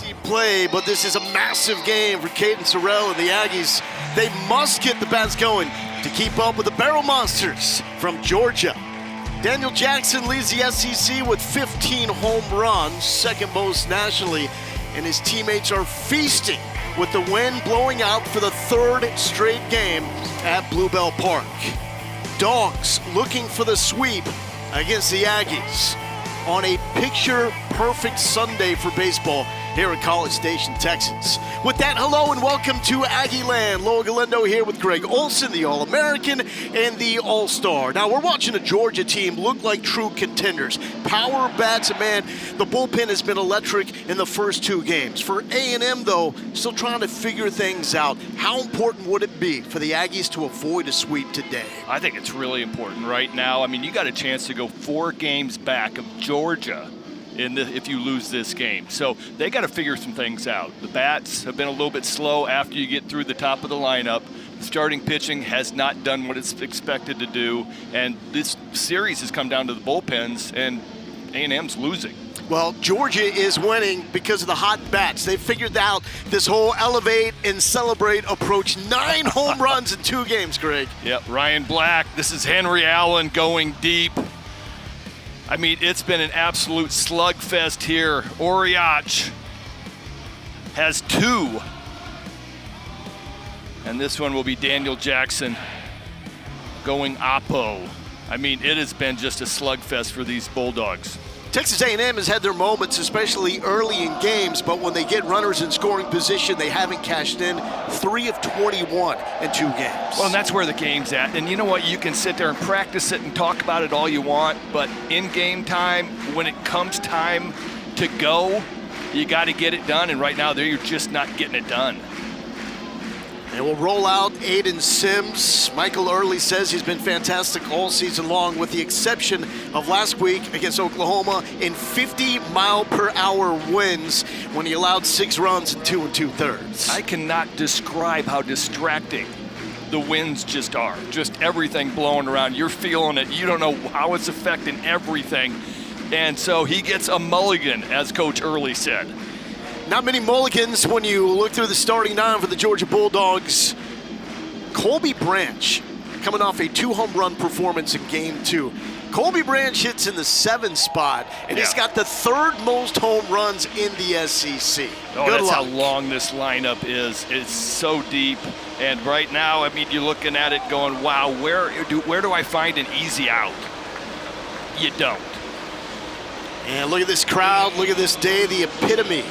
SEC play, but this is a massive game for Caden Sorrell and the Aggies. They must get the bats going to keep up with the Barrel Monsters from Georgia. Daniel Jackson leads the SEC with 15 home runs, second most nationally, and his teammates are feasting with the wind blowing out for the third straight game at Bluebell Park. Dogs looking for the sweep against the Aggies on a picture-perfect Sunday for baseball here in College Station, Texas. With that, hello and welcome to Aggie Land. Loa Galindo here with Greg Olson, the All-American and the All-Star. Now, we're watching a Georgia team look like true contenders. Power bats, and man, the bullpen has been electric in the first two games. For A&M, though, still trying to figure things out. How important would it be for the Aggies to avoid a sweep today? I think it's really important right now. I mean, you got a chance to go 4 games back of Georgia if you lose this game. So they got to figure some things out. The bats have been a little bit slow after you get through the top of the lineup. The starting pitching has not done what it's expected to do, and this series has come down to the bullpens, and A&M's losing. Well, Georgia is winning because of the hot bats. They figured out this whole elevate and celebrate approach. 9 home runs in 2 games, Greg. Yep, Ryan Black. This is Henry Allen going deep. I mean, it's been an absolute slugfest here. Oriach has 2. And this one will be Daniel Jackson going oppo. I mean, it has been just a slugfest for these Bulldogs. Texas A&M has had their moments, especially early in games, but when they get runners in scoring position, they haven't cashed in. 3 of 21 in 2 games. Well, and that's where the game's at. And you know what? You can sit there and practice it and talk about it all you want, but in game time, when it comes time to go, you got to get it done. And right now, you're just not getting it done. And we'll roll out Aiden Sims. Michael Early says he's been fantastic all season long, with the exception of last week against Oklahoma in 50-mile-per-hour winds when he allowed 6 runs in 2 2/3. I cannot describe how distracting the winds just are. Just everything blowing around. You're feeling it. You don't know how it's affecting everything. And so he gets a mulligan, as Coach Early said. Not many mulligans when you look through the starting 9 for the Georgia Bulldogs. Colby Branch coming off a 2-home run performance in game 2. Colby Branch hits in the 7 spot, and he's got the 3rd most home runs in the SEC. Oh, Good that's luck. how long this lineup is. It's so deep. And right now, I mean, you're looking at it going, wow, where do I find an easy out? You don't. And look at this crowd. Look at this day, the epitome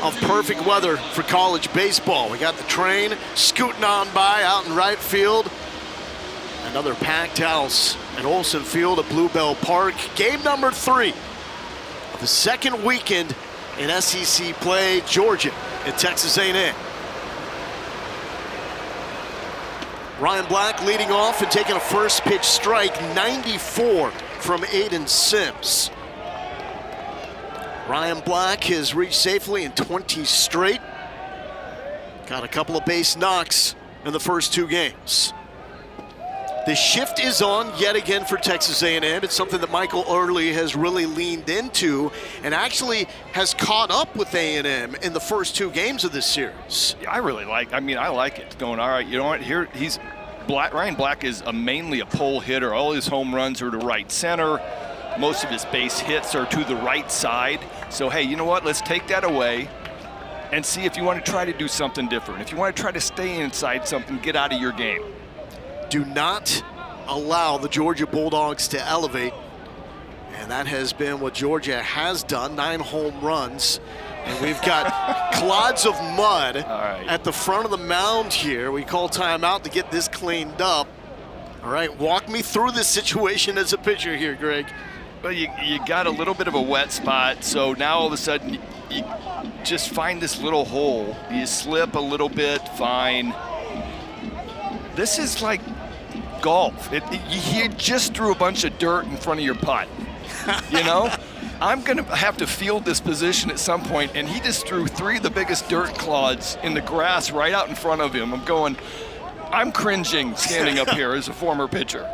of perfect weather for college baseball. We got the train scooting on by out in right field. Another packed house at Olson Field at Bluebell Park. Game number 3 of the second weekend in SEC play, Georgia and Texas A&M. Ryan Black leading off and taking a first pitch strike, 94 from Aiden Sims. Ryan Black has reached safely in 20 straight. Got a couple of base knocks in the first 2 games. The shift is on yet again for Texas A&M. It's something that Michael Early has really leaned into and actually has caught up with A&M in the first 2 games of this series. Yeah, I like it. Going, all right, you know what, here Ryan Black is mainly a pole hitter. All his home runs are to right center. Most of his base hits are to the right side. So, hey, you know what? Let's take that away and see if you want to try to do something different. If you want to try to stay inside something, get out of your game. Do not allow the Georgia Bulldogs to elevate. And that has been what Georgia has done, 9 home runs. And we've got clods of mud at the front of the mound here. We call timeout to get this cleaned up. All right, walk me through this situation as a pitcher here, Greg. Well, you got a little bit of a wet spot, so now all of a sudden you just find this little hole. You slip a little bit, fine. This is like golf. You just threw a bunch of dirt in front of your putt, you know? I'm going to have to field this position at some point, and he just threw 3 of the biggest dirt clods in the grass right out in front of him. I'm cringing standing up here as a former pitcher.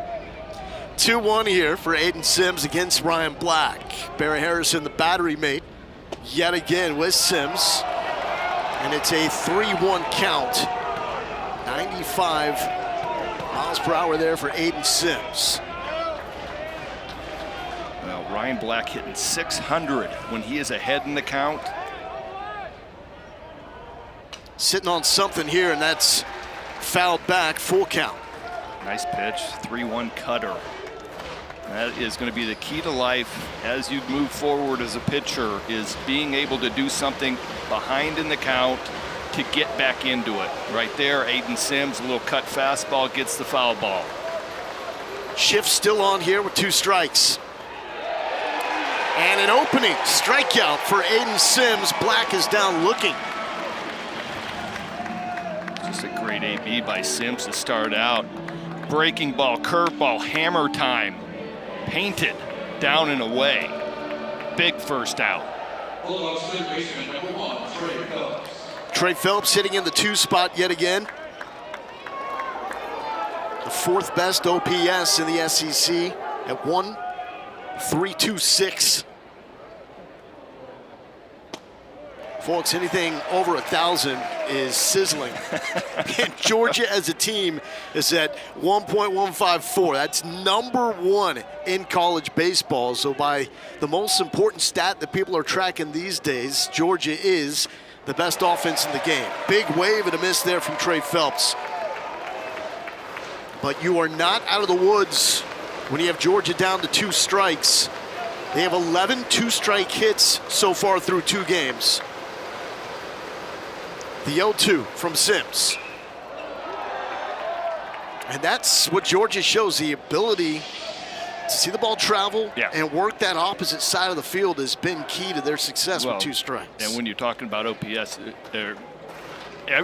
2-1 here for Aiden Sims against Ryan Black. Barry Harrison, the battery mate, yet again with Sims. And it's a 3-1 count. 95 miles per hour there for Aiden Sims. Well, Ryan Black hitting 600 when he is ahead in the count. Sitting on something here, and that's fouled back, full count. Nice pitch, 3-1 cutter. That is going to be the key to life as you move forward as a pitcher, is being able to do something behind in the count to get back into it. Right there, Aiden Sims, a little cut fastball, gets the foul ball. Shift still on here with 2 strikes. And an opening strikeout for Aiden Sims. Black is down looking. Just a great AB by Sims to start out. Breaking ball, curveball, hammer time. Painted, down and away. Big first out. Trey Phelps hitting in the 2 spot yet again. The 4th best OPS in the SEC at 1.326. Folks, anything over 1,000 is sizzling. And Georgia as a team is at 1.154. That's #1 in college baseball. So by the most important stat that people are tracking these days, Georgia is the best offense in the game. Big wave and a miss there from Trey Phelps. But you are not out of the woods when you have Georgia down to 2 strikes. They have 11 2-strike hits so far through 2 games. The 0-2 from Sims. And that's what Georgia shows, the ability to see the ball travel and work that opposite side of the field has been key to their success with 2 strikes. And when you're talking about OPS,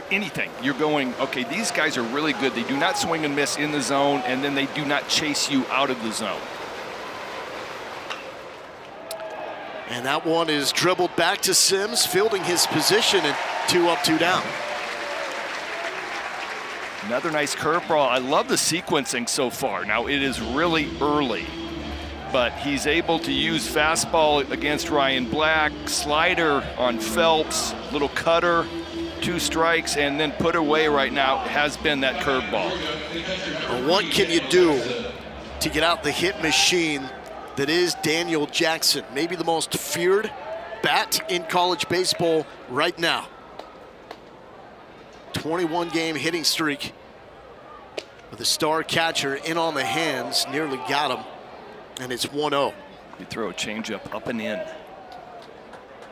anything, you're going, okay, these guys are really good. They do not swing and miss in the zone, and then they do not chase you out of the zone. And that one is dribbled back to Sims, fielding his position, and 2 up, 2 down. Another nice curveball. I love the sequencing so far. Now, it is really early, but he's able to use fastball against Ryan Black, slider on Phelps, little cutter, 2 strikes, and then put away right now has been that curveball. Well, what can you do to get out the hit machine that is Daniel Jackson? Maybe the most feared bat in college baseball right now. 21-game hitting streak with a star catcher in on the hands, nearly got him, and it's 1-0. You throw a changeup up and in.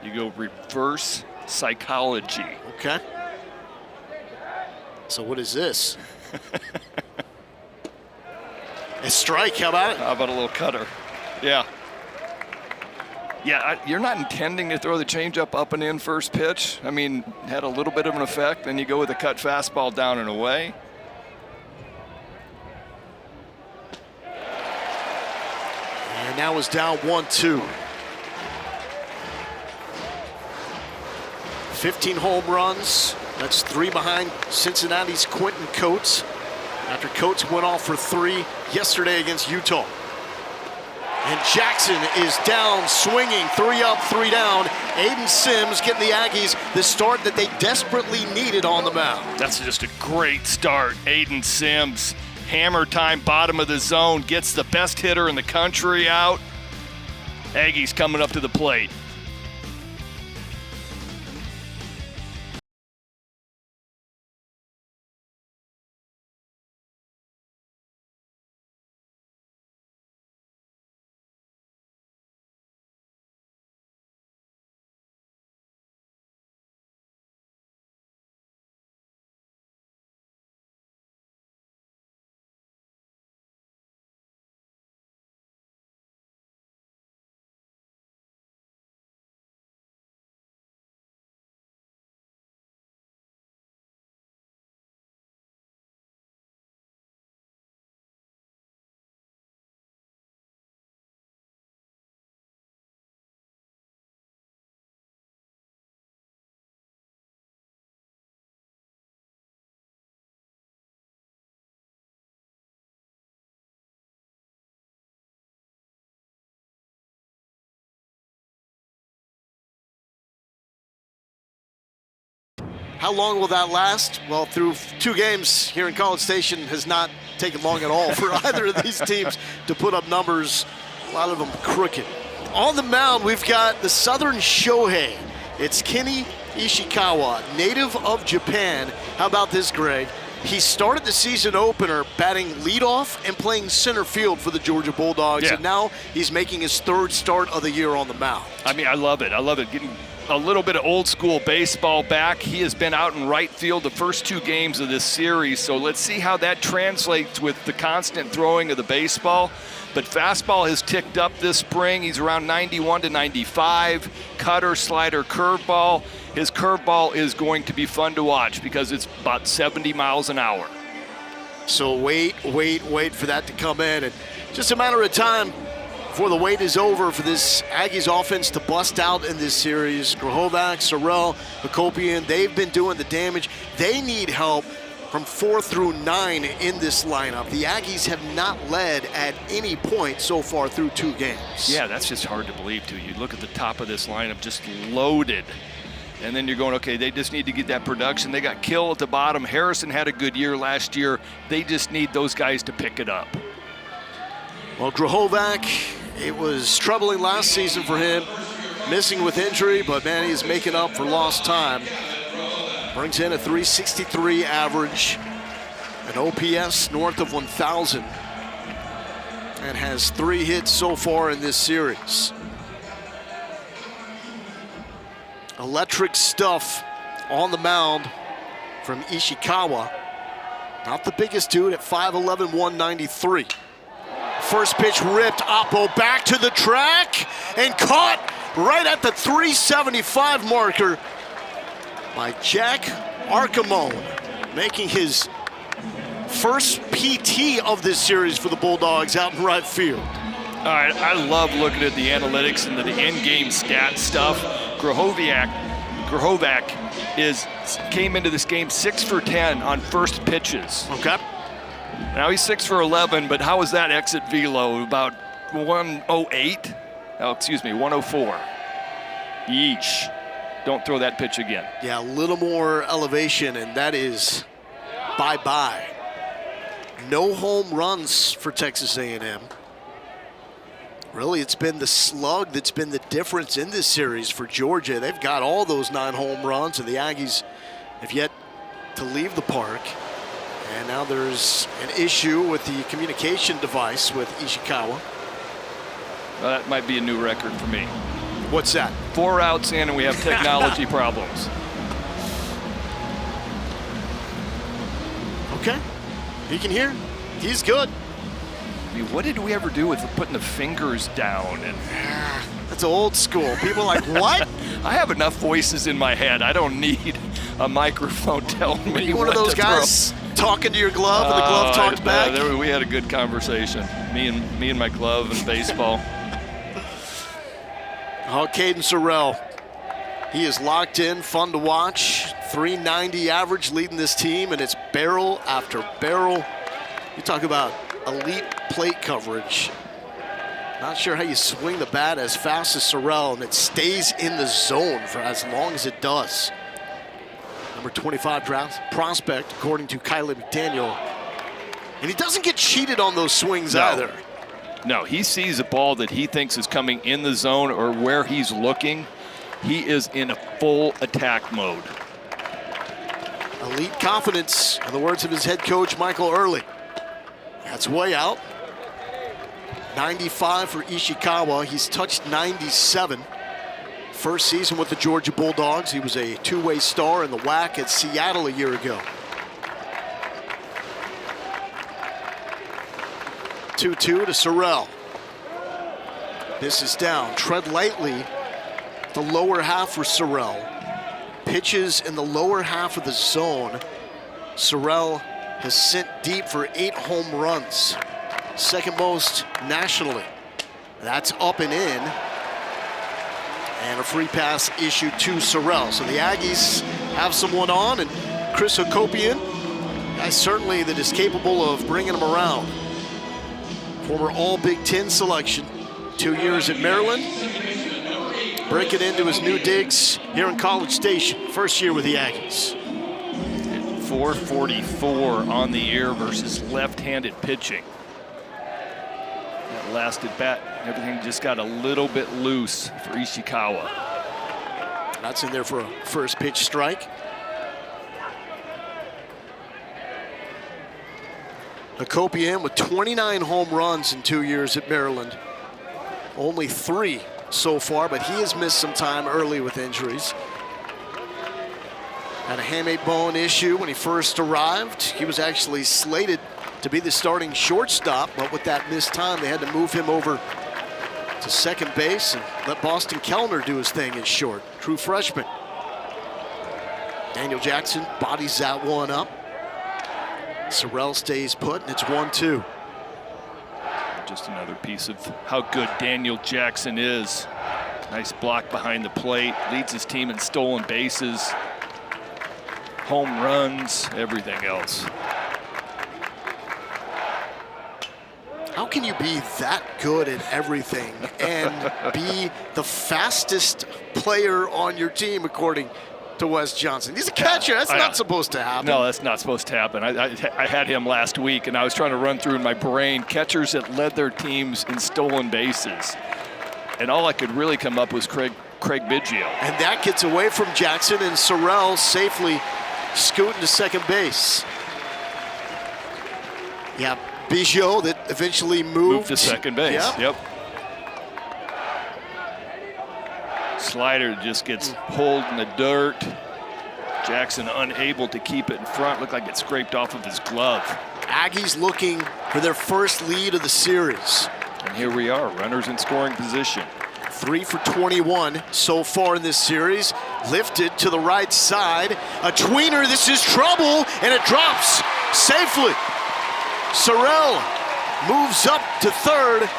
You go reverse psychology. Okay. So what is this? A strike, how about it? How about a little cutter? Yeah. Yeah, you're not intending to throw the changeup up and in first pitch. I mean, had a little bit of an effect. Then you go with a cut fastball down and away. And now is down 1-2. 15 home runs. That's 3 behind Cincinnati's Quentin Coates, after Coates went off for 3 yesterday against Utah. And Jackson is down, swinging, 3 up, 3 down. Aiden Sims getting the Aggies the start that they desperately needed on the mound. That's just a great start. Aiden Sims, hammer time, bottom of the zone, gets the best hitter in the country out. Aggies coming up to the plate. How long will that last? Well, through 2 games here in College Station has not taken long at all for either of these teams to put up numbers, a lot of them crooked. On the mound, we've got the Southern Shohei. It's Kenny Ishikawa, native of Japan. How about this, Greg? He started the season opener batting leadoff and playing center field for the Georgia Bulldogs, and now he's making his 3rd start of the year on the mound. I mean, I love it. I love it. Getting a little bit of old school baseball back. He has been out in right field the first 2 games of this series, so let's see how that translates with the constant throwing of the baseball. But fastball has ticked up this spring. He's around 91 to 95. Cutter, slider, curveball. His curveball is going to be fun to watch because it's about 70 miles an hour. So wait for that to come in. And just a matter of time before the wait is over for this Aggies offense to bust out in this series. Grahovac, Sorrell, Hakopian, they've been doing the damage. They need help from 4 through 9 in this lineup. The Aggies have not led at any point so far through 2 games. Yeah, that's just hard to believe, too. You look at the top of this lineup, just loaded. And then you're going, okay, they just need to get that production. They got Kill at the bottom. Harrison had a good year last year. They just need those guys to pick it up. Well, Grahovac, it was troubling last season for him, missing with injury, but man, he's making up for lost time. Brings in a .363 average, an OPS north of 1,000, and has 3 hits so far in this series. Electric stuff on the mound from Ishikawa. Not the biggest dude at 5'11", 193. First pitch ripped, Oppo back to the track and caught right at the 375 marker by Jack Archimone, making his first PT of this series for the Bulldogs out in right field. All right, I love looking at the analytics and the in-game stat stuff. Grahovac came into this game 6 for 10 on first pitches. Okay. Now he's 6 for 11, but how is that exit velo? About 108? Oh, excuse me, 104. Yeesh. Don't throw that pitch again. Yeah, a little more elevation, and that is bye-bye. No home runs for Texas A&M. Really, it's been the slug that's been the difference in this series for Georgia. They've got all those 9 home runs, and the Aggies have yet to leave the park. And now there's an issue with the communication device with Ishikawa. Well, that might be a new record for me. What's that? 4 outs in and we have technology problems. Okay, he can hear. He's good. I mean, what did we ever do with putting the fingers down? And that's old school. People are like, what? I have enough voices in my head. I don't need a microphone telling me one what of those to guys talking to your glove and the glove talks back? We had a good conversation. Me and my glove and baseball. Oh, Caden Sorrell. He is locked in, fun to watch. 390 average leading this team, and it's barrel after barrel. You talk about elite plate coverage. Not sure how you swing the bat as fast as Sorrell, and it stays in the zone for as long as it does. Number 25 draft prospect, according to Kylie McDaniel. And he doesn't get cheated on those swings either. No, he sees a ball that he thinks is coming in the zone or where he's looking. He is in a full attack mode. Elite confidence, in the words of his head coach, Michael Early. That's way out. 95 for Ishikawa. He's touched 97. First season with the Georgia Bulldogs. He was a 2-way star in the WAC at Seattle a year ago. 2-2 to Sorrell. This is down. Tread lightly. The lower half for Sorrell. Pitches in the lower half of the zone. Sorrell has sent deep for 8 home runs. Second most nationally. That's up and in. And a free pass issued to Sorrell. So the Aggies have someone on, and Chris Hakopian, guy certainly that is capable of bringing them around. Former All-Big Ten selection, 2 years at Maryland. Breaking into his new digs here in College Station. First year with the Aggies. 444 on the year versus left-handed pitching. That lasted bat. Everything just got a little bit loose for Ishikawa. That's in there for a first pitch strike. Hakopian with 29 home runs in 2 years at Maryland. Only 3 so far, but he has missed some time early with injuries. Had a hamate bone issue when he first arrived. He was actually slated to be the starting shortstop, but with that missed time, they had to move him over to second base and let Boston Kellner do his thing at short. True freshman. Daniel Jackson bodies that one up. Sorrell stays put, and it's 1-2. Just another piece of how good Daniel Jackson is. Nice block behind the plate, leads his team in stolen bases, home runs, everything else. How can you be that good at everything and be the fastest player on your team, according to Wes Johnson? He's a catcher. That's not supposed to happen. No, that's not supposed to happen. I had him last week, and I was trying to run through in my brain catchers that led their teams in stolen bases. And all I could really come up was Craig Biggio. And that gets away from Jackson, and Sorrell safely scooting to second base. Yeah, Biggio that eventually moved to second base. Yep. Slider just gets pulled in the dirt. Jackson unable to keep it in front. Looked like it scraped off of his glove. Aggies looking for their first lead of the series. And here we are, runners in scoring position. 3 for 21 so far in this series. Lifted to the right side. A tweener, this is trouble, and it drops safely. Sorrell moves up to third,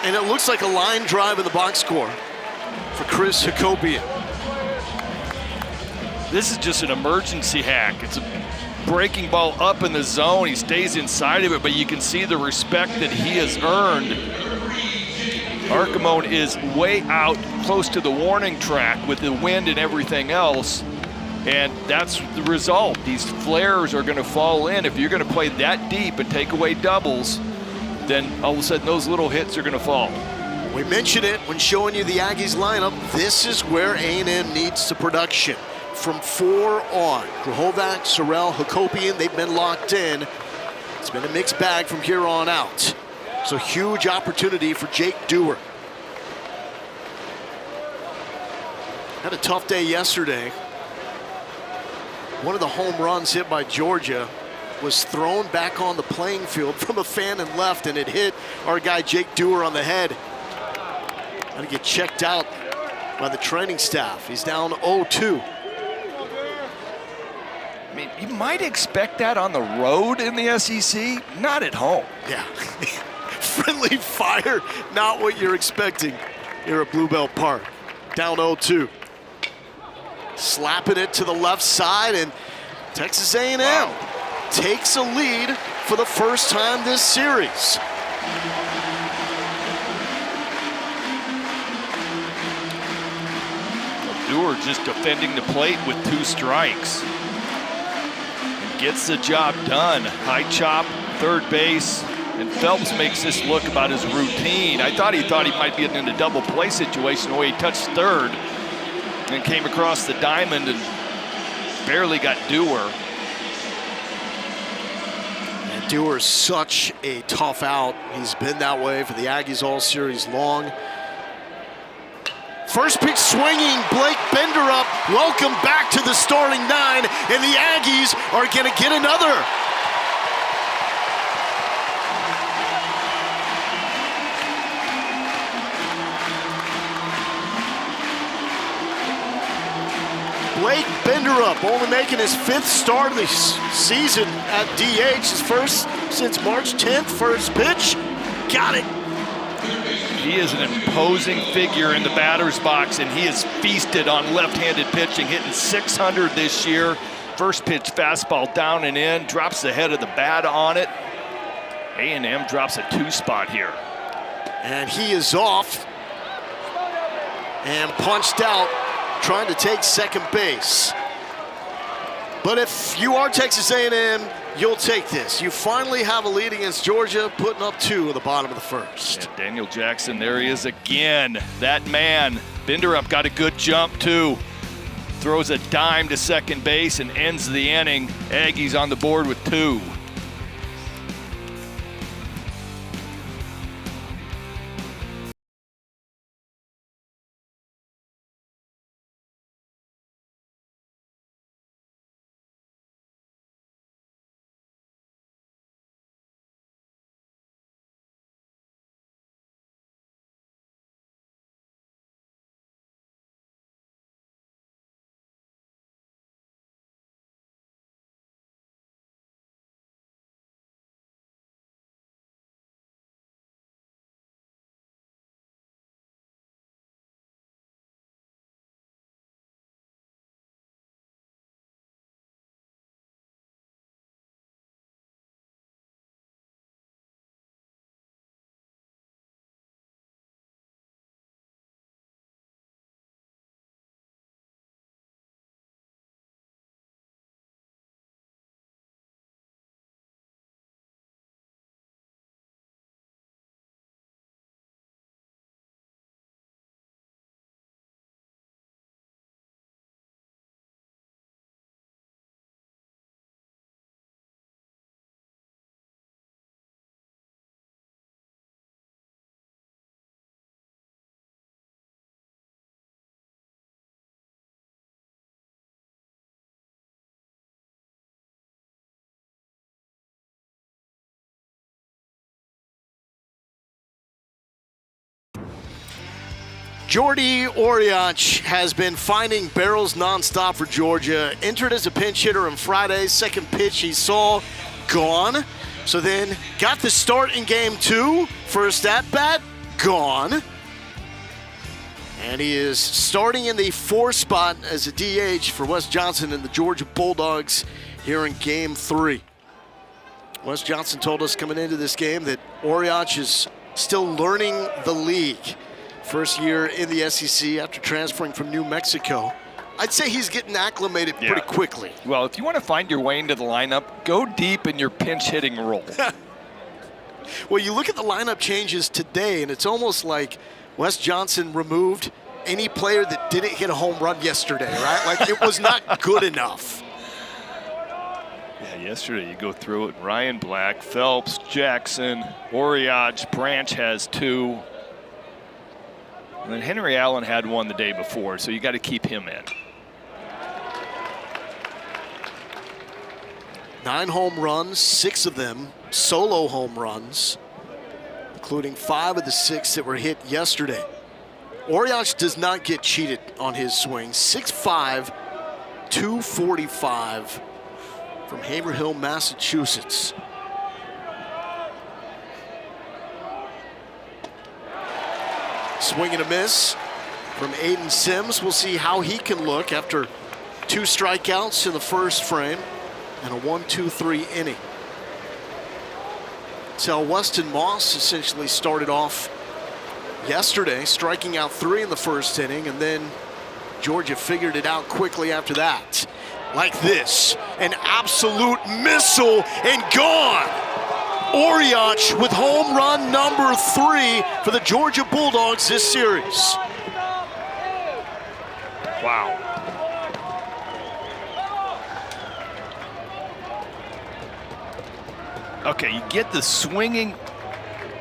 and it looks like a line drive in the box score for Chris Hakopian. This is just an emergency hack. It's a breaking ball up in the zone. He stays inside of it, but you can see the respect that he has earned. Archimone is way out close to the warning track with the wind and everything else, and that's the result. These flares are going to fall in. If you're going to play that deep and take away doubles, then all of a sudden those little hits are going to fall. We mentioned it when showing you the Aggies lineup. This is where A&M needs the production. From 4 on, Grahovac, Sorrell, Hakopian, they've been locked in. It's been a mixed bag from here on out. So huge opportunity for Jake Dewar. Had a tough day yesterday. One of the home runs hit by Georgia was thrown back on the playing field from a fan and left, and it hit our guy Jake Dewar on the head. Had to get checked out by the training staff. He's down 0-2. I mean, you might expect that on the road in the SEC, not at home. Yeah. Friendly fire, not what you're expecting here at Bluebell Park. Down 0-2. Slapping it to the left side, and Texas A&M takes a lead for the first time this series. Dewar just defending the plate with 2 strikes. And gets the job done. High chop, third base. And Phelps makes this look about his routine. I thought he might be in a double play situation the way he touched third and came across the diamond and barely got Dewar. And Dewar's such a tough out. He's been that way for the Aggies all series long. First pitch swinging, Blake Benderup. Welcome back to the starting 9, and the Aggies are going to get another. Blake Benderup only making his 5th start of the season at DH. His first since March 10th. First pitch, got it. He is an imposing figure in the batter's box, and he has feasted on left-handed pitching, hitting .600 this year. First pitch fastball down and in, drops the head of the bat on it. A&M drops a 2 spot here. And he is off and punched out, trying to take second base. But if you are Texas A&M, you'll take this. You finally have a lead against Georgia, putting up 2 at the bottom of the first. Yeah, Daniel Jackson, there he is again. That man. Binderup got a good jump too. Throws a dime to second base and ends the inning. Aggies on the board with 2. Jordy Oriach has been finding barrels nonstop for Georgia. Entered as a pinch hitter on Friday. Second pitch he saw, gone. So then got the start in game 2. First at bat, gone. And he is starting in the 4 spot as a DH for Wes Johnson and the Georgia Bulldogs here in game 3. Wes Johnson told us coming into this game that Oriach is still learning the league. First year in the SEC after transferring from New Mexico. I'd say he's getting acclimated pretty quickly. Well, if you want to find your way into the lineup, go deep in your pinch hitting role. Well, you look at the lineup changes today, and it's almost like Wes Johnson removed any player that didn't hit a home run yesterday, right? Like it was not good enough. Yeah, yesterday you go through it. Ryan Black, Phelps, Jackson, Oriach, Branch has 2. And then Henry Allen had 1 the day before, so you got to keep him in. 9 home runs, 6 of them solo home runs, including 5 of the 6 that were hit yesterday. Oriach does not get cheated on his swing. 6'5", 245 from Haverhill, Massachusetts. Swing and a miss from Aiden Sims. We'll see how he can look after 2 strikeouts in the first frame and a 1-2-3 inning. So Weston Moss essentially started off yesterday, striking out 3 in the first inning, and then Georgia figured it out quickly after that. Like this, an absolute missile and gone. Oriach with home run number 3 for the Georgia Bulldogs this series. Wow. Okay, you get the swinging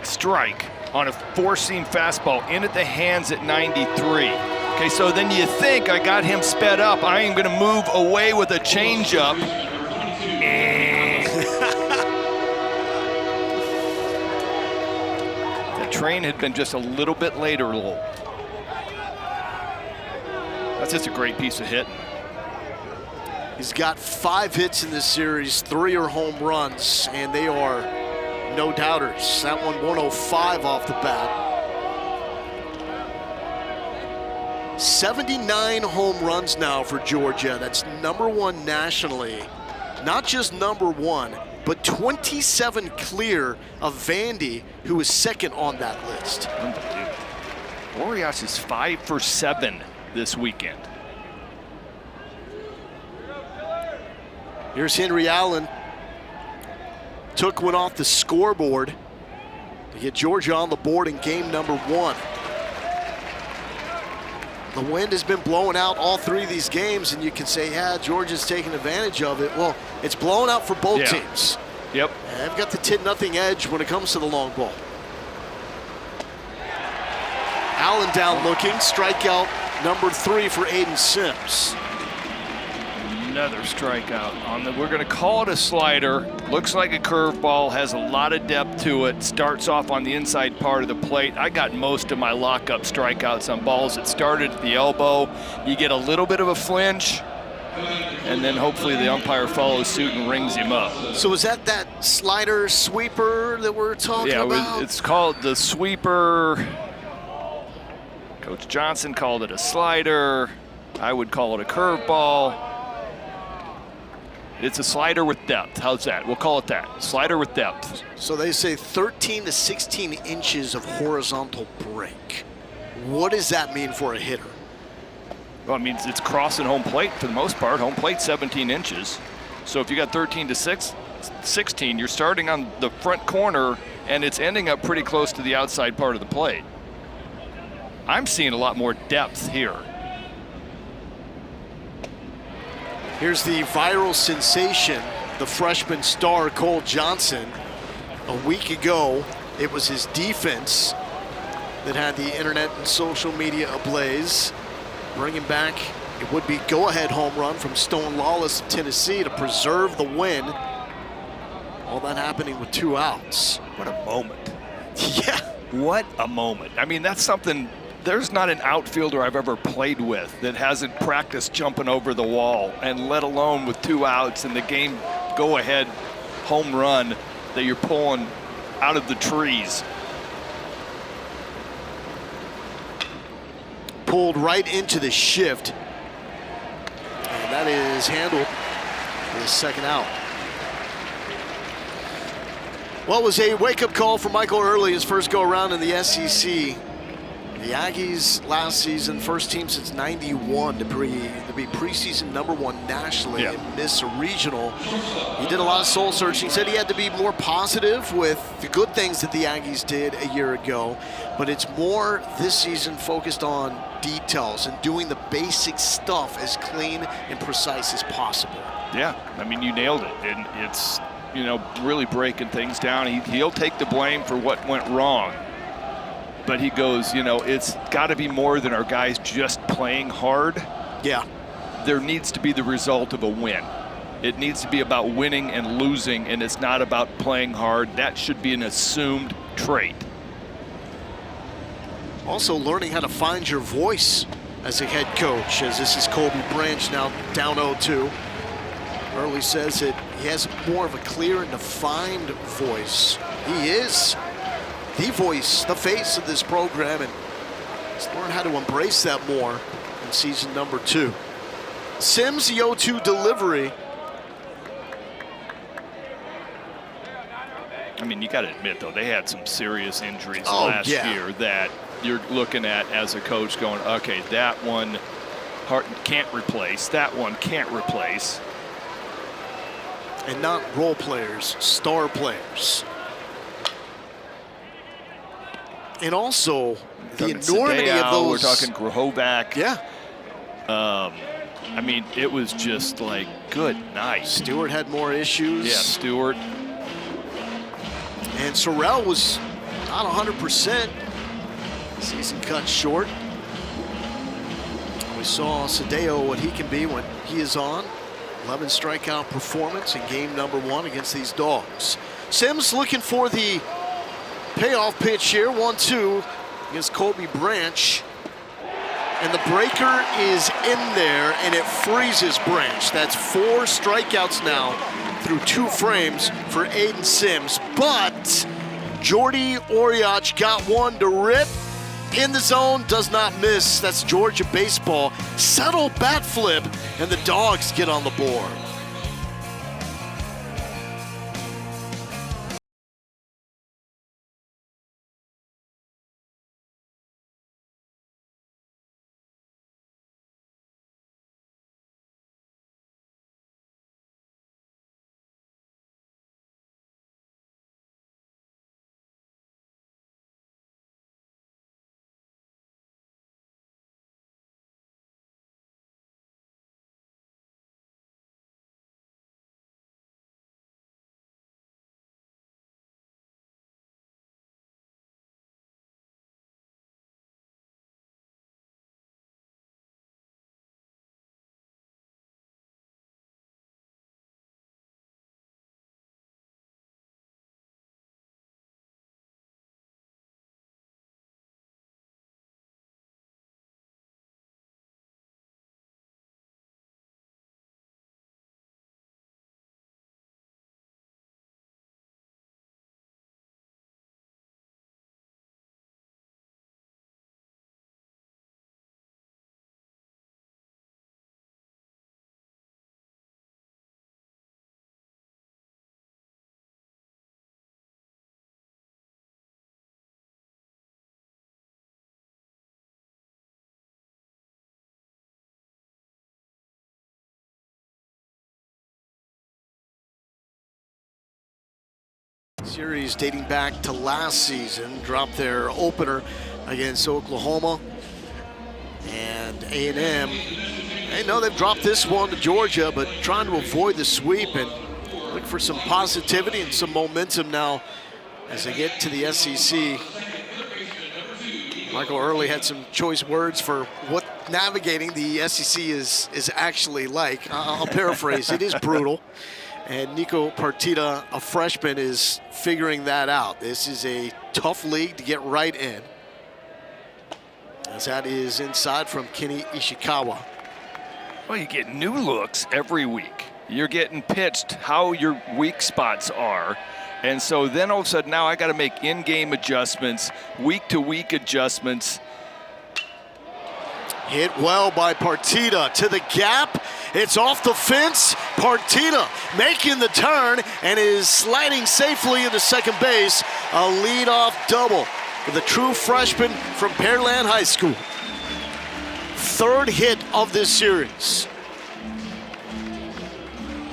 strike on a 4-seam fastball in at the hands at 93. Okay, so then you think I got him sped up. I am going to move away with a changeup. Train had been just a little bit later. That's just a great piece of hit. He's got 5 hits in this series, 3 are home runs, and they are no doubters. That one 105 off the bat. 79 home runs now for Georgia. That's number 1 nationally. Not just number 1, but 27 clear of Vandy, who is second on that list. Unbelievable. Oriach is 5 for 7 this weekend. Here's Henry Allen. Took one off the scoreboard to get Georgia on the board in game number 1. The wind has been blowing out all 3 of these games, and you can say, yeah, Georgia's taking advantage of it. Well, it's blowing out for both teams. Yep. And they've got the 10-0 edge when it comes to the long ball. Allen down looking, strikeout number 3 for Aiden Sims. Another strikeout on the, we're going to call it a slider. Looks like a curveball, has a lot of depth to it. Starts off on the inside part of the plate. I got most of my lockup strikeouts on balls that started at the elbow. You get a little bit of a flinch, and then hopefully the umpire follows suit and rings him up. So is that slider sweeper that we're talking about? Yeah, it's called the sweeper. Coach Johnson called it a slider. I would call it a curveball. It's a slider with depth. How's that? We'll call it that. Slider with depth. So they say 13 to 16 inches of horizontal break. What does that mean for a hitter? Well, it means it's crossing home plate for the most part. Home plate 17 inches. So if you got 13 to 16, you're starting on the front corner and it's ending up pretty close to the outside part of the plate. I'm seeing a lot more depth here. Here's the viral sensation, the freshman star Cole Johnson. A week ago, it was his defense that had the internet and social media ablaze, bringing back a would-be go-ahead home run from Stone Lawless of Tennessee to preserve the win. All that happening with 2 outs. What a moment. Yeah. What a moment. I mean, that's something. There's not an outfielder I've ever played with that hasn't practiced jumping over the wall, and let alone with 2 outs and the game go-ahead home run that you're pulling out of the trees. Pulled right into the shift. And that is handled for the 2nd out. Well, it was a wake-up call for Michael Early, his first go-around in the SEC. The Aggies last season, first team since '91 to be preseason #1 nationally and miss a regional. He did a lot of soul searching. Said he had to be more positive with the good things that the Aggies did a year ago, but it's more this season focused on details and doing the basic stuff as clean and precise as possible. Yeah, I mean, you nailed it, and it's, you know, really breaking things down. He'll take the blame for what went wrong. But he goes, you know, it's got to be more than our guys just playing hard. Yeah. There needs to be the result of a win. It needs to be about winning and losing, and it's not about playing hard. That should be an assumed trait. Also learning how to find your voice as a head coach, as this is Colby Branch now down 0-2. Early says that he has more of a clear and defined voice. He is the voice, the face of this program, and he's learned how to embrace that more in season #2. Sims, the 0-2 delivery. I mean, you got to admit, though, they had some serious injuries last year that you're looking at as a coach going, okay, that one can't replace, that one can't replace. And not role players, star players. And also the enormity of those. We're talking Grahovac. Yeah. I mean, it was just like, good night. Stewart had more issues. Yeah, Stewart. And Sorrell was not 100%. Season cut short. We saw Sadeo, what he can be when he is on. 11 strikeout performance in game #1 against these Dogs. Sims looking for the payoff pitch here, 1-2 against Colby Branch. And the breaker is in there, and it freezes Branch. That's 4 strikeouts now through 2 frames for Aiden Sims. But Jordy Oriach got one to rip in the zone, does not miss. That's Georgia baseball. Subtle bat flip, and the Dogs get on the board. Series dating back to last season, dropped their opener against Oklahoma. And A&M, they know they've dropped this one to Georgia, but trying to avoid the sweep and look for some positivity and some momentum now as they get to the SEC. Michael Early had some choice words for what navigating the SEC is actually like. I'll paraphrase, it is brutal. And Nico Partita, a freshman, is figuring that out. This is a tough league to get right in. As that is inside from Kenny Ishikawa. Well, you get new looks every week. You're getting pitched how your weak spots are. And so then all of a sudden now I got to make in-game adjustments, week-to-week adjustments. Hit well by Partita to the gap. It's off the fence. Partita making the turn and is sliding safely into second base. A leadoff double for the true freshman from Pearland High School. Third hit of this series.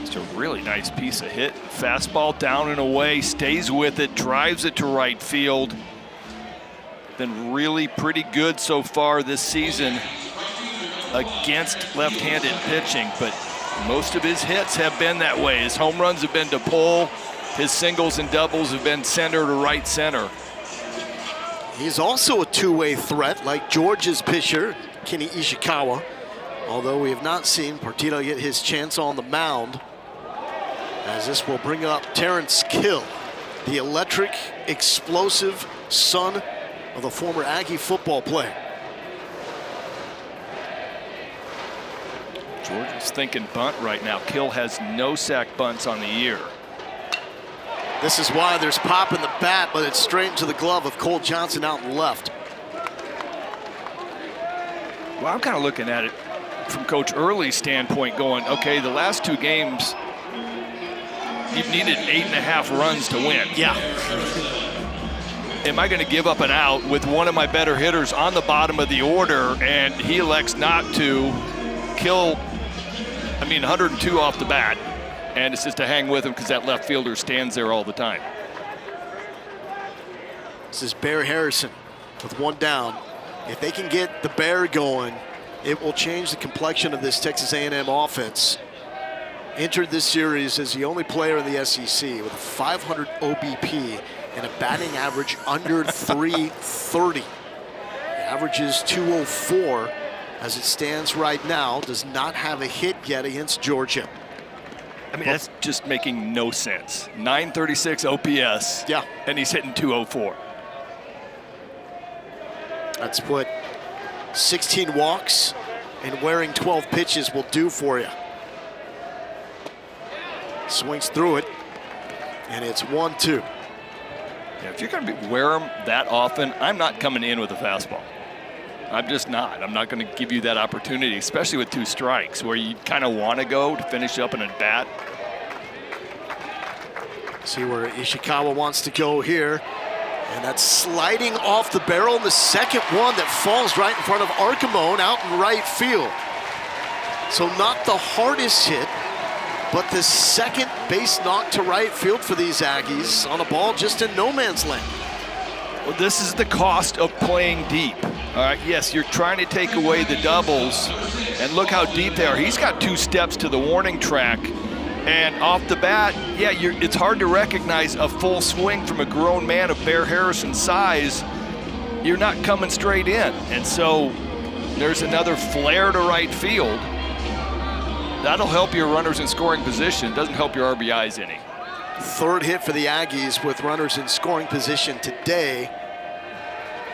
It's a really nice piece of hit. Fastball down and away, stays with it, drives it to right field. Been really pretty good so far this season against left-handed pitching, but most of his hits have been that way. His home runs have been to pull. His singles and doubles have been center to right center. He's also a two-way threat like Georgia's pitcher, Kenny Ishikawa, although we have not seen Partita get his chance on the mound, as this will bring up Terrence Kill, the electric, explosive son of the former Aggie football player. Georgia's thinking bunt right now. Kill has no sack bunts on the year. This is why there's pop in the bat, but it's straight into the glove of Cole Johnson out and left. Well, I'm kind of looking at it from Coach Early's standpoint, going, okay, the last two games, you've needed 8.5 runs to win. Yeah. Am I going to give up an out with one of my better hitters on the bottom of the order, and he elects not to? Kill, 102 off the bat, and it's just to hang with him because that left fielder stands there all the time. This is Bear Harrison with one down. If they can get the Bear going, it will change the complexion of this Texas A&M offense. Entered this series as the only player in the SEC with a 500 OBP and a batting average under 330. The average is 204 as it stands right now. Does not have a hit yet against Georgia. That's just making no sense. 936 OPS. Yeah. And he's hitting 204. That's what 16 walks and wearing 12 pitches will do for you. Swings through it, and it's 1-2. Yeah, if you're going to wear him that often, I'm not coming in with a fastball. I'm just not. I'm not going to give you that opportunity, especially with 2 strikes, where you kind of want to go to finish up an at-bat. See where Ishikawa wants to go here. And that's sliding off the barrel, and the second one that falls right in front of Archimone out in right field. So not the hardest hit, but the second base knock to right field for these Aggies on a ball just in no man's land. Well, this is the cost of playing deep. All right, yes, you're trying to take away the doubles, and look how deep they are. He's got 2 steps to the warning track. And off the bat, yeah, it's hard to recognize a full swing from a grown man of Bear Harrison's size. You're not coming straight in. And so there's another flare to right field. That'll help your runners in scoring position. Doesn't help your RBIs any. Third hit for the Aggies with runners in scoring position today.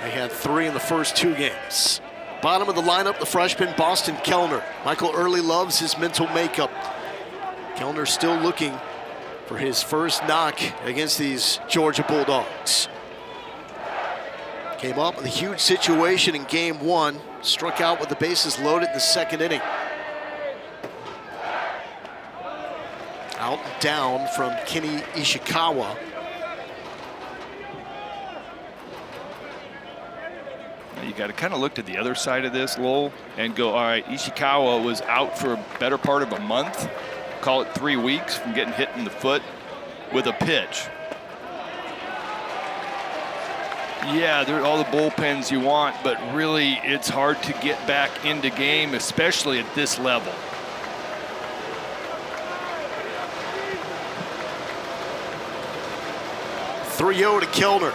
They had 3 in the first 2 games. Bottom of the lineup, the freshman Boston Kellner. Michael Early loves his mental makeup. Kellner still looking for his first knock against these Georgia Bulldogs. Came up with a huge situation in game 1. Struck out with the bases loaded in the second inning. Out and down from Kenny Ishikawa. You got to kind of look to the other side of this, Lowell, and go, all right, Ishikawa was out for a better part of a month. Call it 3 weeks from getting hit in the foot with a pitch. Yeah, they're all the bullpens you want, but really it's hard to get back into game, especially at this level. Three-0 to Kellner.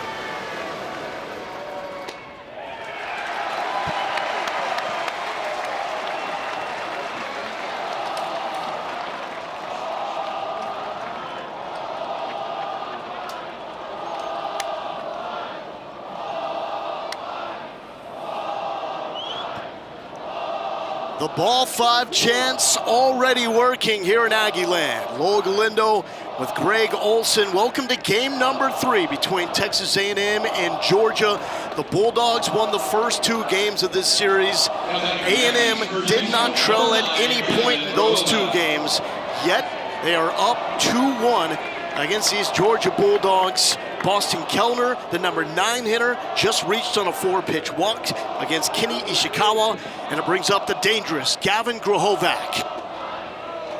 The ball five chants already working here in Aggie Land. Lowell Galindo with Greg Olson. Welcome to game number 3 between Texas A&M and Georgia. The Bulldogs won the first 2 games of this series. A&M did not trail at any point in those 2 games, yet they are up 2-1 against these Georgia Bulldogs. Boston Kellner, the number 9 hitter, just reached on a 4-pitch walk against Kenny Ishikawa, and it brings up the dangerous Gavin Grohovac.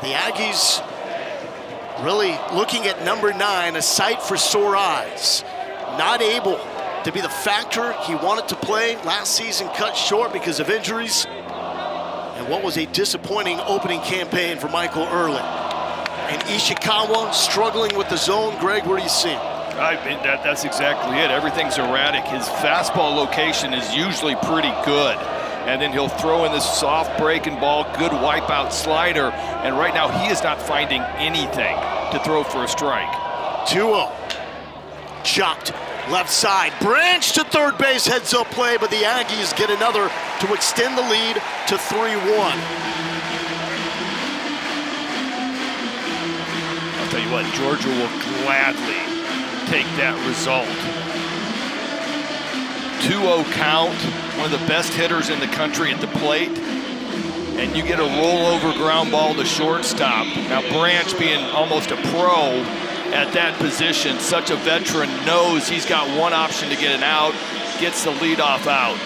The Aggies really looking at number 9, a sight for sore eyes. Not able to be the factor he wanted to play last season, cut short because of injuries, and what was a disappointing opening campaign for Michael Early. And Ishikawa struggling with the zone. Greg, where do you see him? I mean, that's exactly it. Everything's erratic. His fastball location is usually pretty good. And then he'll throw in this soft breaking ball, good wipeout slider. And right now he is not finding anything to throw for a strike. 2-0. Chopped left side. Branch to third base, heads up play, but the Aggies get another to extend the lead to 3-1. I'll tell you what, Georgia will gladly take that result. 2-0 count, one of the best hitters in the country at the plate, and you get a rollover ground ball to shortstop. Now Branch, being almost a pro at that position, such a veteran, knows he's got one option to get an out, gets the leadoff out.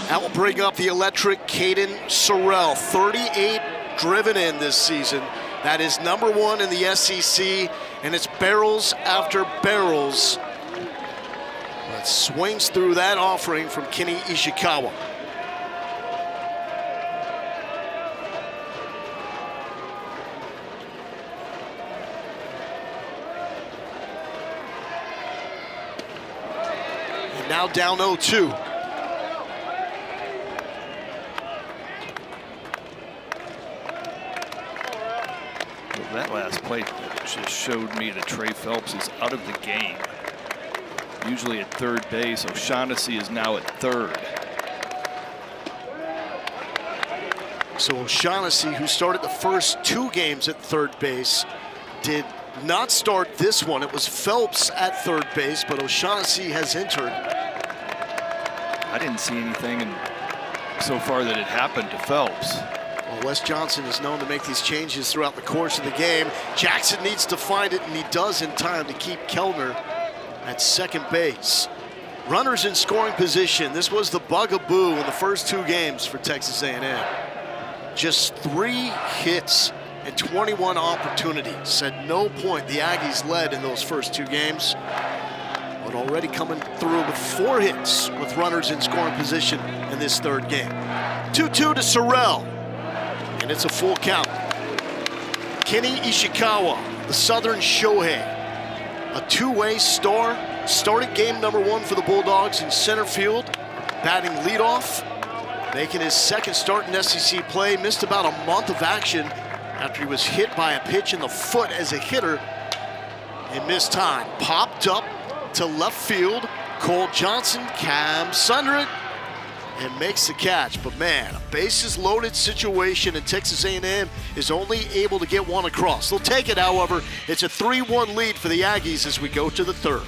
That will bring up the electric Caden Sorrell, 38 driven in this season. That is number 1 in the SEC, and it's barrels after barrels that swings through that offering from Kenny Ishikawa. And now down 0-2. That last play just showed me that Trey Phelps is out of the game. Usually at third base. O'Shaughnessy is now at third. So O'Shaughnessy, who started the first 2 games at third base, did not start this one. It was Phelps at third base, but O'Shaughnessy has entered. I didn't see anything so far that had happened to Phelps. Well, Wes Johnson is known to make these changes throughout the course of the game. Jackson needs to find it, and he does in time to keep Kellner at second base. Runners in scoring position. This was the bugaboo in the first 2 games for Texas A&M. Just 3 hits and 21 opportunities. At no point the Aggies led in those first 2 games, but already coming through with 4 hits with runners in scoring position in this 3rd game. 2-2 to Sorrell. And it's a full count. Kenny Ishikawa, the Southern Shohei, a 2-way star, started game number 1 for the Bulldogs in center field, batting leadoff, making his 2nd start in SEC play. Missed about a month of action after he was hit by a pitch in the foot as a hitter and missed time. Popped up to left field. Cole Johnson comes under it and makes the catch. But man, a bases loaded situation, and Texas A&M is only able to get 1 across. They'll take it, however. It's a 3-1 lead for the Aggies as we go to the 3rd.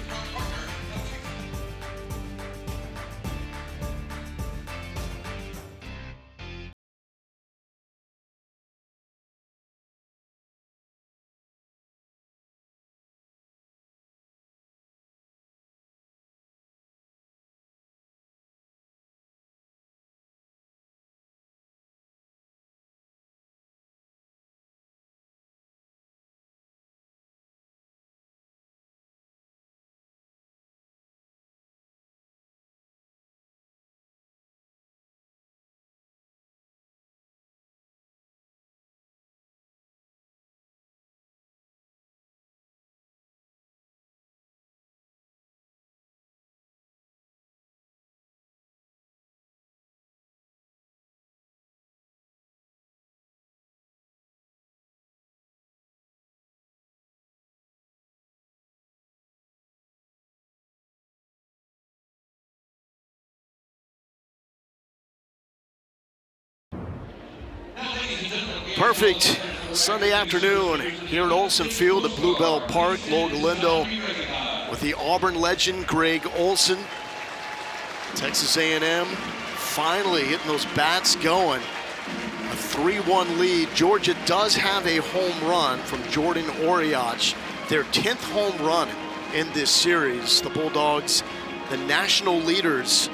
Perfect Sunday afternoon here at Olsen Field at Bluebell Park. Lowell Galindo with the Auburn legend Greg Olsen. Texas A&M finally hitting those bats going. A 3-1 lead. Georgia does have a home run from Jordan Oriach, their 10th home run in this series. The Bulldogs, the national leaders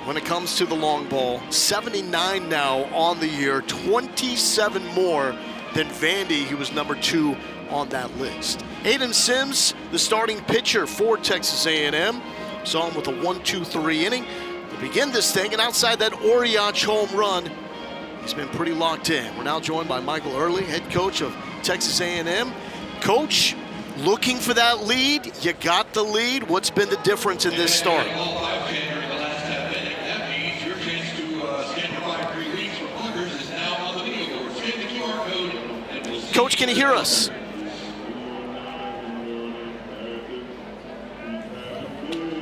when it comes to the long ball. 79 now on the year, 27 more than Vandy, who was number 2 on that list. Aiden Sims, the starting pitcher for Texas A&M. Saw him with a 1-2-3 inning to begin this thing, and outside that Oriach home run, he's been pretty locked in. We're now joined by Michael Early, head coach of Texas A&M. Coach, looking for that lead. You got the lead. What's been the difference in this start? Coach, can you hear us?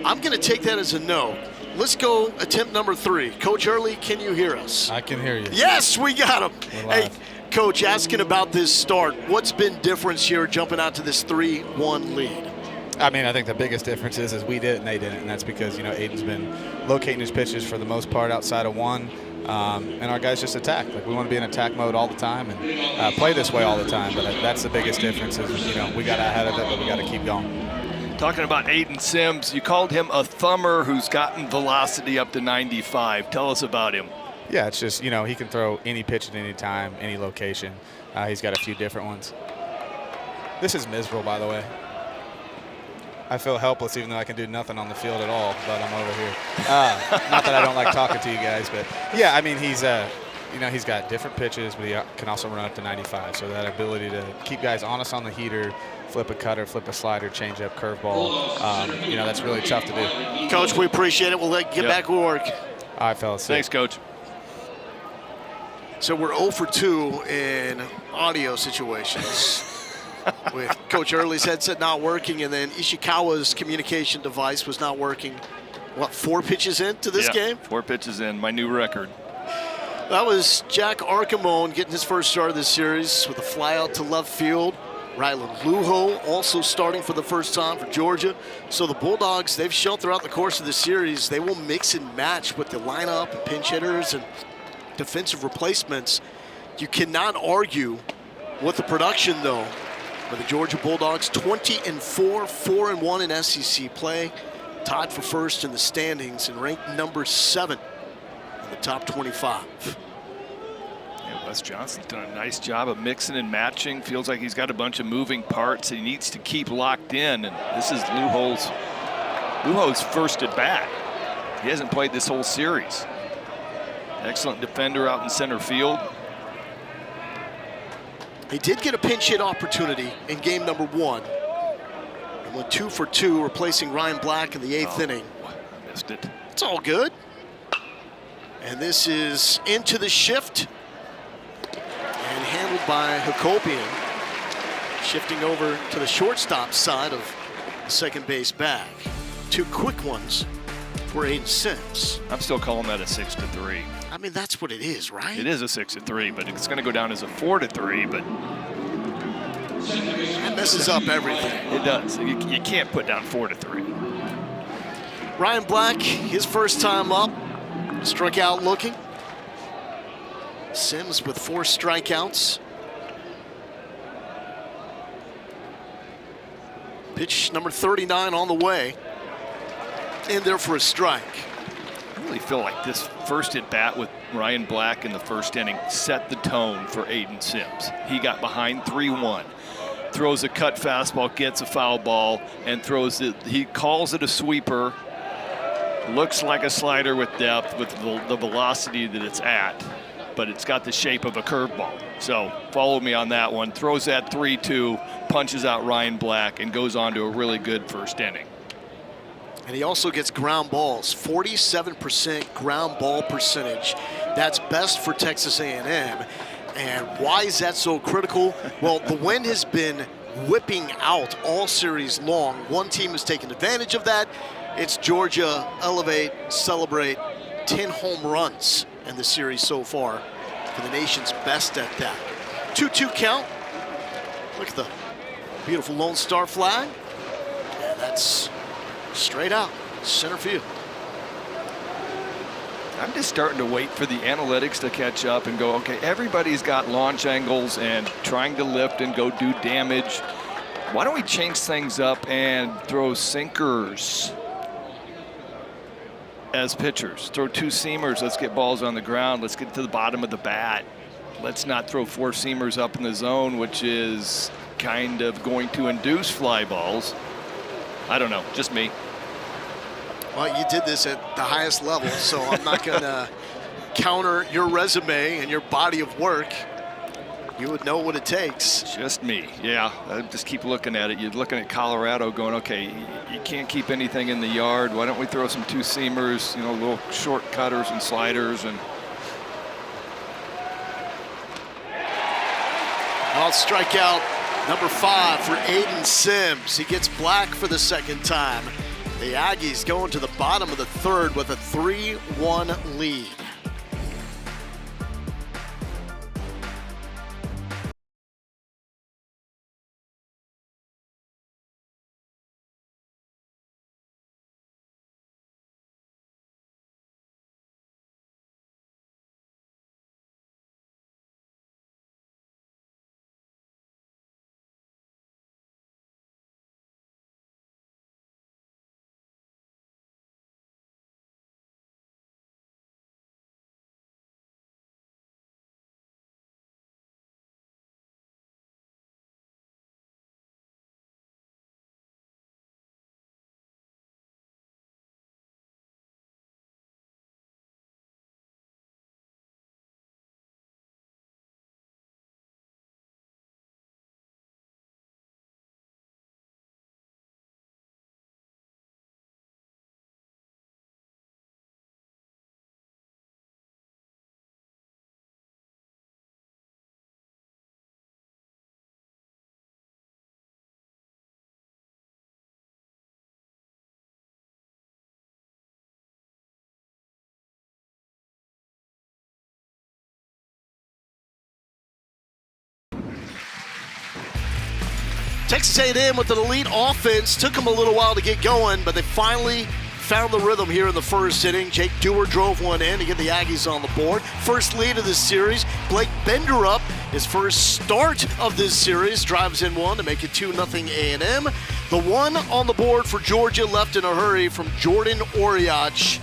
I'm going to take that as a no. Let's go attempt number 3. Coach Early, can you hear us? I can hear you. Yes, we got him. Hey, Coach, asking about this start. What's been difference here jumping out to this 3-1 lead? I mean, I think the biggest difference is we did it and they didn't, and that's because, Aiden's been locating his pitches for the most part outside of one, and our guys just attack. Like, we want to be in attack mode all the time and play this way all the time, but that's the biggest difference is, we got ahead of it, but we got to keep going. Talking about Aiden Sims, you called him a thumber who's gotten velocity up to 95. Tell us about him. Yeah, it's just, he can throw any pitch at any time, any location. He's got a few different ones. This is miserable, by the way. I feel helpless even though I can do nothing on the field at all, but I'm over here. Not that I don't like talking to you guys, but yeah, I mean, he's got different pitches, but he can also run up to 95. So that ability to keep guys honest on the heater, flip a cutter, flip a slider, change up, curveball, that's really tough to do. Coach, we appreciate it. We'll let you get back to work. All right, fellas. Thanks, Coach. So we're 0 for 2 in audio situations. With Coach Early's headset not working, and then Ishikawa's communication device was not working. What, 4 pitches into this game? 4 pitches in, my new record. That was Jack Archimone getting his first start of this series with a fly out to left field. Rylan Lujo also starting for the first time for Georgia. So the Bulldogs, they've shown throughout the course of the series, they will mix and match with the lineup and pinch hitters and defensive replacements. You cannot argue with the production, though. For the Georgia Bulldogs, 20-4, 4-1 in SEC play, tied for first in the standings and ranked number 7 in the top 25. Yeah, Wes Johnson's done a nice job of mixing and matching. Feels like he's got a bunch of moving parts he needs to keep locked in, and this is Lujo's first at bat. He hasn't played this whole series. Excellent defender out in center field. He did get a pinch hit opportunity in game number 1. And went 2 for 2, replacing Ryan Black in the 8th inning. I missed it. It's all good. And this is into the shift. And handled by Hakobian. Shifting over to the shortstop side of the second base bag. 2 quick ones for Aiden Sims. I'm still calling that a 6-3. I mean, that's what it is, right? It is a 6-3, but it's going to go down as a 4-3, but that messes up everything. It does. You can't put down 4-3. Ryan Black, his first time up, struck out looking. Sims with 4 strikeouts. Pitch number 39 on the way. In there for a strike. I really feel like this first at bat with Ryan Black in the first inning set the tone for Aiden Sims. He got behind 3-1, throws a cut fastball, gets a foul ball, and throws it. He calls it a sweeper. Looks like a slider with depth with the velocity that it's at, but it's got the shape of a curveball. So follow me on that one. Throws that 3-2, punches out Ryan Black, and goes on to a really good first inning. And he also gets ground balls, 47% ground ball percentage. That's best for Texas A&M. And why is that so critical? Well, the wind has been whipping out all series long. One team has taken advantage of that. It's Georgia. Elevate, celebrate, 10 home runs in the series so far for the nation's best at that. 2-2 count. Look at the beautiful Lone Star flag. And that's straight out, center field. I'm just starting to wait for the analytics to catch up and go, okay, everybody's got launch angles and trying to lift and go do damage. Why don't we change things up and throw sinkers as pitchers? Throw two seamers, let's get balls on the ground, let's get to the bottom of the bat. Let's not throw four seamers up in the zone, which is kind of going to induce fly balls. I don't know, just me. Well, you did this at the highest level, so I'm not going to counter your resume and your body of work. You would know what it takes. Just me, yeah. I just keep looking at it. You're looking at Colorado going, okay, you can't keep anything in the yard. Why don't we throw some two seamers, you know, little short cutters and sliders. And I'll strike out number 5 for Aiden Sims. He gets black for the second time. The Aggies going to the bottom of the third with a 3-1 lead. Texas A&M with an elite offense. Took them a little while to get going, but they finally found the rhythm here in the first inning. Jake Dewar drove one in to get the Aggies on the board. First lead of this series. Blake Bender up. His first start of this series. Drives in one to make it 2-0 A&M. The one on the board for Georgia left in a hurry from Jordan Oriach.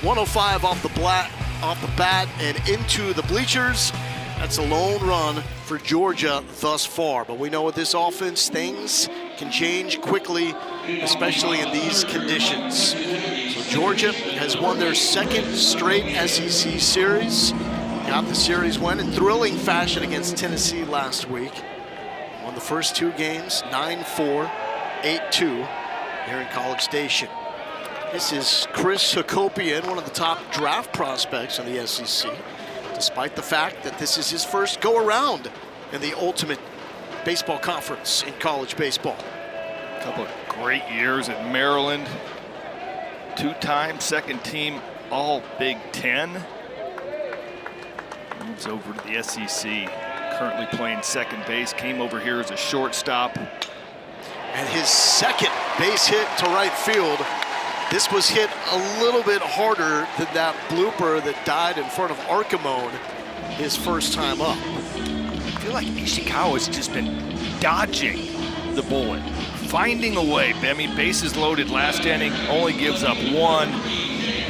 105 off the bat and into the bleachers. That's a lone run for Georgia thus far. But we know with this offense, things can change quickly, especially in these conditions. So Georgia has won their second straight SEC series. Got the series win in thrilling fashion against Tennessee last week. Won the first two games, 9-4, 8-2 here in College Station. This is Chris Hakopian, one of the top draft prospects in the SEC. Despite the fact that this is his first go-around in the Ultimate Baseball Conference in college baseball. A couple of great years at Maryland. Two-time second team All Big Ten. Moves over to the SEC. Currently playing second base. Came over here as a shortstop. And his second base hit to right field. This was hit a little bit harder than that blooper that died in front of Archimone his first time up. I feel like Ishikawa's just been dodging the bullet, finding a way. I mean, bases loaded last inning, only gives up one,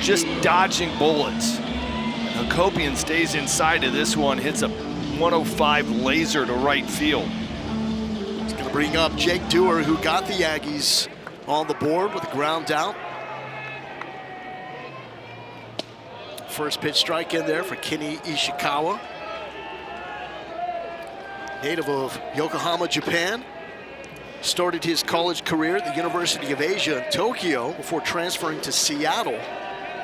just dodging bullets. And Hakopian stays inside of this one, hits a 105 laser to right field. He's going to bring up Jake Dewar, who got the Aggies on the board with a ground out. First pitch strike in there for Kenny Ishikawa. Native of Yokohama, Japan. Started his college career at the University of Asia in Tokyo before transferring to Seattle.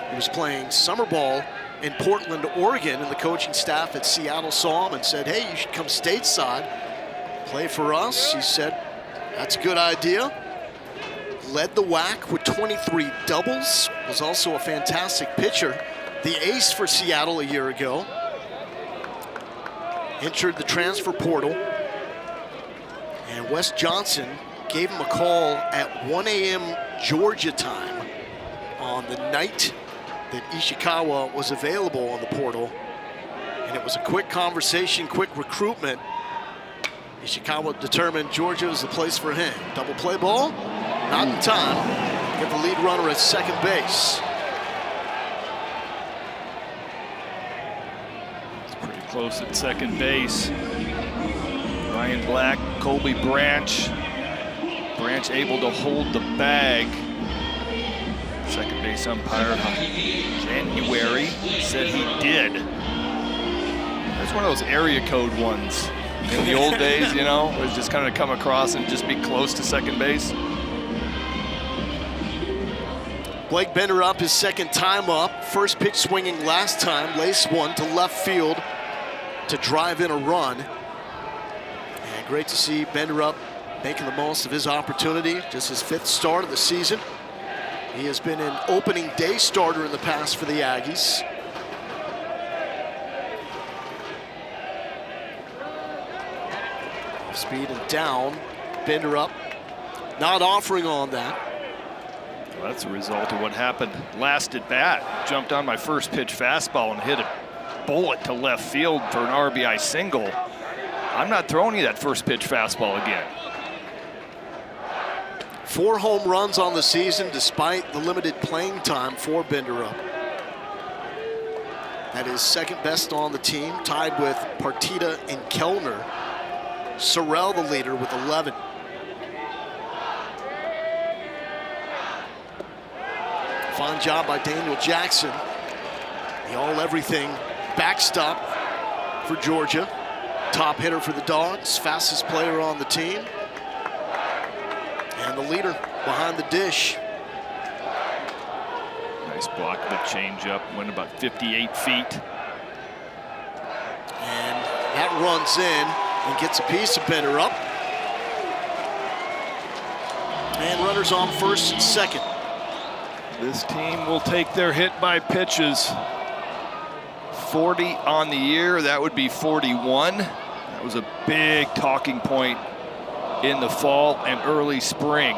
He was playing summer ball in Portland, Oregon, and the coaching staff at Seattle saw him and said, hey, you should come stateside, play for us. He said, that's a good idea. Led the WAC with 23 doubles, was also a fantastic pitcher. The ace for Seattle a year ago. entered the transfer portal. And Wes Johnson gave him a call at 1 a.m. Georgia time on the night that Ishikawa was available on the portal. And it was a quick conversation, quick recruitment. Ishikawa determined Georgia was the place for him. Double play ball, not in time. Get the lead runner at second base. It's pretty close at second base. Ryan Black, Colby Branch. Branch able to hold the bag. Second base umpire January said he did. That's one of those area code ones. In the old days, you know, it was just kind of come across and just be close to second base. Blake Bender up his second time up. First pitch swinging last time, lace one to left field to drive in a run. And great to see Bender up making the most of his opportunity. Just his 5th start of the season. He has been an opening day starter in the past for the Aggies. Off speed and down. Bender up, not offering on that. Well, that's a result of what happened last at bat. Jumped on my first pitch fastball and hit a bullet to left field for an RBI single. I'm not throwing you that first pitch fastball again. 4 home runs on the season despite the limited playing time for Benderup. That is second best on the team, tied with Partita and Kellner. Sorrell the leader with 11. Fine job by Daniel Jackson. The all-everything backstop for Georgia. Top hitter for the Dogs, fastest player on the team. And the leader behind the dish. Nice block of the changeup, went about 58 feet. And that runs in and gets a piece of Benderup. And runners on first and second. This team will take their hit by pitches. 40 on the year, that would be 41. That was a big talking point in the fall and early spring.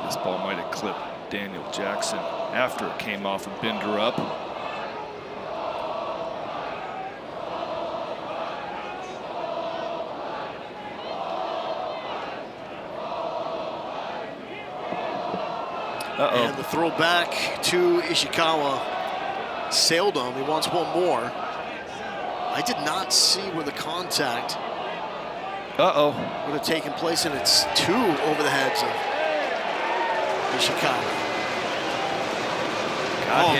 This ball might have clipped Daniel Jackson after it came off of Benderup. And the throw back to Ishikawa sailed him. He wants one more. I did not see where the contact would have taken place, and it's 2 over the heads of Ishikawa.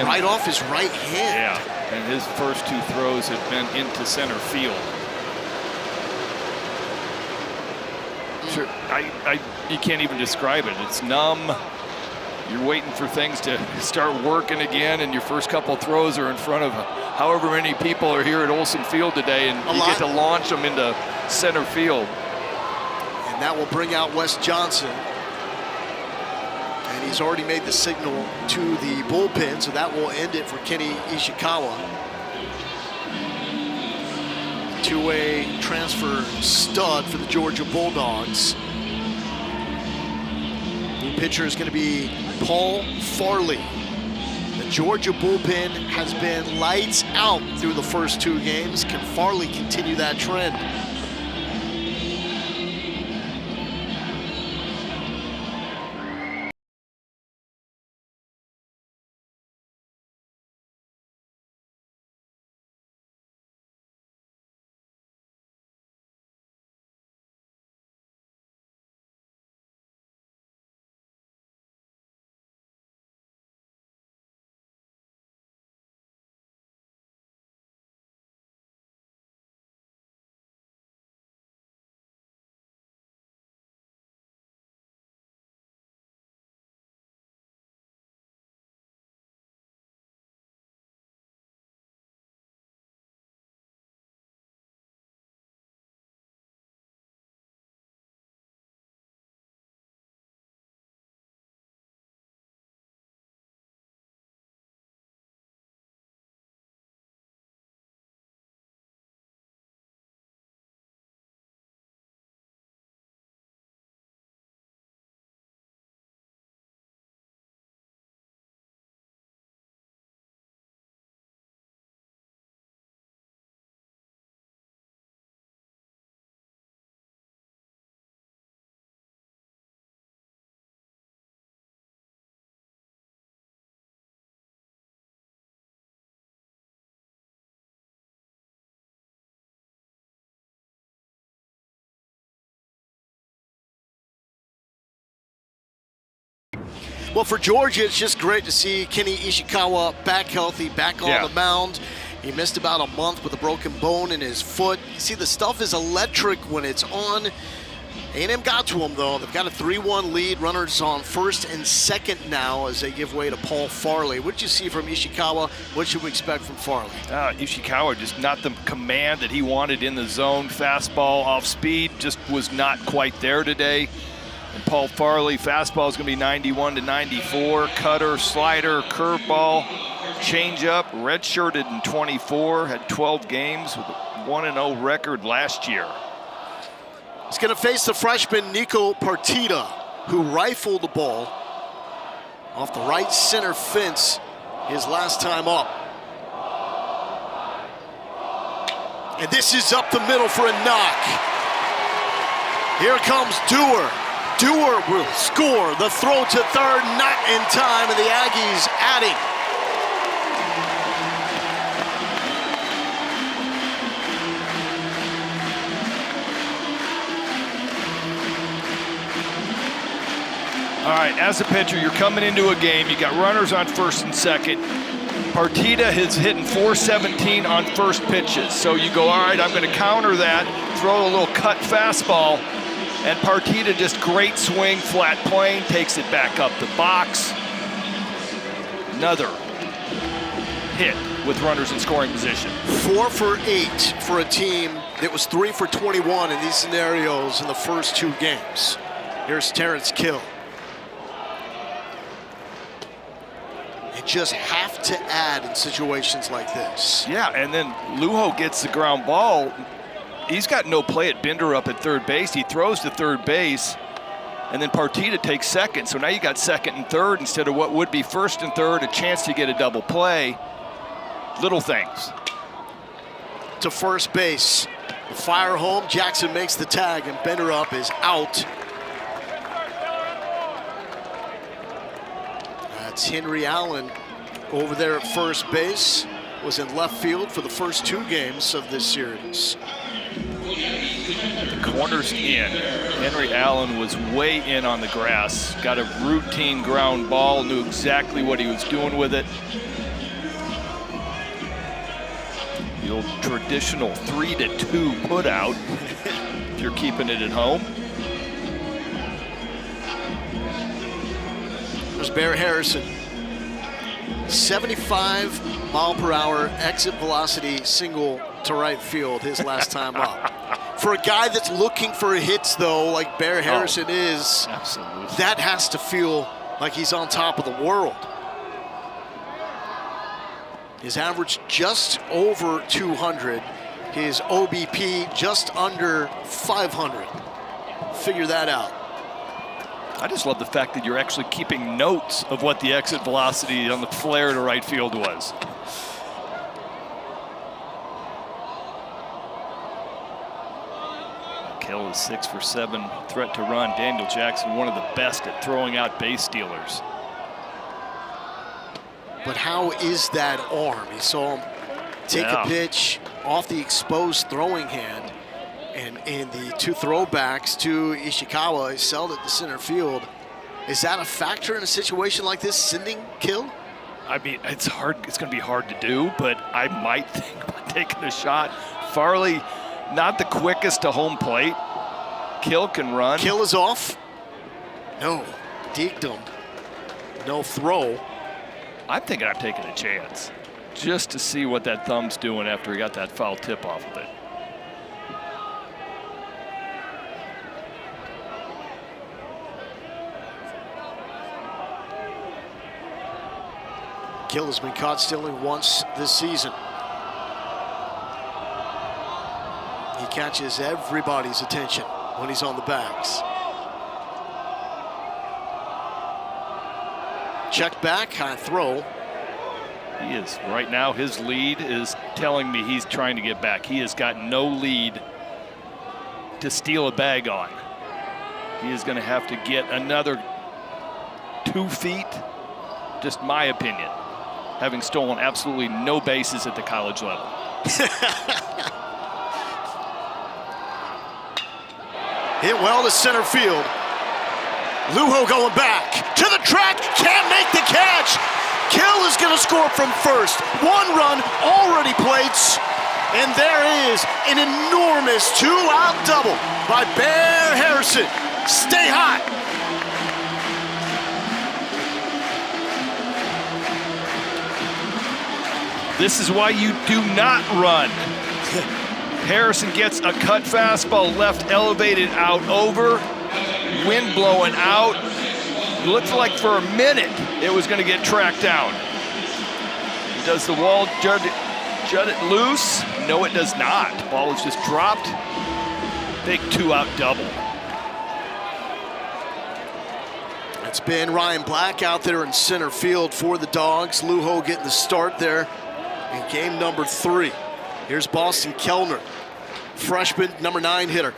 Right off his right hand. Yeah, and his first 2 throws had been into center field. Sure, you can't even describe it. It's numb. You're waiting for things to start working again, and your first couple throws are in front of however many people are here at Olsen Field today, and you get to launch them into center field. And that will bring out Wes Johnson. And he's already made the signal to the bullpen, so that will end it for Kenny Ishikawa. Two-way transfer stud for the Georgia Bulldogs. New pitcher is going to be Paul Farley. The Georgia bullpen has been lights out through the first 2 games. Can Farley continue that trend? Well, for Georgia, it's just great to see Kenny Ishikawa back healthy, back on the mound. He missed about a month with a broken bone in his foot. You see, the stuff is electric when it's on. A&M got to him, though. They've got a 3-1 lead. Runners on first and second now as they give way to Paul Farley. What did you see from Ishikawa? What should we expect from Farley? Ishikawa just not the command that he wanted in the zone. Fastball off speed just was not quite there today. And Paul Farley, fastball is going to be 91 to 94. Cutter, slider, curveball, changeup. Redshirted in 24, had 12 games with a 1-0 record last year. He's going to face the freshman Nico Partita, who rifled the ball off the right center fence his last time up. And this is up the middle for a knock. Here comes Dewar. Dewar will score. The throw to third, not in time, and the Aggies adding. All right, as a pitcher, you're coming into a game. You got runners on first and second. Partita is hitting .417 on first pitches. So you go, all right, I'm going to counter that, throw a little cut fastball, and Partita just great swing, flat plane, takes it back up the box. Another hit with runners in scoring position. 4 for 8 for a team that was 3 for 21 in these scenarios in the first 2 games. Here's Terrence Kill. You just have to add in situations like this. Yeah, and then Lujo gets the ground ball. He's got no play at Binder up at third base. He throws to third base, and then Partita takes second. So now you got second and third instead of what would be first and third, a chance to get a double play. Little things. To first base. Fire home, Jackson makes the tag, and Bender up is out. That's Henry Allen over there at first base. Was in left field for the first 2 games of this series. The corner's in. Henry Allen was way in on the grass. Got a routine ground ball, knew exactly what he was doing with it. The old traditional 3-2 put out if you're keeping it at home. There's Bear Harrison. 75 mile per hour exit velocity single to right field his last time up. For a guy that's looking for hits, though, like Bear Harrison is, absolutely, that has to feel like he's on top of the world. His average just over 200. His OBP just under 500. Figure that out. I just love the fact that you're actually keeping notes of what the exit velocity on the flare to right field was. Kill is 6 for 7, threat to run. Daniel Jackson, one of the best at throwing out base stealers. But how is that arm? You saw him take a pitch off the exposed throwing hand, and in the 2 throwbacks to Ishikawa, he sailed it to center field. Is that a factor in a situation like this, sending Kill? I mean, it's hard. It's going to be hard to do, but I might think about taking a shot. Farley, not the quickest to home plate. Kill can run. Kill is off. No, deked him. No throw. I'm thinking I'm taking a chance just to see what that thumb's doing after he got that foul tip off of it. Kill has been caught stealing once this season. He catches everybody's attention when he's on the backs. Check back, high throw. He is, right now, his lead is telling me he's trying to get back. He has got no lead to steal a bag on. He is going to have to get another 2 feet, just my opinion, having stolen absolutely no bases at the college level. Hit well to center field. Lujo going back to the track, can't make the catch. Kill is going to score from first. 1 run already plates, and there is an enormous 2-out double by Bear Harrison. Stay hot. This is why you do not run. Harrison gets a cut fastball left elevated out over, wind blowing out. It looked like for a minute it was going to get tracked down. Does the wall jut it loose? No, it does not. Ball is just dropped. Big 2-out double. It's been Ryan Black out there in center field for the Dogs. Lujo getting the start there in game number 3. Here's Boston Kellner, freshman number 9 hitter.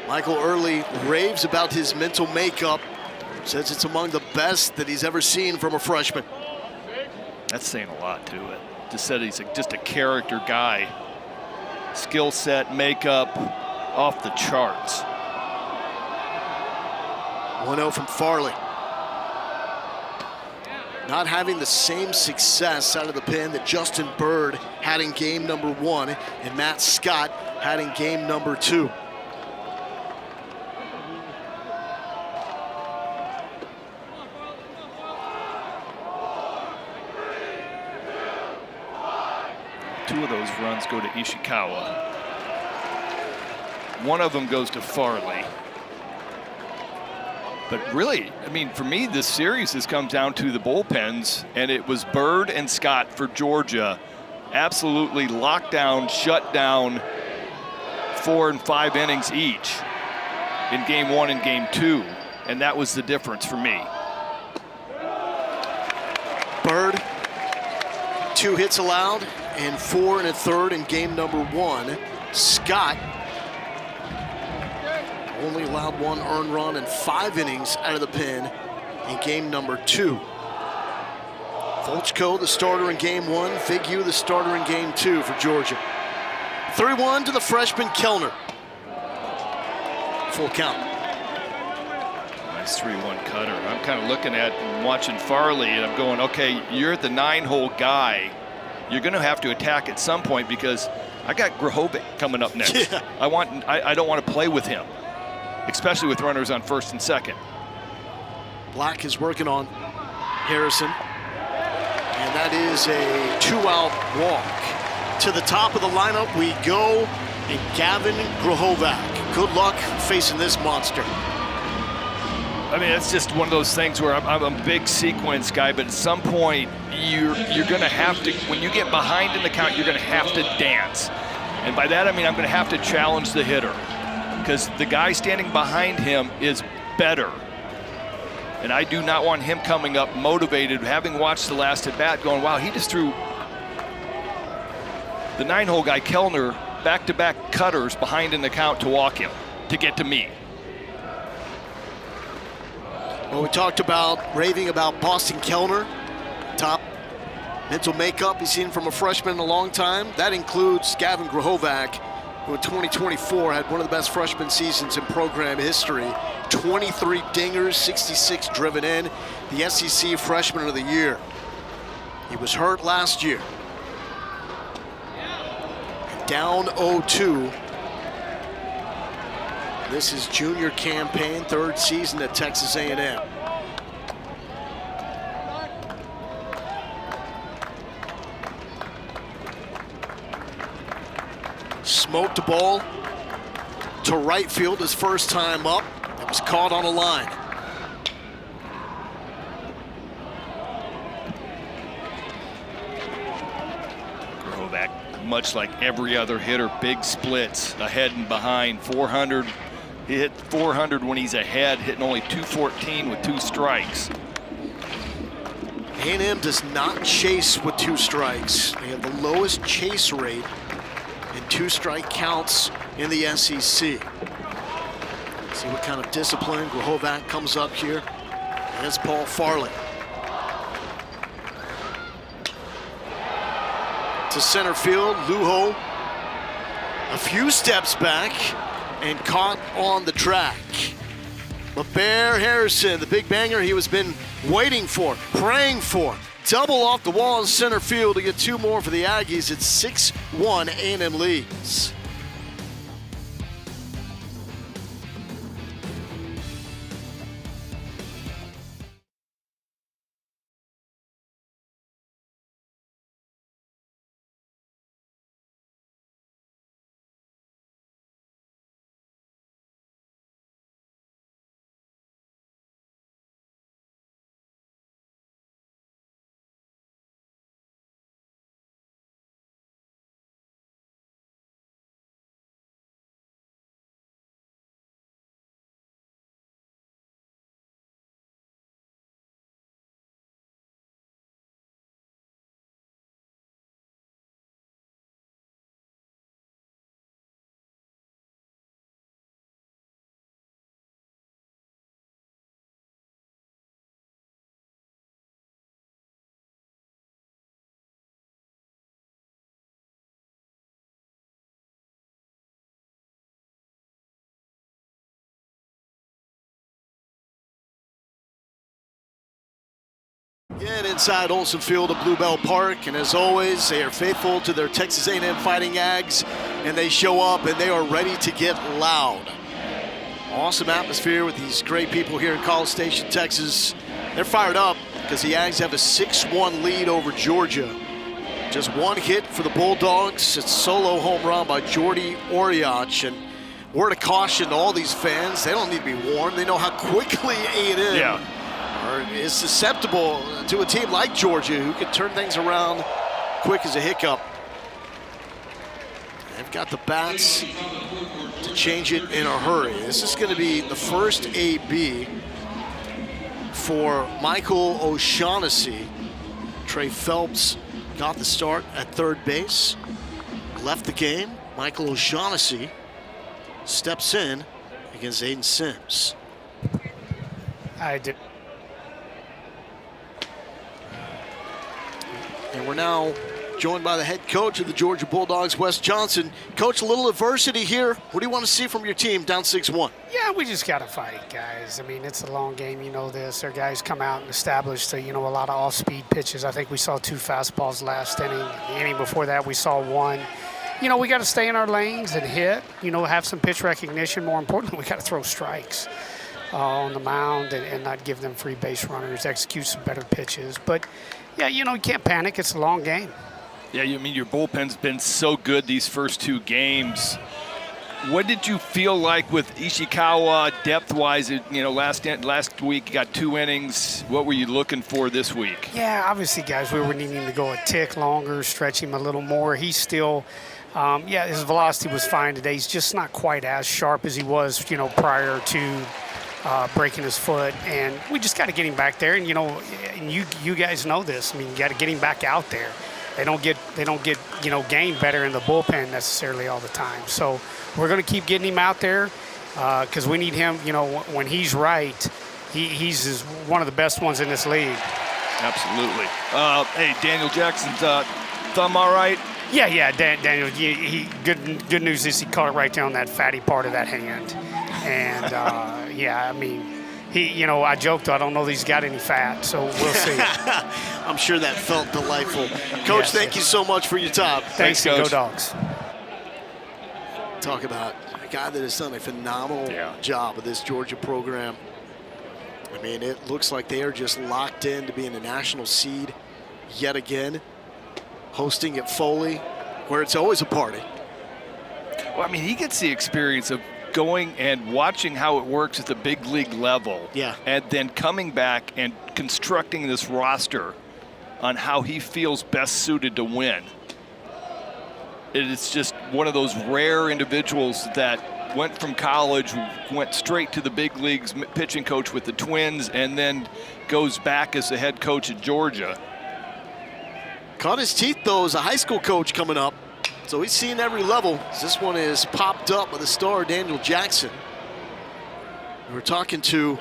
Michael Early raves about his mental makeup, says it's among the best that he's ever seen from a freshman. That's saying a lot to it. Just said he's just a character guy. Skill set, makeup, off the charts. 1-0 from Farley. Not having the same success out of the pen that Justin Bird had in game number 1 and Matt Scott had in game number 2. Two of those runs go to Ishikawa. One of them goes to Farley. But really, I mean, for me, this series has come down to the bullpens, and it was Bird and Scott for Georgia. Absolutely locked down, shut down 4 and 5 innings each in game 1 and game 2, and that was the difference for me. Bird, 2 hits allowed and 4 1/3 in game number 1. Scott only allowed 1 earned run and 5 innings out of the pen in game number 2. Volchko, the starter in game 1. Figure, the starter in game 2 for Georgia. 3-1 to the freshman Kellner. Full count. Nice 3-1 cutter. I'm kind of looking at and watching Farley, and I'm going, okay, you're the 9-hole guy. You're going to have to attack at some point because I got Grahovic coming up next. Yeah. I don't want to play with him, especially with runners on first and second. Black is working on Harrison, and that is a 2-out walk. To the top of the lineup we go, and Gavin Grahovic. Good luck facing this monster. I mean, it's just one of those things where I'm a big sequence guy, but at some point you're going to have to, when you get behind in the count, you're going to have to dance. And by that I mean I'm going to have to challenge the hitter, because the guy standing behind him is better. And I do not want him coming up motivated, having watched the last at bat, going, wow, he just threw the 9-hole guy, Kellner, back-to-back cutters behind in the count to walk him, to get to me. Well, we talked about raving about Boston Kellner, top mental makeup he's seen from a freshman in a long time. That includes Gavin Grahovic, who in 2024 had one of the best freshman seasons in program history. 23 dingers, 66 driven in, the SEC Freshman of the Year. He was hurt last year. Down 0-2. This is junior campaign, 3rd season at Texas A&M. Smoked the ball to right field his first time up. It was caught on a line. Grahovic, much like every other hitter, big splits, ahead and behind, 400. He hit 400 when he's ahead, hitting only 214 with 2 strikes. A&M does not chase with 2 strikes. They have the lowest chase rate in 2-strike counts in the SEC. See what kind of discipline Grahovic comes up here against Paul Farley. To center field, Lujo a few steps back and caught on the track. LeBear Harrison, the big banger he was been waiting for, praying for. Double off the wall in center field to get 2 more for the Aggies. It's 6-1, A&M leads. Again, inside Olsen Field at Bluebell Park, and as always, they are faithful to their Texas A&M Fighting Ags, and they show up and they are ready to get loud. Awesome atmosphere with these great people here in College Station, Texas. They're fired up because the Ags have a 6-1 lead over Georgia. Just 1 hit for the Bulldogs. It's solo home run by Jordy Oriach, and word of caution to all these fans, they don't need to be warned. They know how quickly A&M is susceptible to a team like Georgia who can turn things around quick as a hiccup. They've got the bats to change it in a hurry. This is going to be the first AB for Michael O'Shaughnessy. Trey Phelps got the start at third base, left the game. Michael O'Shaughnessy steps in against Aiden Sims. And we're now joined by the head coach of the Georgia Bulldogs, Wes Johnson. Coach, a little adversity here. What do you want to see from your team down 6-1? Yeah, we just got to fight, guys. I mean, it's a long game, you know this. Our guys come out and establish, a lot of off-speed pitches. I think we saw 2 fastballs last inning. The inning before that, we saw 1. We got to stay in our lanes and hit, have some pitch recognition. More importantly, we got to throw strikes on the mound and not give them free base runners, execute some better pitches. But, yeah, you can't panic. It's a long game. Yeah, your bullpen's been so good these first 2 games. What did you feel like with Ishikawa depth-wise? Last week you got 2 innings. What were you looking for this week? Yeah, obviously, guys, we were needing to go a tick longer, stretch him a little more. He's still, his velocity was fine today. He's just not quite as sharp as he was, prior to breaking his foot, and we just got to get him back there. And and you guys know this. I mean, you got to get him back out there. They don't get game better in the bullpen necessarily all the time. So we're going to keep getting him out there because we need him. When he's right, he's one of the best ones in this league. Absolutely. Hey, Daniel Jackson's thumb all right? Yeah, Daniel. He good news is he caught it right there on that fatty part of that hand. And, I joked, I don't know that he's got any fat, so we'll see. I'm sure that felt delightful. Coach, thank you so much for your time. Thanks, Coach. Go Dogs. Talk about a guy that has done a phenomenal job with this Georgia program. I mean, it looks like they are just locked in to being a national seed yet again, hosting at Foley, where it's always a party. Well, I mean, he gets the experience of going and watching how it works at the big league level, and then coming back and constructing this roster on how he feels best suited to win. It's just one of those rare individuals that went from college, went straight to the big leagues, pitching coach with the Twins, and then goes back as the head coach at Georgia. Caught his teeth, though, as a high school coach coming up. So he's seen every level. This one is popped up with the star, Daniel Jackson. We're talking to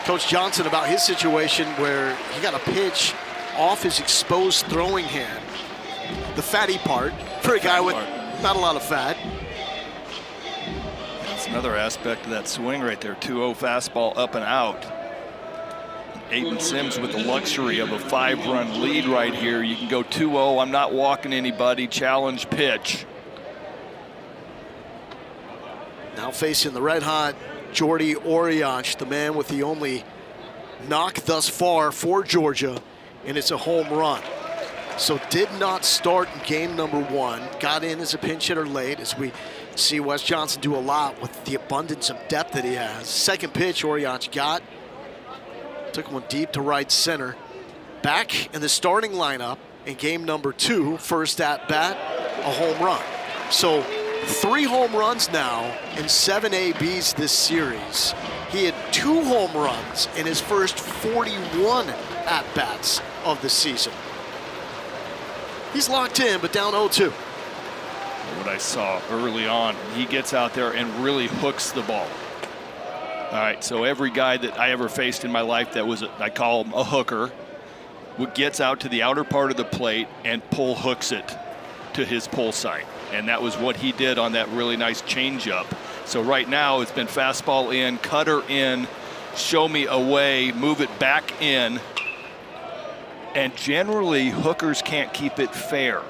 Coach Johnson about his situation where he got a pitch off his exposed throwing hand. The fatty part for a guy with not a lot of fat. Another aspect of that swing right there, 2-0 fastball up and out. Aiden Sims with the luxury of a 5-run lead right here. You can go 2-0, I'm not walking anybody, challenge pitch. Now facing the red-hot Jordy Oriach, the man with the only knock thus far for Georgia, and it's a home run. So did not start in game number 1, got in as a pinch hitter late, as we see Wes Johnson do a lot with the abundance of depth that he has. Second pitch Oriach got, took one deep to right center. Back in the starting lineup in game number 2, first at bat, a home run. So 3 home runs now in 7 ABs this series. He had 2 home runs in his first 41 at-bats of the season. He's locked in, but down 0-2. What I saw early on, he gets out there and really hooks the ball. All right, so every guy that I ever faced in my life that was, I call him a hooker, gets out to the outer part of the plate and pull hooks it to his pull site. And that was what he did on that really nice changeup. So right now it's been fastball in, cutter in, show me away, move it back in. And generally, hookers can't keep it fair.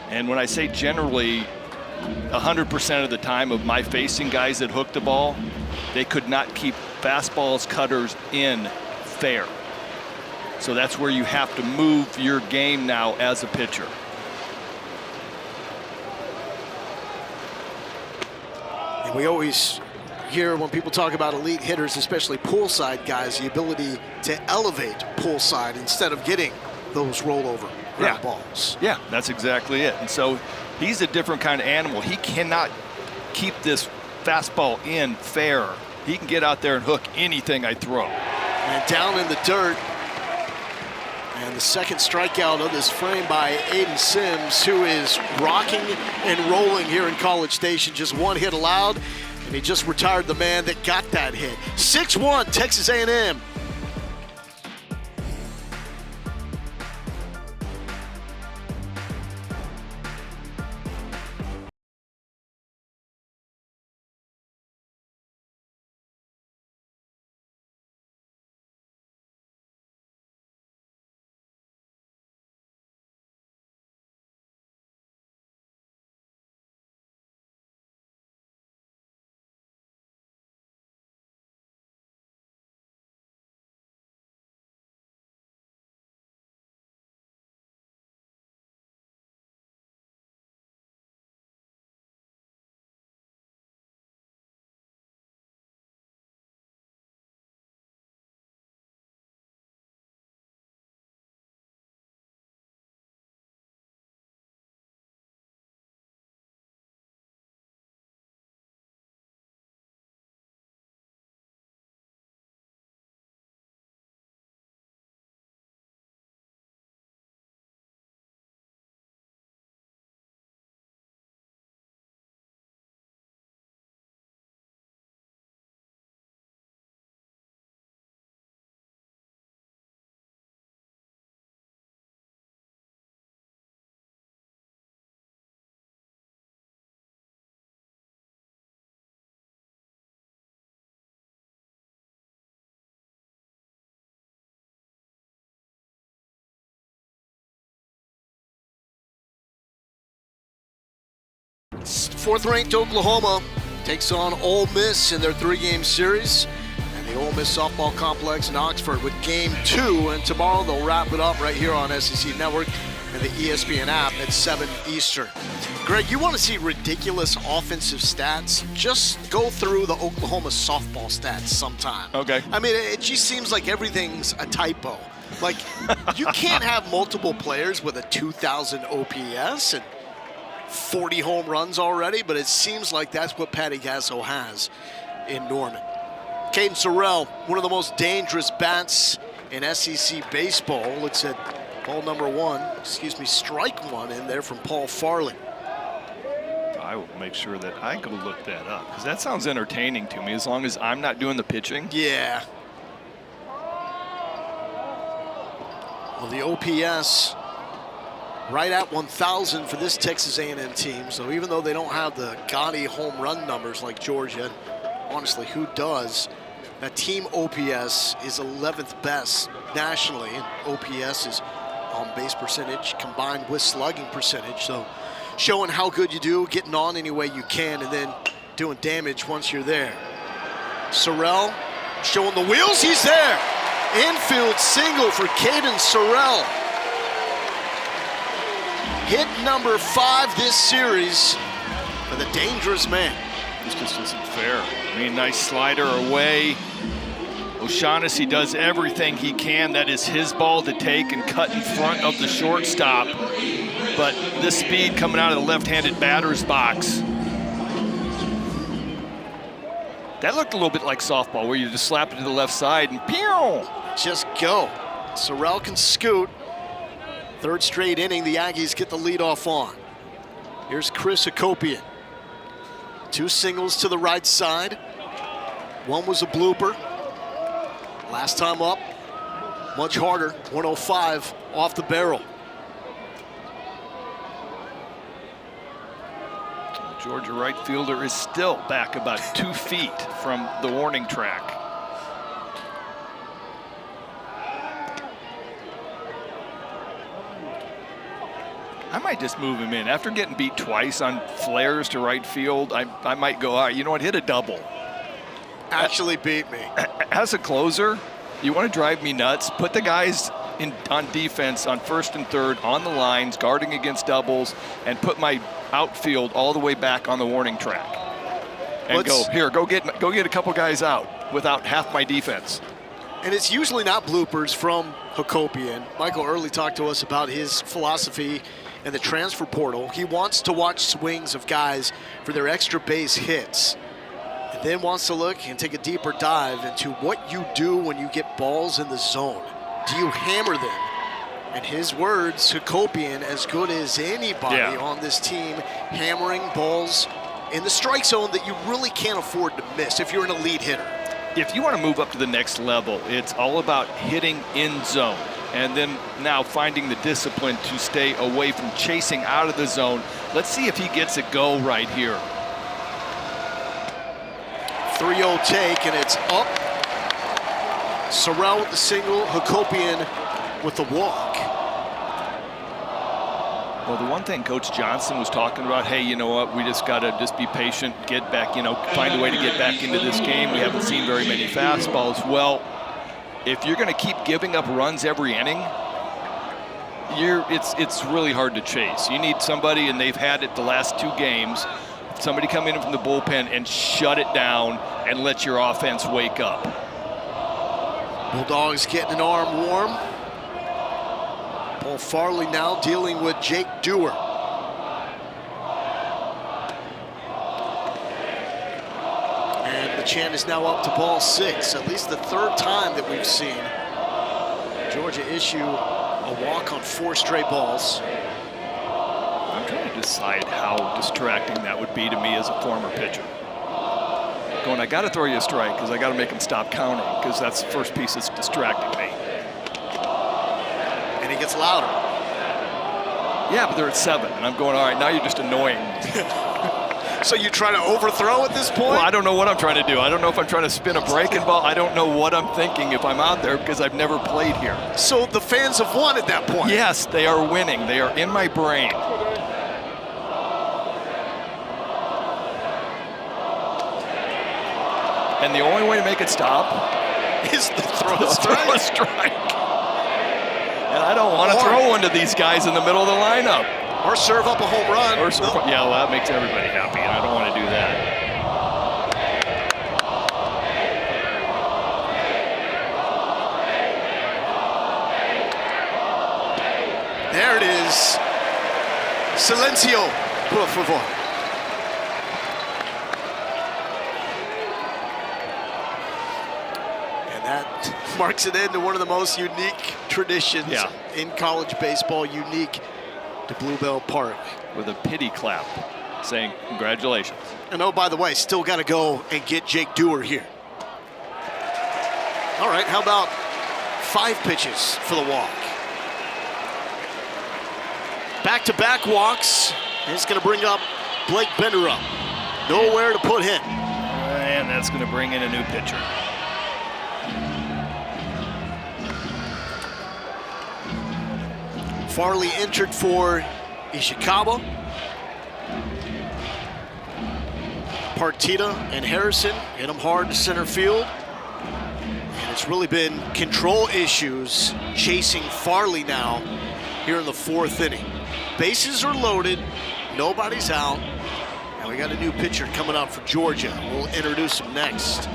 And when I say generally, 100% of the time of my facing guys that hook the ball, they could not keep fastballs, cutters in fair. So that's where you have to move your game now as a pitcher. And we always hear when people talk about elite hitters, especially poolside guys, the ability to elevate poolside instead of getting those rollover ground balls. Yeah, that's exactly it. And so he's a different kind of animal. He cannot keep this fastball in fair. He can get out there and hook anything I throw. And down in the dirt. And the second strikeout of this frame by Aiden Sims, who is rocking and rolling here in College Station. Just 1 hit allowed, and he just retired the man that got that hit. 6-1 Texas A&M. Fourth-ranked Oklahoma takes on Ole Miss in their 3-game series. And the Ole Miss softball complex in Oxford with game 2. And tomorrow they'll wrap it up right here on SEC Network and the ESPN app at 7 Eastern. Greg, you want to see ridiculous offensive stats? Just go through the Oklahoma softball stats sometime. Okay. I mean, it just seems like everything's a typo. Like, you can't have multiple players with a 2,000 OPS and 40 home runs already, but it seems like that's what Patty Gasso has in Norman. Caden Sorrell, one of the most dangerous bats in SEC baseball. Looks at ball number 1, strike 1 in there from Paul Farley. I will make sure that I go look that up, because that sounds entertaining to me as long as I'm not doing the pitching. Yeah. Well, the OPS right at 1,000 for this Texas A&M team. So even though they don't have the gaudy home run numbers like Georgia, honestly, who does? That team OPS is 11th best nationally, and OPS is on base percentage combined with slugging percentage. So showing how good you do, getting on any way you can, and then doing damage once you're there. Sorrell showing the wheels, he's there. Infield single for Caden Sorrell. Hit number 5 this series for the dangerous man. This just isn't fair. I mean, nice slider away. O'Shaughnessy does everything he can. That is his ball to take and cut in front of the shortstop. But this speed coming out of the left-handed batter's box. That looked a little bit like softball, where you just slap it to the left side and pew! Just go. Sorrell can scoot. Third straight inning, the Aggies get the lead off on. Here's Chris Hakopian. 2 singles to the right side. One was a blooper. Last time up, much harder, 105 off the barrel. Georgia right fielder is still back about 2 feet from the warning track. I might just move him in. After getting beat twice on flares to right field, I might go, all right, you know what, hit a double. Actually beat me. As a closer, you want to drive me nuts, put the guys on defense on first and third on the lines, guarding against doubles, and put my outfield all the way back on the warning track. And go get a couple guys out without half my defense. And it's usually not bloopers from Hakopian. Michael Early talked to us about his philosophy in the transfer portal. He wants to watch swings of guys for their extra base hits, and then wants to look and take a deeper dive into what you do when you get balls in the zone. Do you hammer them? And his words, Hakopian, as good as anybody on this team, hammering balls in the strike zone that you really can't afford to miss if you're an elite hitter. If you want to move up to the next level, it's all about hitting in zone. And then now finding the discipline to stay away from chasing out of the zone. Let's see if he gets a go right here. 3-0 take, and it's up. Sorrell with the single, Hakopian with the walk. Well, the one thing Coach Johnson was talking about, hey, you know what, we just got to just be patient, get back, find a way to get back into this game. We haven't seen very many fastballs. Well, if you're going to keep giving up runs every inning, it's really hard to chase. You need somebody, and they've had it the last 2 games, somebody come in from the bullpen and shut it down and let your offense wake up. Bulldogs getting an arm warm. Paul Farley now dealing with Jake Dewar. And the chant is now up to ball 6, at least the 3rd time that we've seen Georgia issue a walk on 4 straight balls. I'm trying to decide how distracting that would be to me as a former pitcher. Going, I got to throw you a strike because I got to make him stop counting, because that's the first piece that's distracting me. And he gets louder. Yeah, but they're at 7, and I'm going, all right, now you're just annoying. So you try to overthrow at this point? Well, I don't know what I'm trying to do. I don't know if I'm trying to spin a breaking ball. I don't know what I'm thinking if I'm out there, because I've never played here. So the fans have won at that point? Yes, they are winning. They are in my brain. And the only way to make it stop is to throw a strike. And I don't want to throw one to these guys in the middle of the lineup. Or serve up a home run. Yeah, well, that makes everybody happy, and I don't want to do that. There it is. Silencio, por favor. And that marks it into one of the most unique traditions in college baseball, unique to Bluebell Park. With a pity clap saying, congratulations. And oh, by the way, still got to go and get Jake Dewar here. All right, how about 5 pitches for the walk? Back-to-back walks. And it's going to bring up Blake Benderup. Nowhere to put him. And that's going to bring in a new pitcher. Farley entered for Ishikawa. Partita and Harrison hit him hard to center field. And it's really been control issues chasing Farley now here in the 4th inning. Bases are loaded, nobody's out, and we got a new pitcher coming out for Georgia. We'll introduce him next.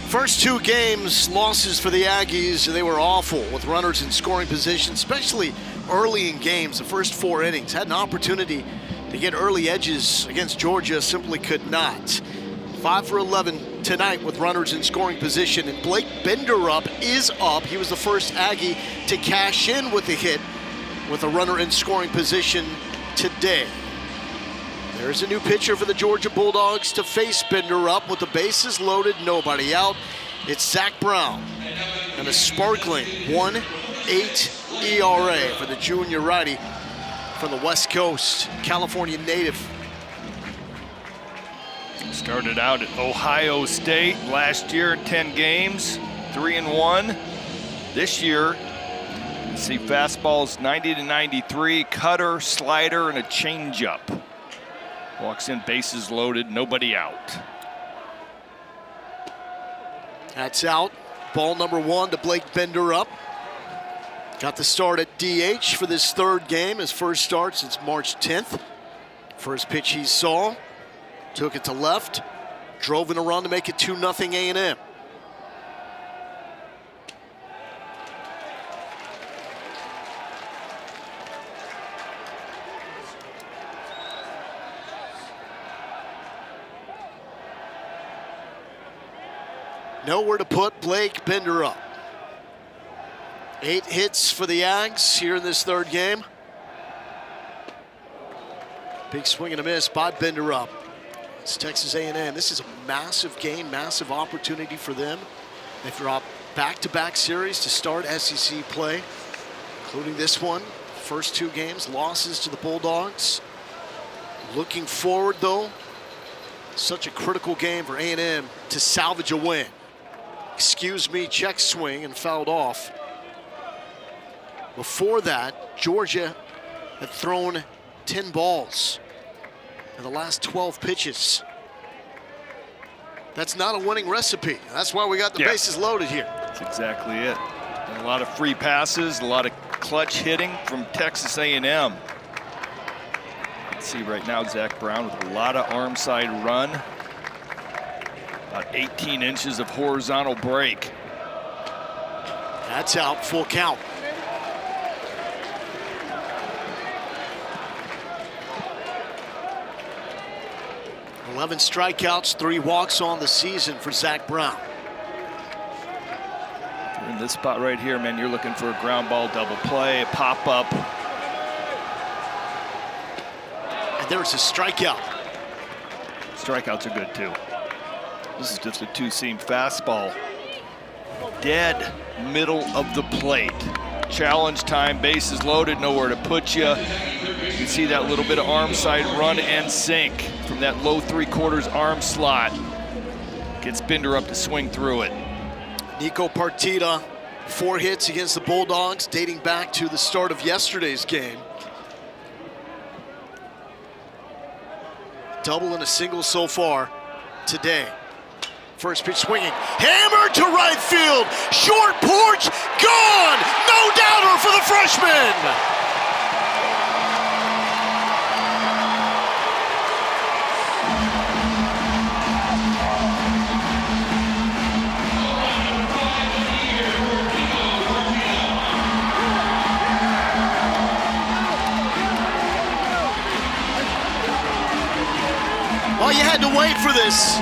First 2 games, losses for the Aggies. They were awful with runners in scoring position, especially early in games. The first 4 innings had an opportunity to get early edges against Georgia, simply could not. 5 for 11 tonight with runners in scoring position, and Blake Benderup is up. He was the first Aggie to cash in with a hit with a runner in scoring position today. There's a new pitcher for the Georgia Bulldogs to face Benderup with the bases loaded, nobody out. It's Zach Brown and a sparkling 1.8 ERA for the junior righty from the West Coast, California native. Started out at Ohio State last year in 10 games, 3-1. This year, you see fastballs 90 to 93, cutter, slider, and a changeup. Walks in, bases loaded, nobody out. That's out. Ball number 1 to Blake Benderup. Got the start at DH for this 3rd game, his first start since March 10th. First pitch he saw, took it to left, drove in a run to make it 2-0 A&M. Nowhere to put Blake Benderup. 8 hits for the Ags here in this 3rd game. Big swing and a miss by Benderup. It's Texas A&M. This is a massive game, massive opportunity for them. They've dropped back-to-back series to start SEC play, including this one. First 2 games, losses to the Bulldogs. Looking forward, though, such a critical game for A&M to salvage a win. Excuse me, check swing and fouled off. Before that, Georgia had thrown 10 balls in the last 12 pitches. That's not a winning recipe. That's why we got the bases loaded here. That's exactly it. And a lot of free passes, a lot of clutch hitting from Texas A&M. Let's see right now, Zach Brown with a lot of arm side run. About 18 inches of horizontal break. That's out, full count. .11 strikeouts, 3 walks on the season for Zach Brown. this spot right here, man, you're looking for a ground ball double play, a pop-up. And there's a strikeout. Strikeouts are good, too. This is just a two-seam fastball. Dead middle of the plate. Challenge time, bases loaded, nowhere to put you. You can see that little bit of arm side run and sink from that low three-quarters arm slot. Gets Binder up to swing through it. Nico Partita, 4 hits against the Bulldogs dating back to the start of yesterday's game. Double and a single so far today. First pitch swinging, hammered to right field, short porch, gone! No doubter for the freshman! Well, you had to wait for this.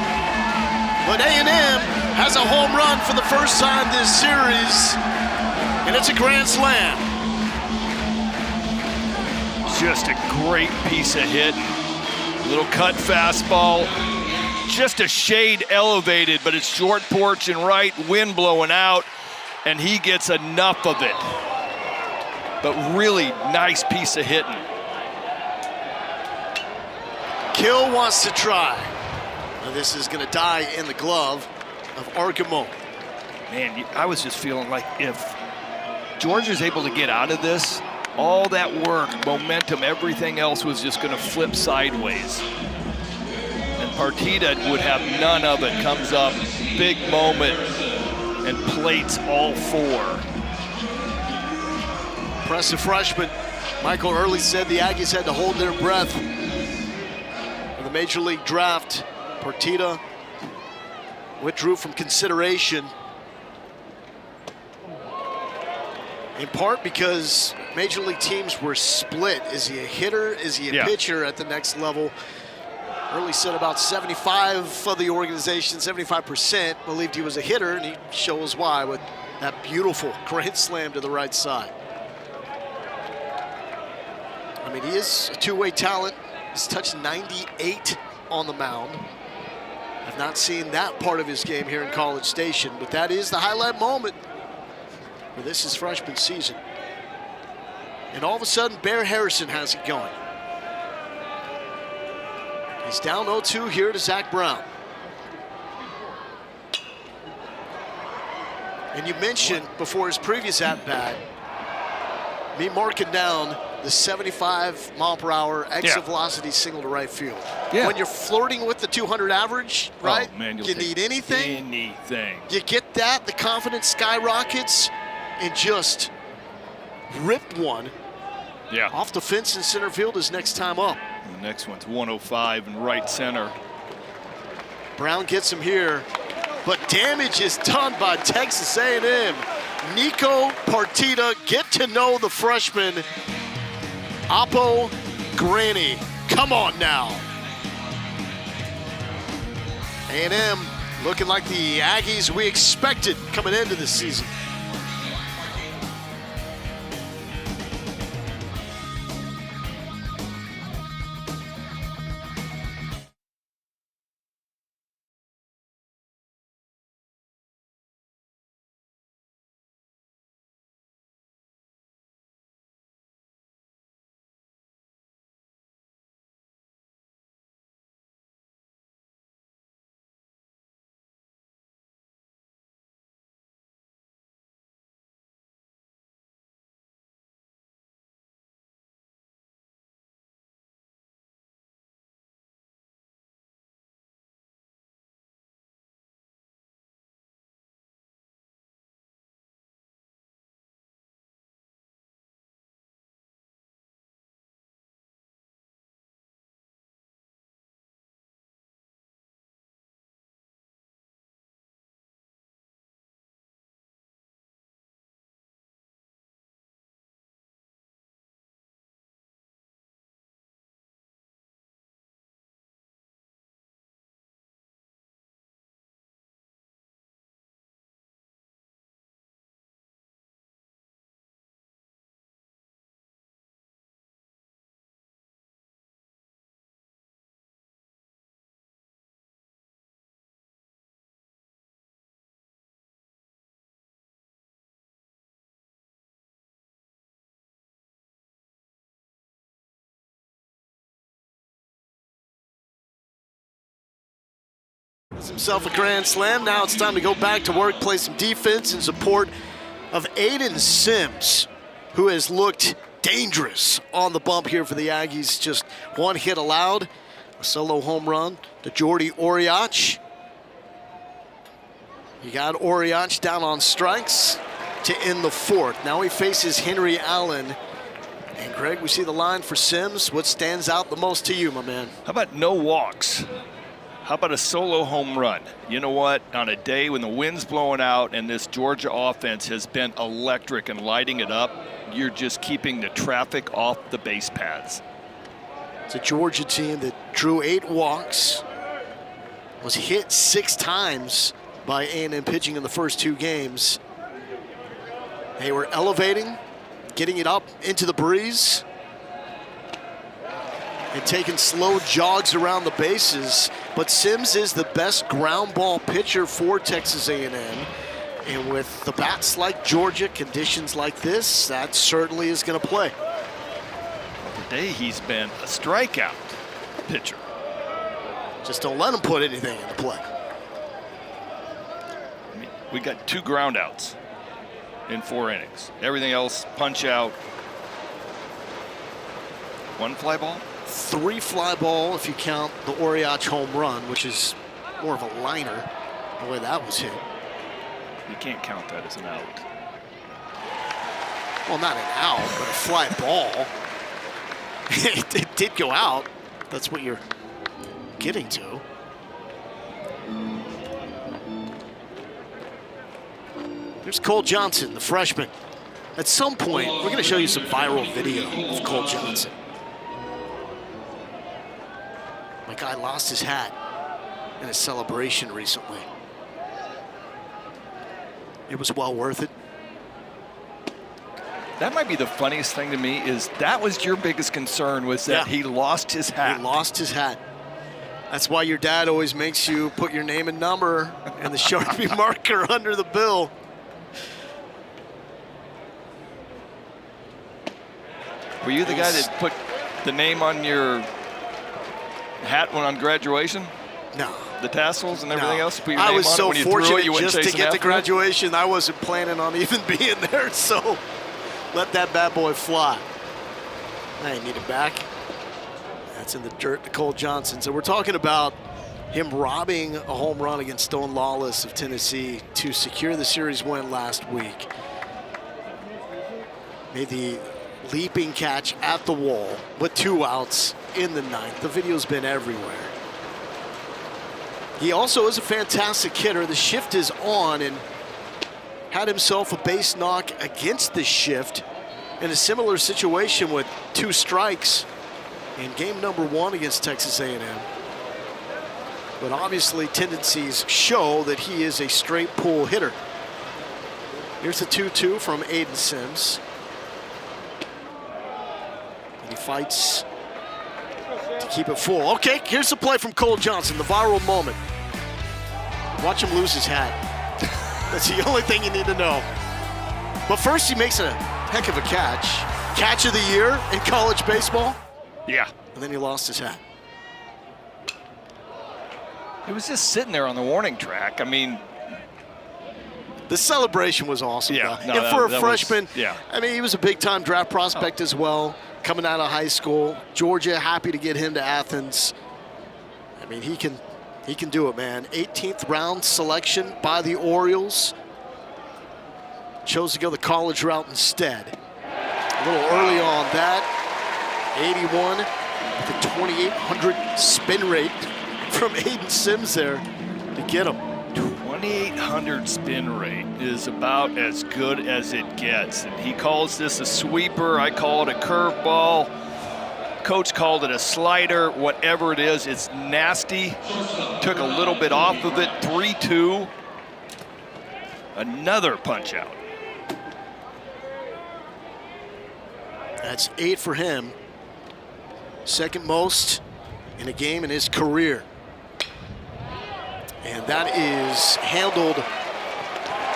But A&M has a home run for the first time this series, and it's a grand slam. Just a great piece of hit. Little cut fastball, just a shade elevated, but it's short porch and right, wind blowing out, and he gets enough of it. But really nice piece of hitting. Kill wants to try. Now this is going to die in the glove of Arcamo. Man, I was just feeling like if Georgia's able to get out of this, all that work, momentum, everything else was just going to flip sideways. And Partita would have none of it. Comes up, big moment, and plates all 4. Impressive freshman. Michael Early said the Aggies had to hold their breath. In the Major League draft, Partita withdrew from consideration, in part because Major League teams were split. Is he a hitter? Is he a pitcher at the next level? Early said about 75 of the organization, 75% believed he was a hitter, and he shows why with that beautiful grand slam to the right side. I mean, he is a two-way talent. He's touched 98 on the mound. I've not seen that part of his game here in College Station, but that is the highlight moment for this is freshman season. And all of a sudden, Bear Harrison has it going. He's down 0-2 here to Zach Brown. And you mentioned before his previous at-bat, me marking down the 75-mile-per-hour exit velocity single to right field. Yeah. When you're flirting with the 200 average, right? Oh, man, you need anything. Anything. You get that, the confidence skyrockets, and just ripped one off the fence in center field his next time up. The next one's 105 in right center. Brown gets him here, but damage is done by Texas A&M. Nico Partita, get to know the freshman. Oppo Granny, come on now. A&M looking like the Aggies we expected coming into this season. Gets himself a grand slam. Now it's time to go back to work, play some defense in support of Aiden Sims, who has looked dangerous on the bump here for the Aggies. Just one hit allowed, a solo home run to Jordy Oriach. You got Oriach down on strikes to end the fourth. Now he faces Henry Allen. And Greg, we see the line for Sims. What stands out the most to you, my man? How about no walks? How about a solo home run? You know what? On a day when the wind's blowing out and this Georgia offense has been electric and lighting it up, you're just keeping the traffic off the base paths. It's a Georgia team that drew 8 walks, was hit 6 times by A&M pitching in the first 2 games. They were elevating, getting it up into the breeze, and taking slow jogs around the bases. But Sims is the best ground ball pitcher for Texas A&M. And with the bats like Georgia, conditions like this, that certainly is going to play. Today he's been a strikeout pitcher. Just don't let him put anything into play. I mean, we got 2 groundouts in 4 innings. Everything else, punch out. 1 fly ball? 3 fly ball if you count the Oriach home run, which is more of a liner, the way that was hit. You can't count that as an out. Well, not an out, but a fly ball. It did go out. That's what you're getting to. Here's Cole Johnson, the freshman. At some point, we're going to show you some viral video of Cole Johnson. My guy lost his hat in a celebration recently. It was well worth it. That might be the funniest thing to me is that was your biggest concern was that he lost his hat. He lost his hat. That's why your dad always makes you put your name and number and the Sharpie marker under the bill. Were you the guy that put the name on your hat when on graduation? No. The tassels and everything else? Put your I name was on it so when you threw fortunate it, you went just to chasing get to after it? graduation. I wasn't planning on even being there, so let that bad boy fly. I need it back. That's in the dirt to Cole Johnson. So we're talking about him robbing a home run against Stone Lawless of Tennessee to secure the series win last week. Made the leaping catch at the wall with 2 outs in the 9th. The video's been everywhere. He also is a fantastic hitter. The shift is on and had himself a base knock against the shift in a similar situation with 2 strikes in game number 1 against Texas A&M. But obviously tendencies show that he is a straight pull hitter. Here's the 2-2 from Aiden Sims. And he fights to keep it full. Okay, here's the play from Cole Johnson, the viral moment. Watch him lose his hat. That's the only thing you need to know. But first he makes a heck of a catch. Catch of the year in college baseball. Yeah. And then he lost his hat. It was just sitting there on the warning track. I mean, the celebration was awesome. Yeah, though. no, and for that a freshman, was, yeah. I mean, he was a big-time draft prospect as well, coming out of high school. Georgia happy to get him to Athens. I mean, he can do it, man. 18th round selection by the Orioles. Chose to go the college route instead. A little early on that. 81 with a 2,800 spin rate from Aiden Sims there to get him. 2,800 spin rate is about as good as it gets. And he calls this a sweeper. I call it a curveball. Coach called it a slider. Whatever it is, it's nasty. Took a little bit off of it. 3-2. Another punch out. That's 8 for him. Second most in a game in his career. And that is handled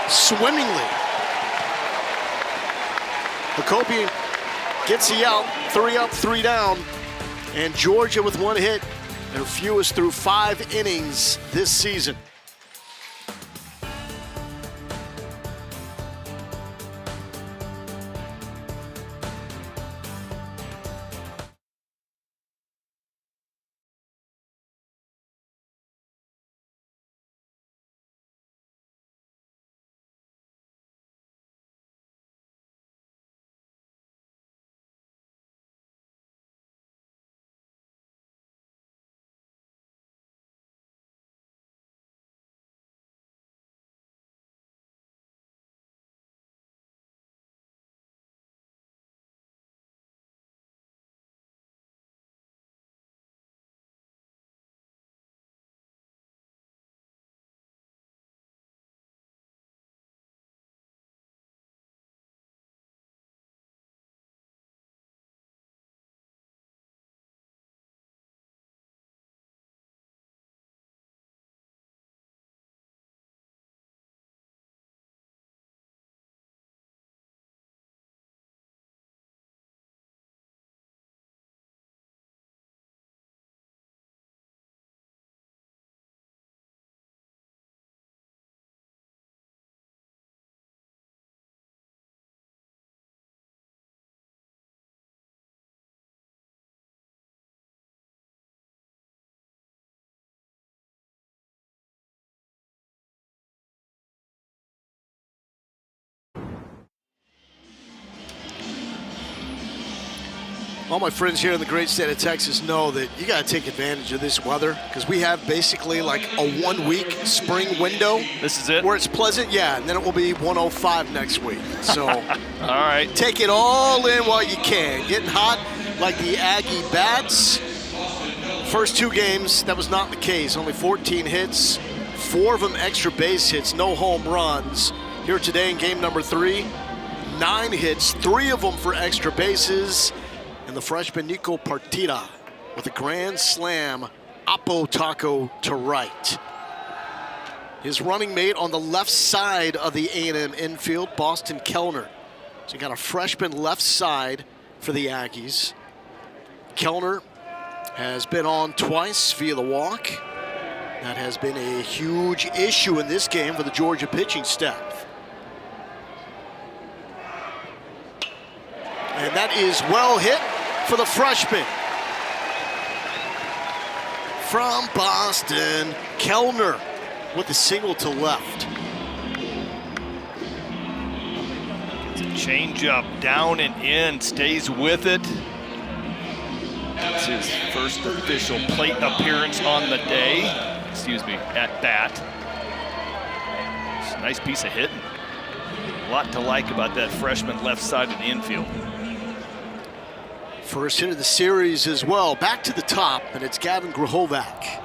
swimmingly. Hakopian gets the out, 3 up, 3 down. And Georgia with 1 hit Their fewest through 5 innings this season. All my friends here in the great state of Texas know that you got to take advantage of this weather because we have basically like a 1-week spring window. This is it? Where it's pleasant, yeah, and then it will be 105 next week. So all right, take it all in while you can. Getting hot like the Aggie Bats. First 2 games, that was not the case. Only 14 hits, 4 of them extra base hits, no home runs. Here today in game number 3, 9 hits, 3 of them for extra bases. And the freshman Nico Partida with a grand slam, Oppo Taco to right. His running mate on the left side of the A&M infield, Boston Kellner. So you got a freshman left side for the Aggies. Kellner has been on twice via the walk. That has been a huge issue in this game for the Georgia pitching staff. And that is well hit for the freshman. From Boston, Kellner with the single to left. it's a changeup down and in, stays with it. It's his first official plate appearance on the day. Excuse me, at bat. It's a nice piece of hitting. A lot to like about that freshman left side of the infield. First hit of the series as well. Back to the top, and it's Gavin Grahovac.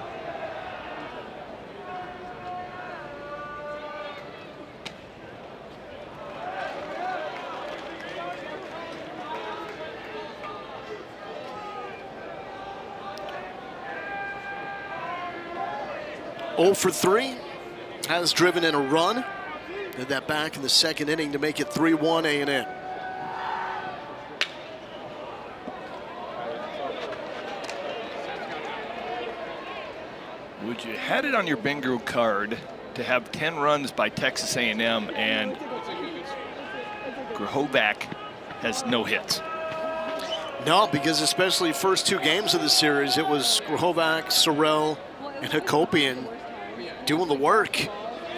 Oh for 3, has driven in a run. Did that back in the second inning to make it 3-1 A&M. Would you had it on your bingo card to have 10 runs by Texas A&M and Grahovac has no hits? No, because especially first 2 games of the series, it was Grahovac, Sorrell, and Hakopian doing the work.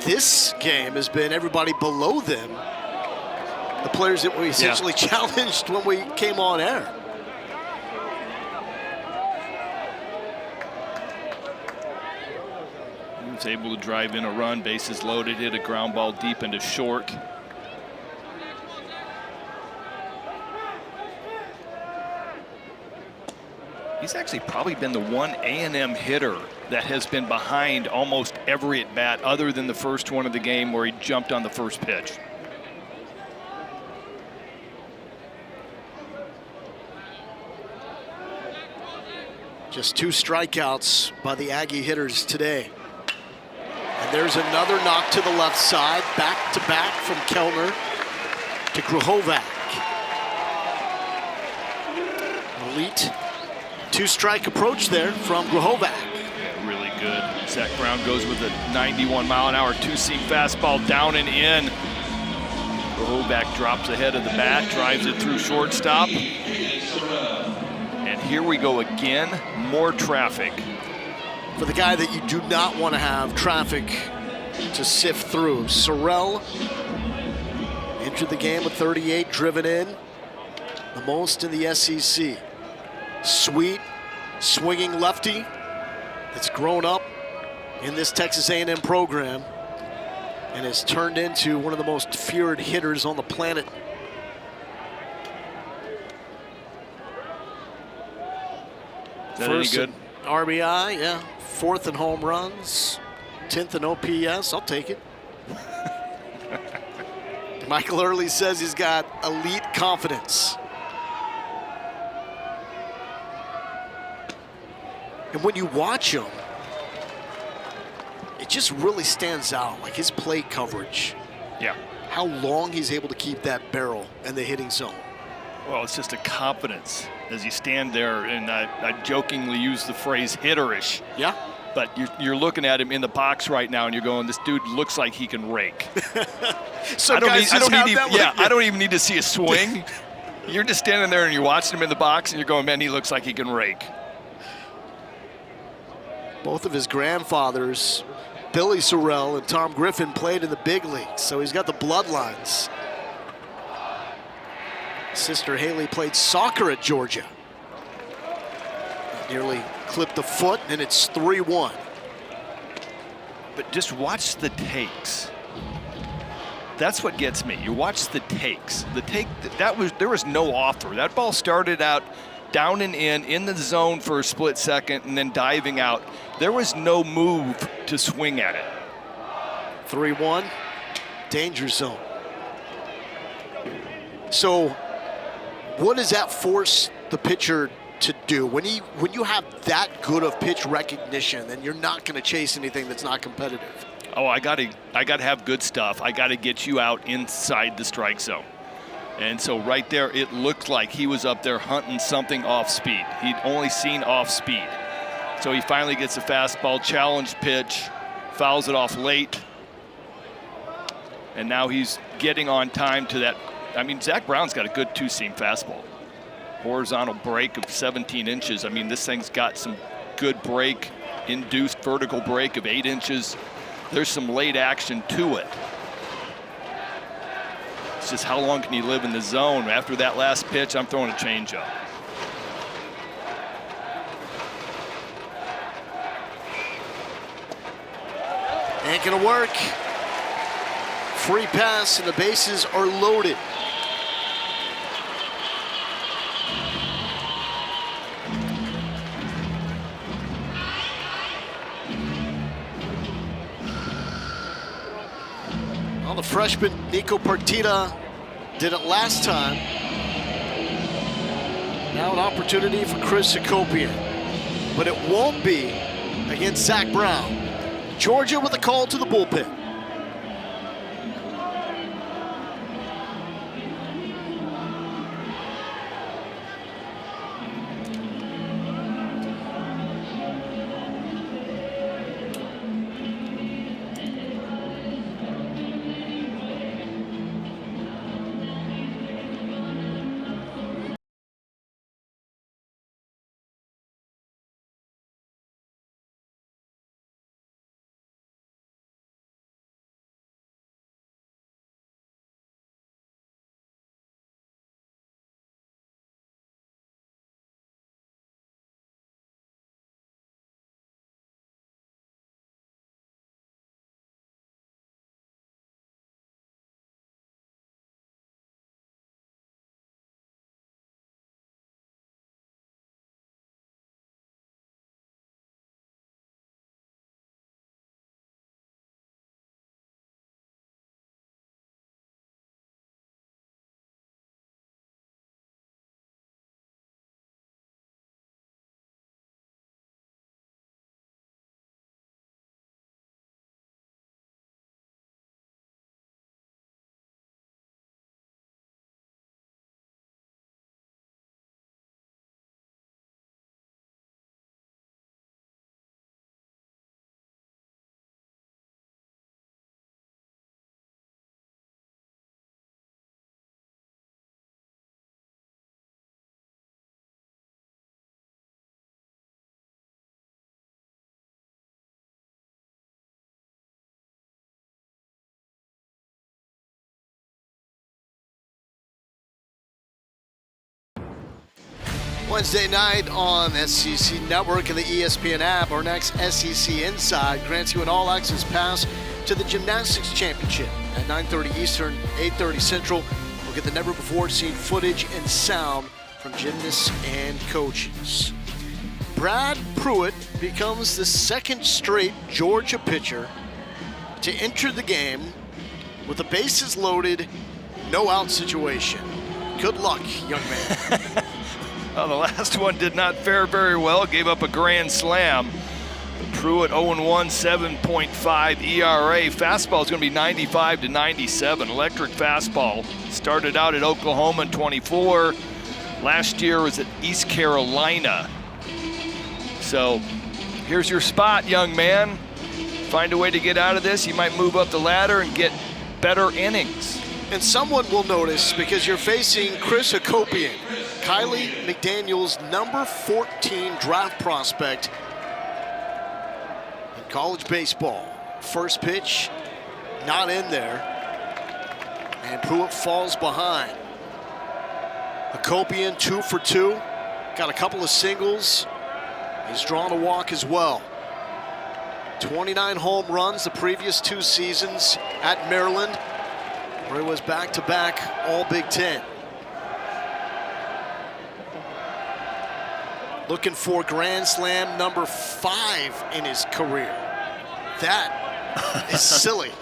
This game has been everybody below them. The players that we essentially challenged when we came on air. He was able to drive in a run, bases loaded, hit a ground ball deep into short. He's actually probably been the one A&M hitter that has been behind almost every at-bat other than the first one of the game where he jumped on the first pitch. Just 2 strikeouts by the Aggie hitters today. And there's another knock to the left side, back to back from Kellner to Grahovac. Elite Two-strike approach there from Grahovac. Yeah, really good. Zach Brown goes with a 91-mile-an-hour two-seam fastball down and in. Grahovac drops ahead of the bat, drives it through shortstop. And here we go again, more traffic. For the guy that you do not want to have traffic to sift through. Sorrell entered the game with 38, driven in, the most in the SEC. Sweet, swinging lefty that's grown up in this Texas A&M program and has turned into one of the most feared hitters on the planet. Is that First any good? in RBI, yeah. Fourth in home runs, 10th in OPS. I'll take it. Michael Early says he's got elite confidence. And when you watch him, it just really stands out, like his plate coverage. Yeah. How long he's able to keep that barrel in the hitting zone. Well, it's just a confidence as you stand there, and I jokingly use the phrase hitterish. Yeah. But you're looking at him in the box right now, and you're going, this dude looks like he can rake. So I don't I even need to see a swing. You're just standing there and you're watching him in the box, and you're going, man, he looks like he can rake. Both of his grandfathers, Billy Sorrell and Tom Griffin, played in the big leagues, so he's got the bloodlines. Sister Haley played soccer at Georgia. Nearly clipped the foot, and it's 3-1. But just watch the takes. That's what gets me. You watch the takes. The take there was no offer. That ball started out down and in the zone for a split second, and then diving out. There was no move to swing at it. 3-1, danger zone. So, what does that force the pitcher to do when you have that good of pitch recognition? Then you're not going to chase anything that's not competitive. Oh, I gotta have good stuff. I gotta get you out inside the strike zone. And so right there, it looked like he was up there hunting something off speed. He'd only seen off speed. So he finally gets a fastball, challenge pitch, fouls it off late. And now he's getting on time to that. I mean, Zach Brown's got a good two-seam fastball. Horizontal break of 17 inches. I mean, this thing's got some good break, induced vertical break of 8 inches. There's some late action to it. It's just how long can you live in the zone? After that last pitch, I'm throwing a changeup. Ain't gonna work. Free pass and the bases are loaded. Well, the freshman Nico Partita did it last time. Now an opportunity for Chris Hakopian. But it won't be against Zach Brown. Georgia with a call to the bullpen. Wednesday night on SEC Network and the ESPN app. Our next SEC Inside grants you an all-access pass to the Gymnastics Championship at 9:30 Eastern, 8:30 Central. We'll get the never-before-seen footage and sound from gymnasts and coaches. Brad Pruitt becomes the second straight Georgia pitcher to enter the game with the bases loaded, no-out situation. Good luck, young man. Well, the last one did not fare very well, gave up a grand slam. Pruitt 0-1, 7.5 ERA. Fastball is going to be 95 to 97. Electric fastball. Started out at Oklahoma in 24. Last year was at East Carolina. So here's your spot, young man. Find a way to get out of this. You might move up the ladder and get better innings. And someone will notice because you're facing Chris Hakopian, Kylie McDaniel's number 14 draft prospect in college baseball. First pitch, not in there. And Pruitt falls behind. Hakopian 2 for 2. Got a couple of singles. He's drawn a walk as well. 29 home runs the previous 2 seasons at Maryland, where he was back-to-back All Big Ten. Looking for Grand Slam number 5 in his career. That is silly.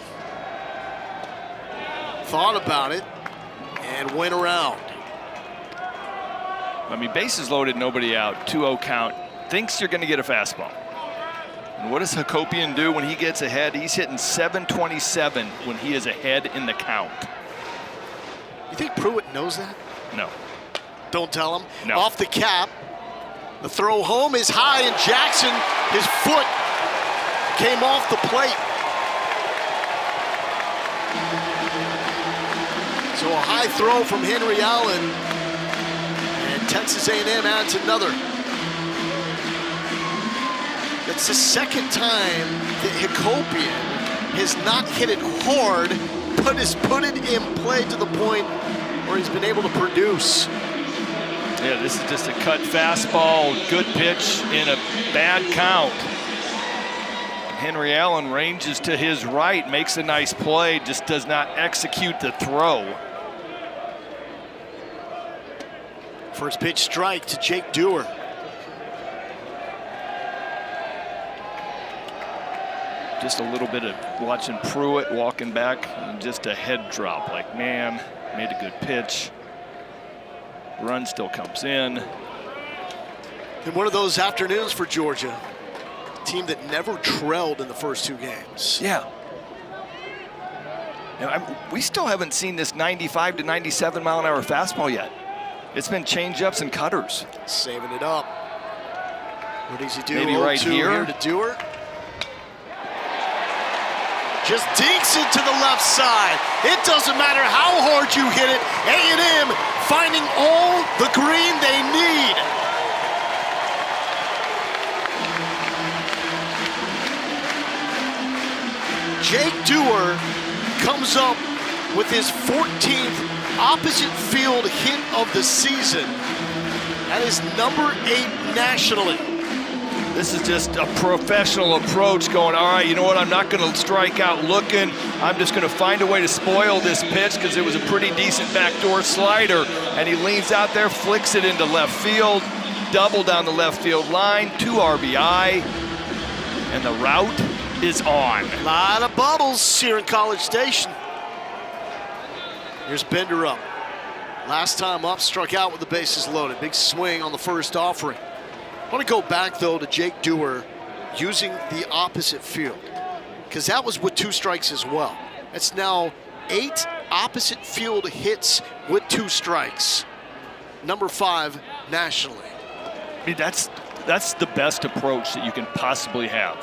Thought about it and went around. I mean, bases loaded, nobody out, 2-0 count. Thinks you're going to get a fastball. And what does Hakopian do when he gets ahead? He's hitting 727 when he is ahead in the count. You think Pruitt knows that? No. Don't tell him. No. Off the cap. The throw home is high, and Jackson, his foot came off the plate. So a high throw from Henry Allen, and Texas A&M adds another. That's the second time that Hakopian has not hit it hard, but has put it in play to the point where he's been able to produce. Yeah, this is just a cut fastball, good pitch in a bad count. Henry Allen ranges to his right, makes a nice play, just does not execute the throw. First pitch strike to Jake Dewar. Just a little bit of watching Pruitt walking back and just a head drop, like, man, made a good pitch. Run still comes in. In one of those afternoons for Georgia, a team that never trailed in the first 2 games. Yeah. We still haven't seen this 95 to 97 mile an hour fastball yet. It's been change-ups and cutters. Saving it up. What does he do? Maybe right here to Dewar. Just dinks it to the left side. It doesn't matter how hard you hit it. A&M finding all the green they need. Jake Dewar comes up with his 14th opposite field hit of the season. That is number 8 nationally. This is just a professional approach going, all right, you know what, I'm not going to strike out looking. I'm just going to find a way to spoil this pitch because it was a pretty decent backdoor slider. And he leans out there, flicks it into left field, double down the left field line, 2 RBI, and the route is on. A lot of bubbles here in College Station. Here's Bender up. Last time up, struck out with the bases loaded. Big swing on the first offering. I want to go back, though, to Jake Dewar using the opposite field, because that was with 2 strikes as well. It's now 8 opposite field hits with 2 strikes. Number 5 nationally. I mean, that's the best approach that you can possibly have.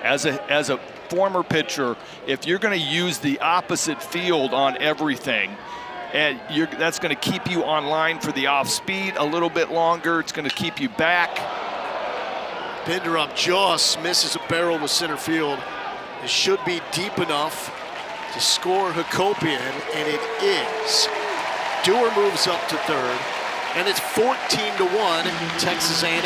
As a former pitcher, if you're going to use the opposite field on everything, and that's going to keep you on line for the off speed a little bit longer. It's going to keep you back. Bender up just misses a barrel with center field. It should be deep enough to score Hakopian, and it is. Dewar moves up to third. and it's 14-1 Texas A&M.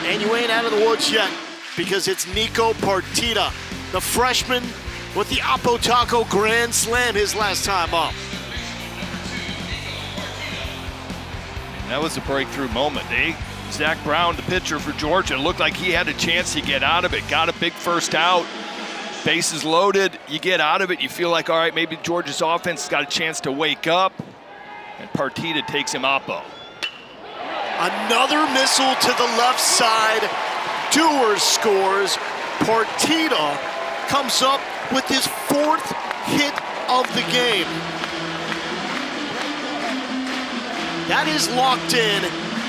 And you ain't out of the woods yet, because it's Nico Partita, the freshman with the Apo Taco Grand Slam his last time up. That was a breakthrough moment. Zach Brown, the pitcher for Georgia, looked like he had a chance to get out of it. Got a big first out. Bases loaded. You get out of it. You feel like, all right, maybe Georgia's offense has got a chance to wake up. And Partita takes him Apo. Another missile to the left side. Dewar scores. Partita comes up with his 4th hit of the game. That is locked in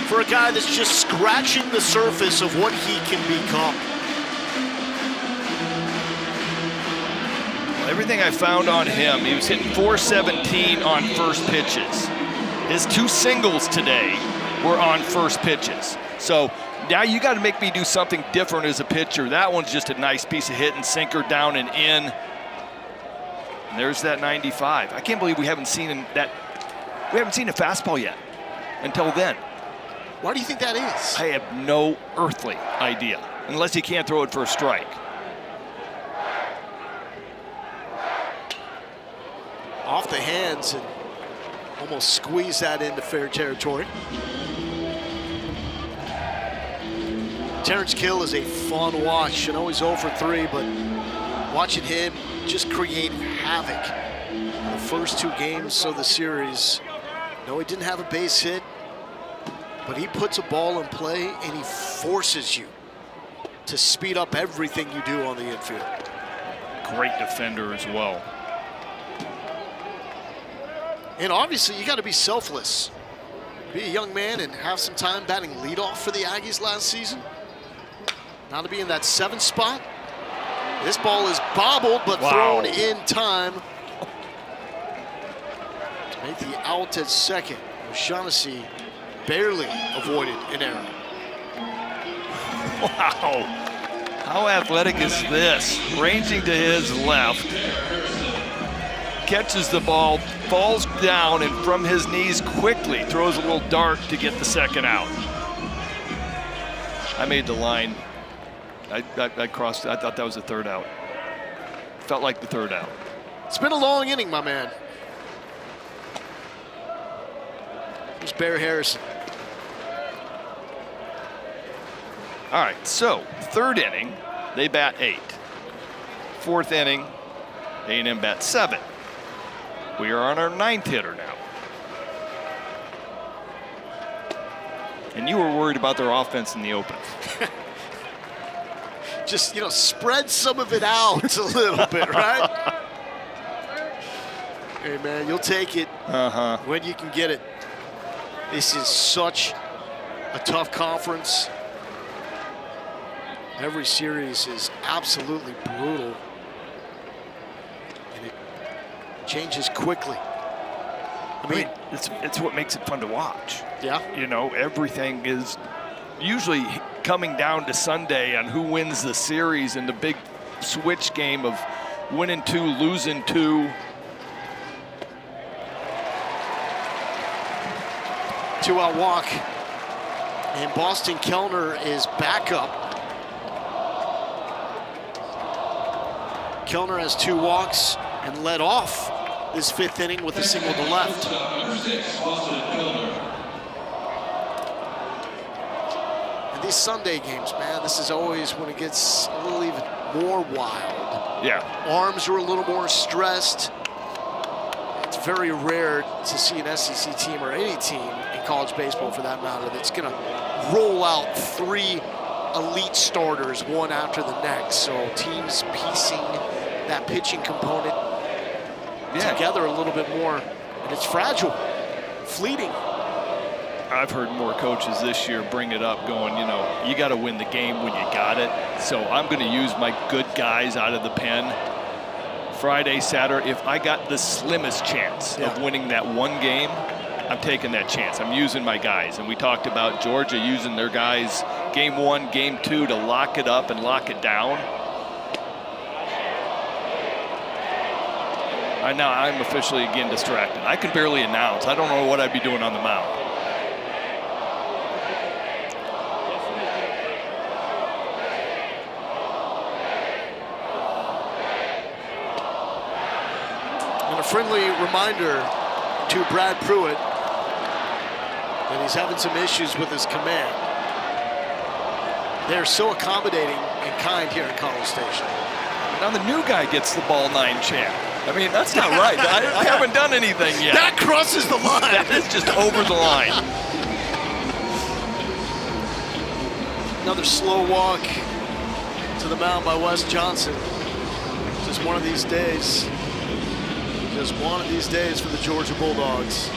for a guy that's just scratching the surface of what he can become. Well, everything I found on him, he was hitting .417 on first pitches. His 2 singles today were on first pitches. So now you got to make me do something different as a pitcher. That one's just a nice piece of hit and sinker down and in. And there's that 95. I can't believe we haven't seen that. We haven't seen a fastball yet until then. Why do you think that is? I have no earthly idea, unless he can't throw it for a strike. Off the hands and almost squeeze that into fair territory. Terrence Kill is a fun watch. I know he's 0 for 3, but watching him just create havoc in the first 2 games of the series. No, he didn't have a base hit, but he puts a ball in play and he forces you to speed up everything you do on the infield. Great defender as well. And obviously, you got to be selfless. Be a young man and have some time batting leadoff for the Aggies last season. Now to be in that 7th spot. This ball is bobbled, but thrown in time. To make the out at second. O'Shaughnessy barely avoided an error. Wow. How athletic is this? Ranging to his left. Catches the ball, falls down, and from his knees quickly throws a little dart to get the second out. I made the line. I crossed. I thought that was the 3rd out. Felt like the 3rd out. It's been a long inning, my man. Here's Bear Harrison. All right, so 3rd inning, they bat 8. 4th inning, A&M bat 7. We are on our 9th hitter now. And you were worried about their offense in the open. Just, spread some of it out a little bit, right? Hey, man, you'll take it when you can get it. This is such a tough conference. Every series is absolutely brutal. And it changes quickly. I mean, it's what makes it fun to watch. Yeah. Everything is usually coming down to Sunday on who wins the series and the big switch game of winning 2, losing 2. 2-out walk. And Boston Kellner is back up. Kellner has 2 walks and led off this 5th inning with a single to left. And these Sunday games, man, this is always when it gets a little even more wild. Yeah. Arms are a little more stressed. It's very rare to see an SEC team or any team in college baseball for that matter that's going to roll out 3 elite starters one after the next. So teams piecing that pitching component together a little bit more, and it's fragile, fleeting. I've heard more coaches this year bring it up going, you got to win the game when you got it. So I'm going to use my good guys out of the pen. Friday, Saturday, if I got the slimmest chance of winning that one game, I'm taking that chance. I'm using my guys. And we talked about Georgia using their guys game 1, game 2 to lock it up and lock it down. Now I'm officially again distracted. I can barely announce. I don't know what I'd be doing on the mound. And a friendly reminder to Brad Pruitt that he's having some issues with his command. They're so accommodating and kind here at College Station. Now the new guy gets the ball 9 chant. I mean, that's not right. I haven't done anything yet. That crosses the line. That is just over the line. Another slow walk to the mound by Wes Johnson. Just one of these days. Just one of these days for the Georgia Bulldogs.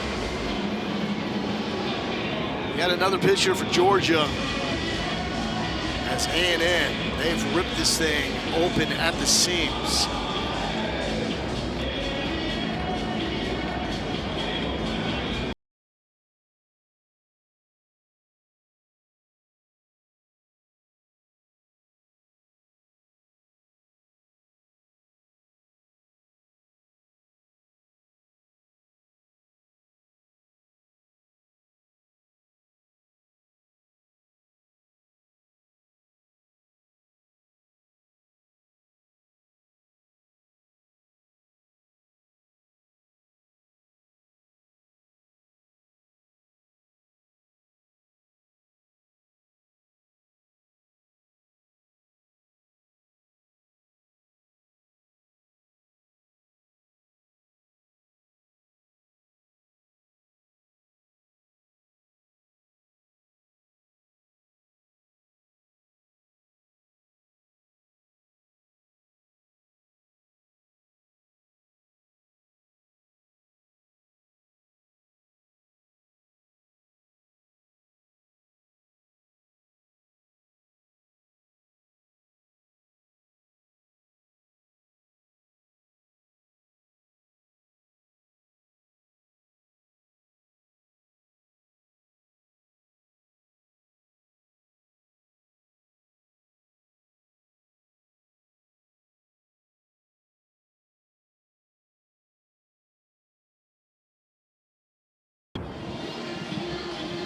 We got another pitcher for Georgia. As A&M, they've ripped this thing open at the seams.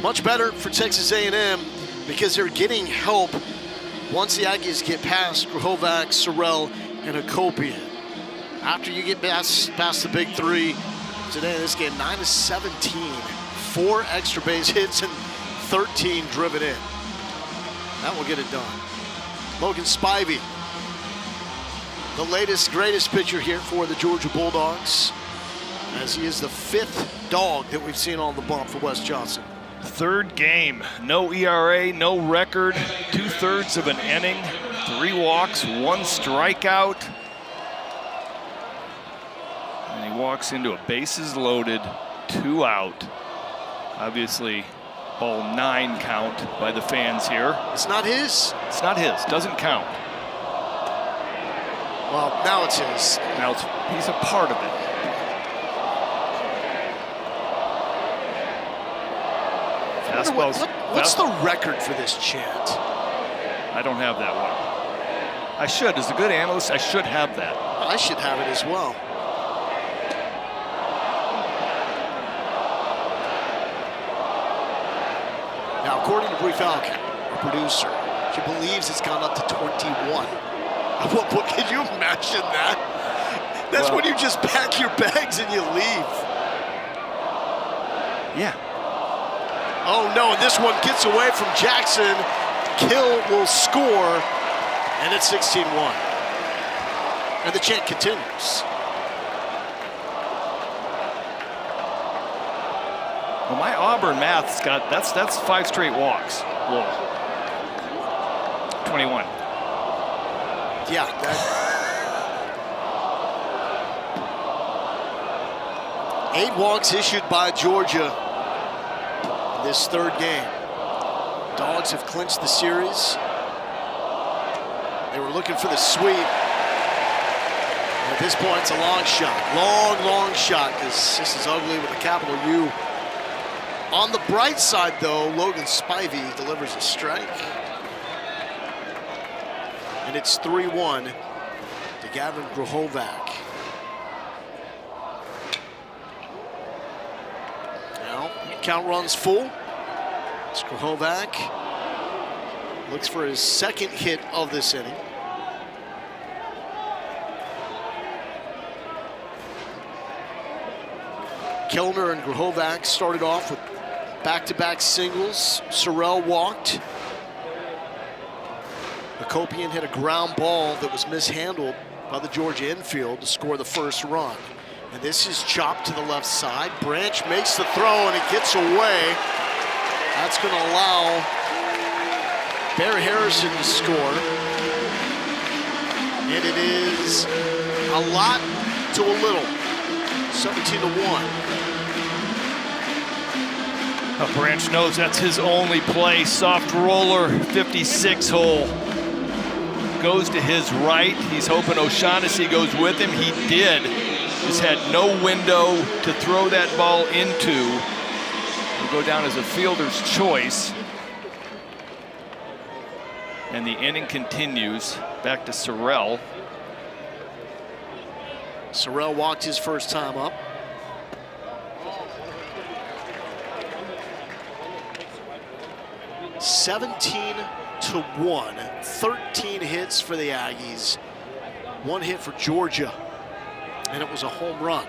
Much better for Texas A&M because they're getting help once the Aggies get past Grohovac, Sorrell, and Hakopian. After you get past the big three, today in this game, 9-17, 4 extra base hits and 13 driven in. That will get it done. Logan Spivey, the latest, greatest pitcher here for the Georgia Bulldogs, as he is the 5th dog that we've seen on the bump for Wes Johnson. 3rd game, no ERA, no record, 2/3 of an inning, 3 walks, 1 strikeout. And he walks into a bases loaded, 2 out. Obviously, ball 9 count by the fans here. It's not his. It's not his, doesn't count. Well, now it's his. Now he's a part of it. What's the record for this chant? I don't have that one. I should. As a good analyst, I should have that. I should have it as well. Now, according to Bree Falcon, our producer, she believes it's gone up to 21. What can you imagine that? That's when you just pack your bags and you leave. Yeah. Oh no, and this one gets away from Jackson. Kill will score, and it's 16-1. And the chant continues. Well, my Auburn math's got, that's 5 straight walks. Whoa. 21. Yeah. 8 walks issued by Georgia in this 3rd game. Dogs have clinched the series. They were looking for the sweep. At this point, it's a long shot. Long shot, because this is ugly with a capital U. On the bright side, though, Logan Spivey delivers a strike. And it's 3-1 to Gavin Grohovac. Count runs full. Skrohovac looks for his second hit of this inning. Kellner and Grahovac started off with back-to-back singles. Sorrell walked. Hakopian hit a ground ball that was mishandled by the Georgia infield to score the first run. And this is chopped to the left side. Branch makes the throw and it gets away. That's going to allow Bear Harrison to score. And it is a lot to a little. 17-1. Branch knows that's his only play. Soft roller, 56 hole. Goes to his right. He's hoping O'Shaughnessy goes with him. He did. Just had no window to throw that ball into. Will go down as a fielder's choice. And the inning continues. Back to Sorrell. Sorrell walked his first time up. (17-1). 13 hits for the Aggies. 1 hit for Georgia. And it was a home run.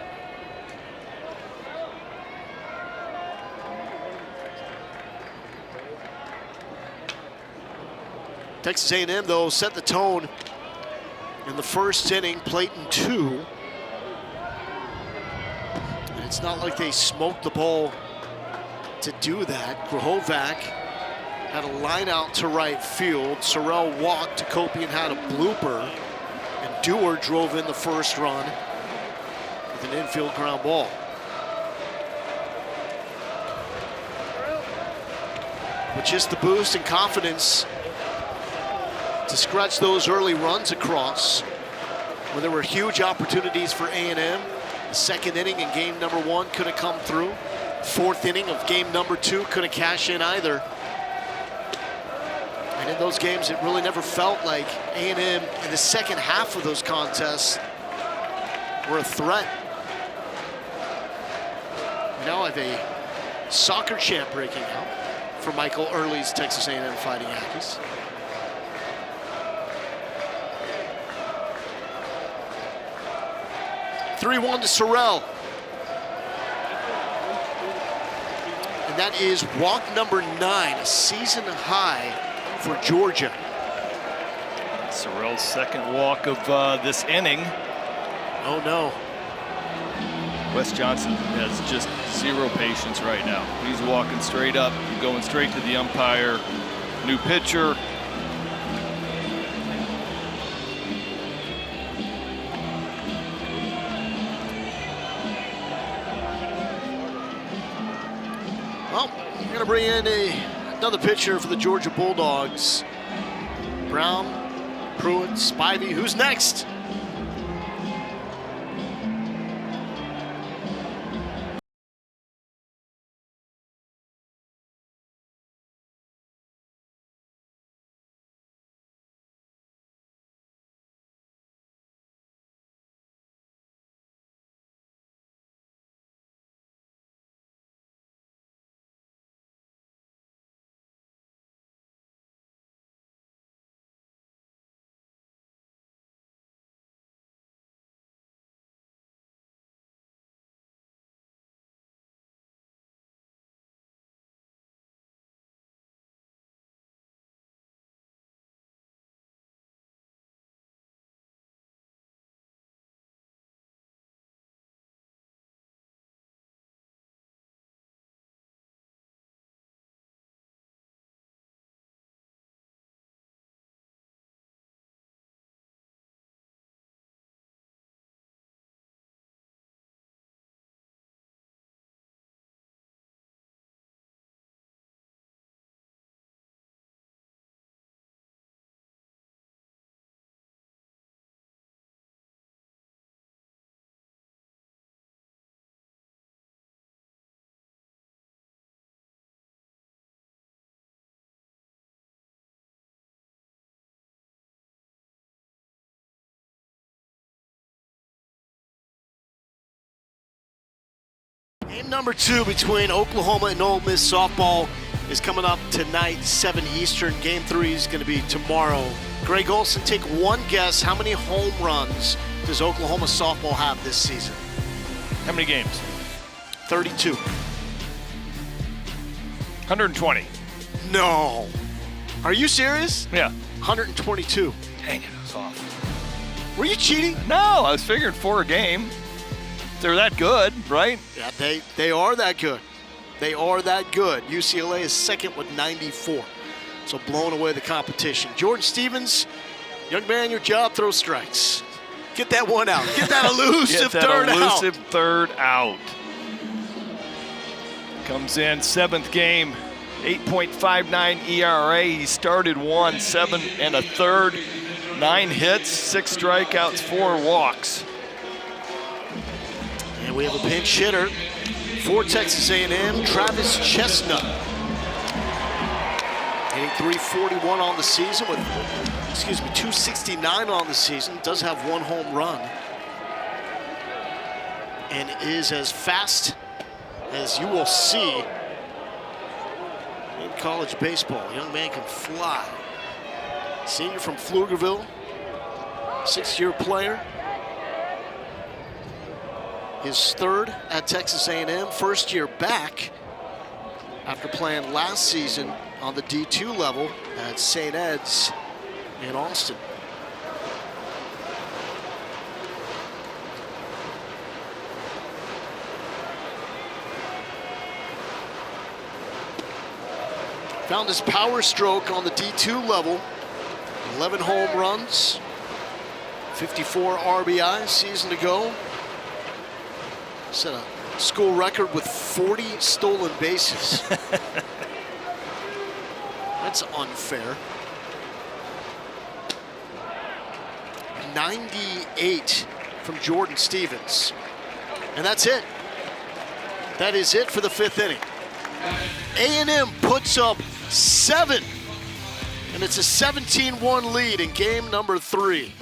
Texas A&M, though, set the tone in the first inning, Platon 2. And it's not like they smoked the ball to do that. Grahovac had a line out to right field. Sorrell walked. Hakopian had a blooper. And Dewar drove in the first run with an infield ground ball. But just the boost and confidence to scratch those early runs across when there were huge opportunities for A&M. The second inning in game number 1 could have come through. Fourth inning of game number 2 couldn't cash in either. And in those games, it really never felt like A&M in the second half of those contests were a threat. We now have a soccer champ breaking out for Michael Early's Texas A&M Fighting Aggies. (3-1) to Sorrell. And that is walk number 9, a season high for Georgia. Sorrell's second walk of this inning. Oh no. Wes Johnson has just zero patience right now. He's walking straight up, going straight to the umpire. New pitcher. Well, we're going to bring in another pitcher for the Georgia Bulldogs. Brown, Pruitt, Spivey. Who's next? Game number 2 between Oklahoma and Ole Miss softball is coming up tonight, 7 Eastern. Game 3 is going to be tomorrow. Greg Olson, take one guess. How many home runs does Oklahoma softball have this season? How many games? 32. 120. No. Are you serious? Yeah. 122. Dang it, I was off. Were you cheating? No, I was figuring 4 a game. They're that good, right? Yeah, they are that good. They are that good. UCLA is second with 94. So blowing away the competition. Jordan Stevens, young man, your job, throw strikes. Get that one out. Get that elusive Get that third elusive out. third out. Comes in 7th game, 8.59 ERA. He started 7 1/3, 9 hits, 6 strikeouts, 4 walks. And we have a pinch hitter for Texas A&M, Travis Chestnut. Hitting .341 on the season with, 269 on the season. Does have 1 home run. And is as fast as you will see in college baseball. Young man can fly. Senior from Pflugerville, 6-year player. His 3rd at Texas A&M, first year back after playing last season on the D2 level at St. Ed's in Austin. Found his power stroke on the D2 level. 11 home runs, 54 RBI season to go. Set a school record with 40 stolen bases. That's unfair. 98 from Jordan Stevens. And that's it. That is it for the 5th inning. A&M puts up 7. And it's a 17-1 lead in game number 3.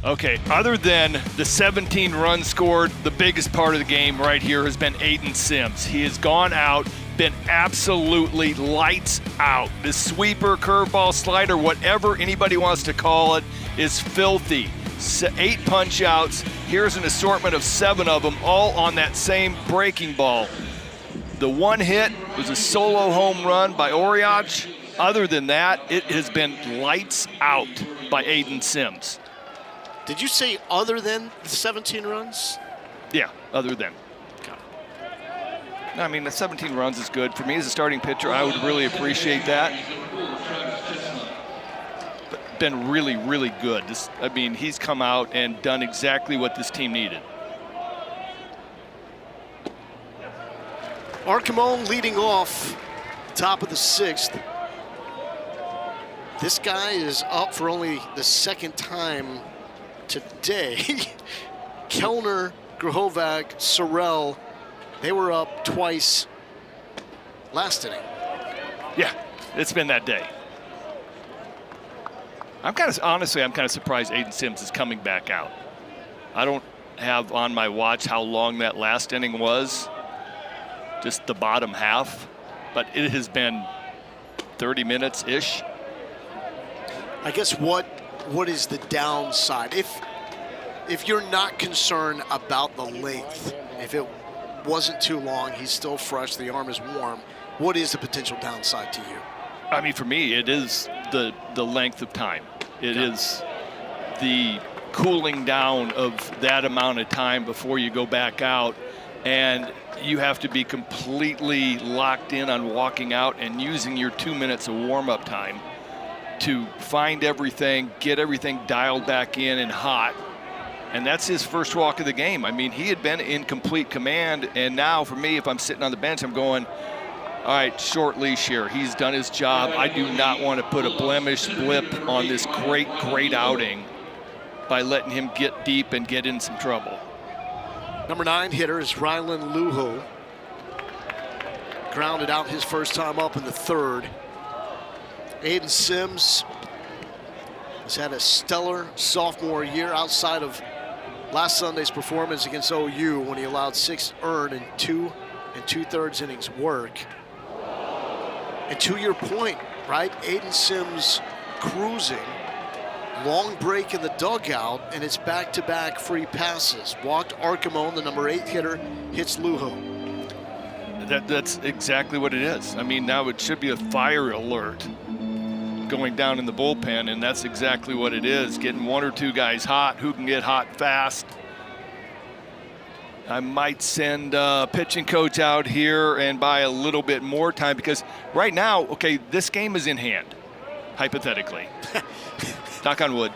Okay, other than the 17 runs scored, the biggest part of the game right here has been Aiden Sims. He has gone out, been absolutely lights out. This sweeper, curveball, slider, whatever anybody wants to call it, is filthy. 8 punch outs. Here's an assortment of 7 of them, all on that same breaking ball. The one hit was a solo home run by Oriach. Other than that, it has been lights out by Aiden Sims. Did you say other than the 17 runs? Yeah, other than. I mean, the 17 runs is good. For me as a starting pitcher, I would really appreciate that. But been really, really good. He's come out and done exactly what this team needed. Archimon leading off, top of the 6th. This guy is up for only the 2nd time today. Kellner, Grahovac, Sorrell, they were up twice last inning. Yeah, it's been that day. I'm kind of surprised Aiden Sims is coming back out. I don't have on my watch how long that last inning was, just the bottom half, but it has been 30 minutes-ish. I guess what is the downside? If you're not concerned about the length, if it wasn't too long, he's still fresh, the arm is warm, what is the potential downside to you? I mean, for me, it is the length of time. It is the cooling down of that amount of time before you go back out, and you have to be completely locked in on walking out and using your 2 minutes of warm-up time to find everything, get everything dialed back in and hot. And that's his first walk of the game. I mean, he had been in complete command, and now for me, if I'm sitting on the bench, I'm going, all right, short leash here. He's done his job. I do not want to put a blip on this great outing by letting him get deep and get in some trouble. Number 9 hitter is Rylan Luho. Grounded out his first time up in the third. Aiden Sims has had a stellar sophomore year outside of last Sunday's performance against OU when he allowed 6 earned in 2 2/3 innings work. And to your point, right, Aiden Sims cruising, long break in the dugout, and it's back-to-back free passes. Walked Archimon, the number 8 hitter, hits Luho. That's exactly what it is. I mean, now it should be a fire alert going down in the bullpen, and that's exactly what it is. Getting 1 or 2 guys hot, who can get hot fast. I might send a pitching coach out here and buy a little bit more time, because right now, okay, this game is in hand, hypothetically. Knock on wood.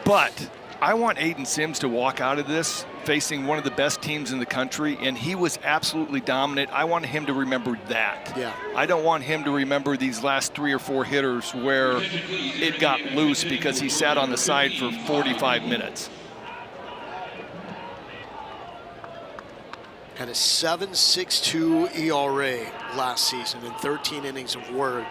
But I want Aiden Sims to walk out of this facing one of the best teams in the country, and he was absolutely dominant. I want him to remember that. Yeah. I don't want him to remember these last 3 or 4 hitters where it got loose because he sat on the side for 45 minutes. Had a 7.62 ERA last season in 13 innings of work.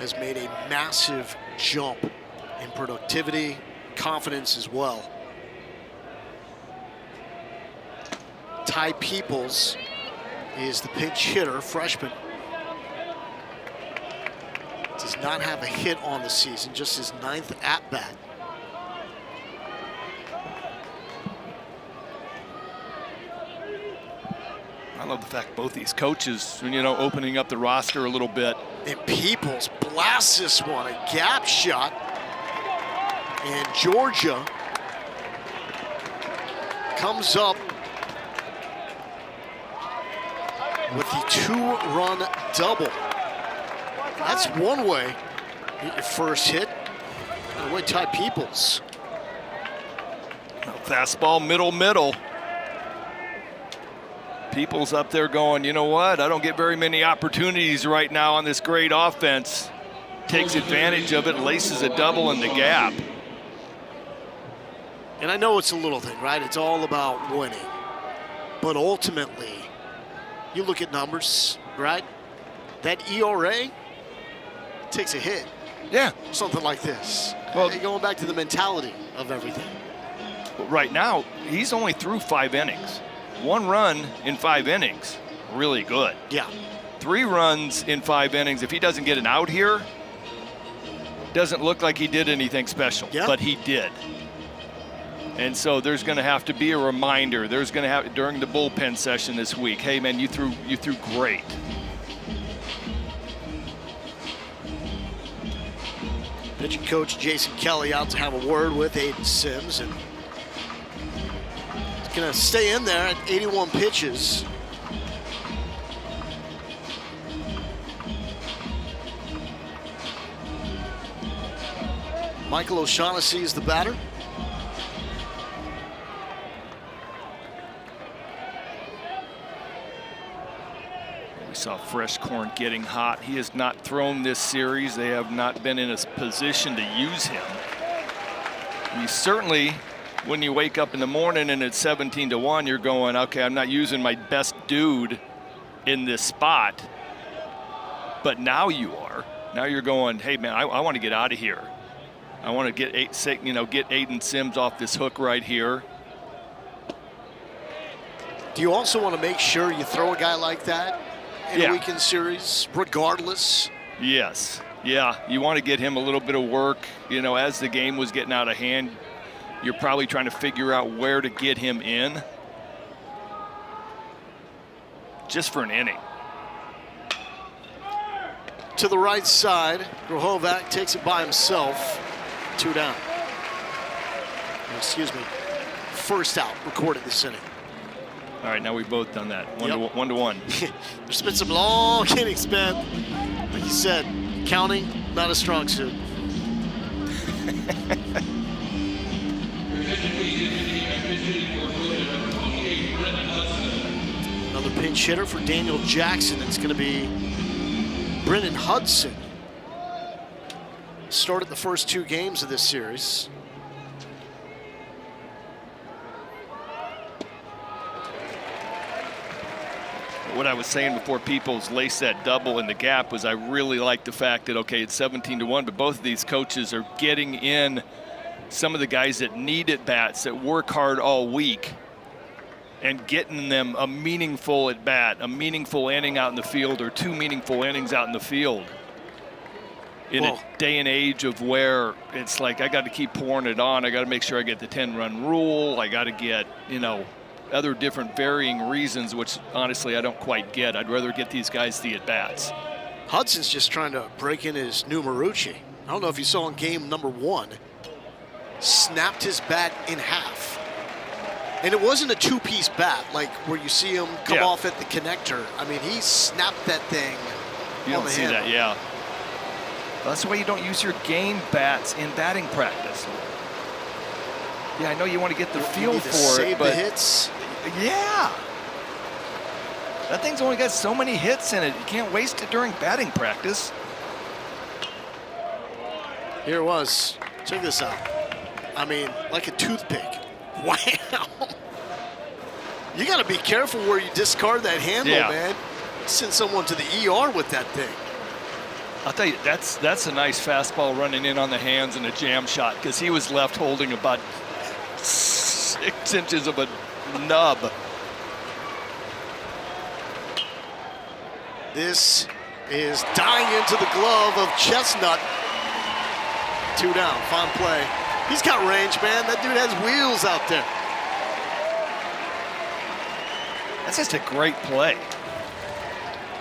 Has made a massive jump in productivity, confidence as well. Ty Peoples is the pinch hitter, freshman. Does not have a hit on the season, just his 9th at-bat. I love the fact both these coaches, you know, opening up the roster a little bit. And Peoples blasts this one, a gap shot. And Georgia comes up with the 2-run double. That's one way. Get your first hit. And away Ty Peoples. Fastball, middle. People's up there going, you know what? I don't get very many opportunities right now on this great offense. Takes advantage of it, laces a double in the gap. And I know it's a little thing, right? It's all about winning. But ultimately, you look at numbers, right? That ERA takes a hit. Yeah. Something like this. Well, going back to the mentality of everything. Right now, he's only through 5 innings. 1 run in 5 innings, really good. Yeah. 3 runs in 5 innings. If he doesn't get an out here, doesn't look like he did anything special, but he did. And so there's going to have to be a reminder. There's going to have during the bullpen session this week. Hey man, you threw great. Pitching coach Jason Kelly out to have a word with Aiden Sims, and he's going to stay in there at 81 pitches. Michael O'Shaughnessy is the batter. saw Fresh Corn getting hot. He has not thrown this series. They have not been in a position to use him. You certainly, when you wake up in the morning and it's 17-1, you're going, okay, I'm not using my best dude in this spot. But now you are. Now you're going, hey man, I want to get out of here. I want to get get Aiden Sims off this hook right here. Do you also want to make sure you throw a guy like that in a weekend series, regardless? Yes. Yeah, you want to get him a little bit of work. You know, as the game was getting out of hand, you're probably trying to figure out where to get him in just for an inning. To the right side, Grohovac takes it by himself. 2 down. Excuse me. First out recorded this inning. All right, now we've both done that. One to one. There's been some long innings, man. Like you said, counting, not a strong suit. Another pinch hitter for Daniel Jackson. It's going to be Brennan Hudson. Started the first 2 games of this series. What I was saying before Peoples laced that double in the gap was I really like the fact that, okay, it's 17-1, but both of these coaches are getting in some of the guys that need at-bats, that work hard all week, and getting them a meaningful at-bat, a meaningful inning out in the field, or 2 meaningful innings out in the field. In a day and age of where it's like I got to keep pouring it on, I got to make sure I get the 10-run rule, I got to get, other different varying reasons, which honestly I don't quite get. I'd rather get these guys the at-bats. Hudson's just trying to break in his new Marucci. I don't know if you saw in game number 1, snapped his bat in half. And it wasn't a 2-piece bat, like where you see him come off at the connector. I mean, he snapped that thing You on don't the see handle. that, yeah. That's why you don't use your game bats in batting practice. Yeah, I know you want to get the feel for save it, but the hits. yeah. That thing's only got so many hits in it. You can't waste it during batting practice. Here it was. Check this out. I mean, like a toothpick. Wow. You got to be careful where you discard that handle, man. Send someone to the ER with that thing. I'll tell you, that's a nice fastball running in on the hands and a jam shot, because he was left holding about 6 inches of a nub. This is dying into the glove of Chestnut. 2 down, fine play. He's got range, man. That dude has wheels out there. That's just a great play.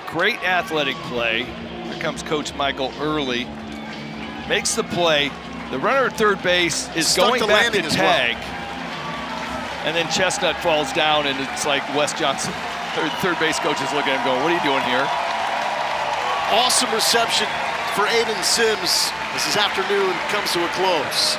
Great athletic play. Here comes Coach Michael early. Makes the play. The runner at third base is going back to tag. And then Chestnut falls down, and it's like Wes Johnson, third base coach, is looking at him going, what are you doing here? Awesome reception for Aiden Sims as his afternoon comes to a close.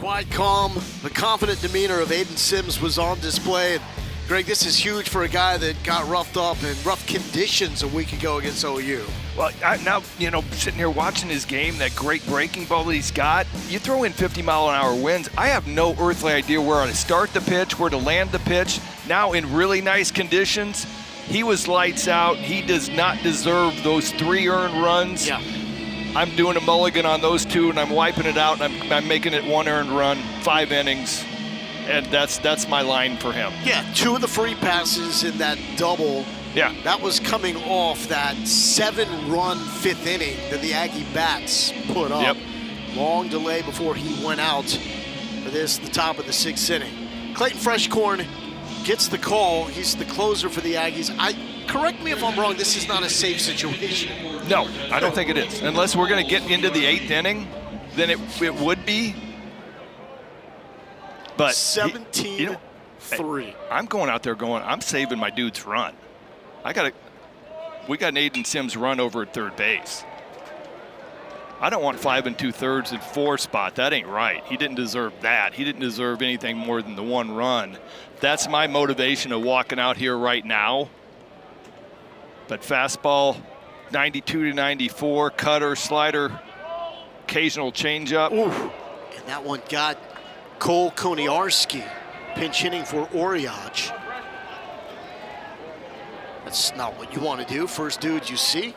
quiet, calm, the confident demeanor of Aiden Sims was on display. Greg, this is huge for a guy that got roughed up in rough conditions a week ago against OU. Well, now, sitting here watching his game, that great breaking ball that he's got, you throw in 50-mile-an-hour winds, I have no earthly idea where to start the pitch, where to land the pitch. Now, in really nice conditions, he was lights out. He does not deserve those 3 earned runs. Yeah. I'm doing a mulligan on those 2, and I'm wiping it out, and I'm making it 1 earned run, 5 innings. And that's my line for him. Yeah, 2 of the free passes in that double. Yeah. That was coming off that 7-run 5th inning that the Aggie bats put up. Yep. Long delay before he went out for this, the top of the 6th inning. Clayton Freshcorn gets the call. He's the closer for the Aggies. Correct me if I'm wrong, this is not a safe situation. No, I don't think it is. Unless we're going to get into the 8th inning, then it would be. But 17-3. I'm going out there I'm saving my dude's run. We got an Aiden Sims run over at third base. I don't want 5 2/3 and 4 spot. That ain't right. He didn't deserve that. He didn't deserve anything more than the 1 run. That's my motivation of walking out here right now. But fastball, 92 to 94, cutter, slider, occasional changeup. Ooh. And that one got Cole Koniarski pinch hitting for Oriage. That's not what you want to do. First dude you see,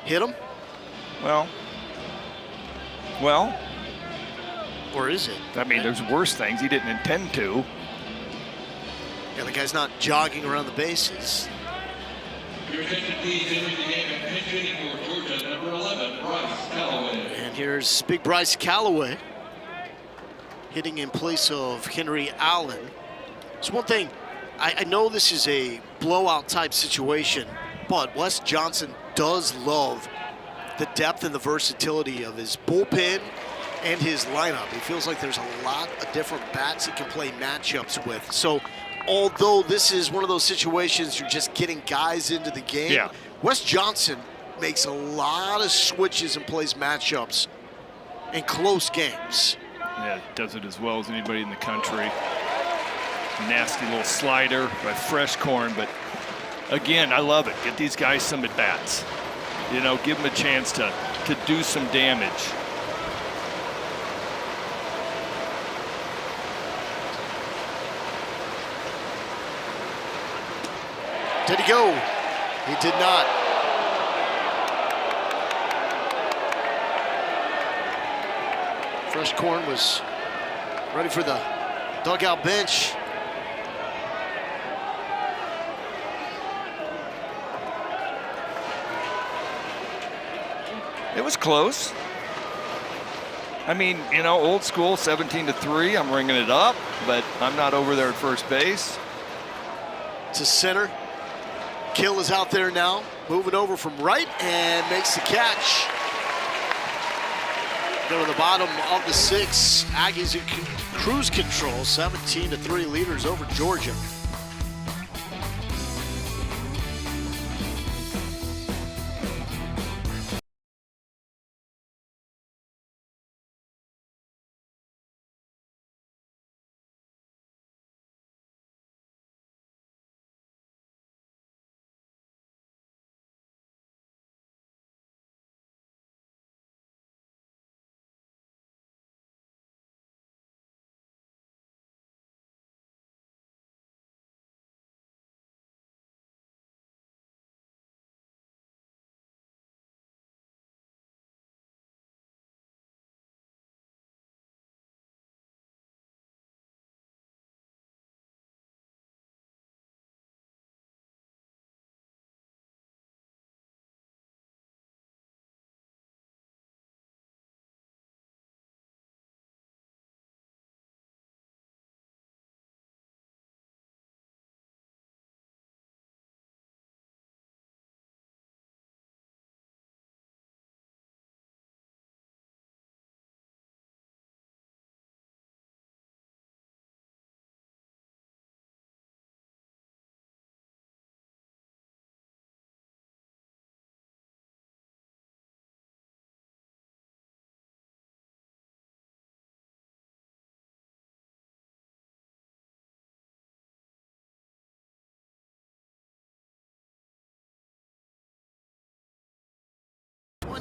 hit him. Well. Or is it? I mean, there's worse things. He didn't intend to. Yeah, the guy's not jogging around the bases. Your attention please, entering the game and pinch hitting for Georgia, number 11, Bryce Callaway. And here's big Bryce Callaway hitting in place of Henry Allen. It's one thing, I know this is a blowout type situation, but Wes Johnson does love the depth and the versatility of his bullpen and his lineup. He feels like there's a lot of different bats he can play matchups with. So although this is one of those situations you're just getting guys into the game, Yeah. Wes Johnson makes a lot of switches and plays matchups in close games. Yeah, does it as well as anybody in the country. Nasty little slider by Freshcorn, but again, I love it. Get these guys some at-bats. Give them a chance to do some damage. Did he go? He did not. Freshcorn was ready for the dugout bench. It was close. I mean, old school 17-3. I'm ringing it up, but I'm not over there at first base. To center. Kill is out there now, moving over from right and makes the catch. Go to the bottom of the 6. Aggies in cruise control, 17-3 leaders over Georgia.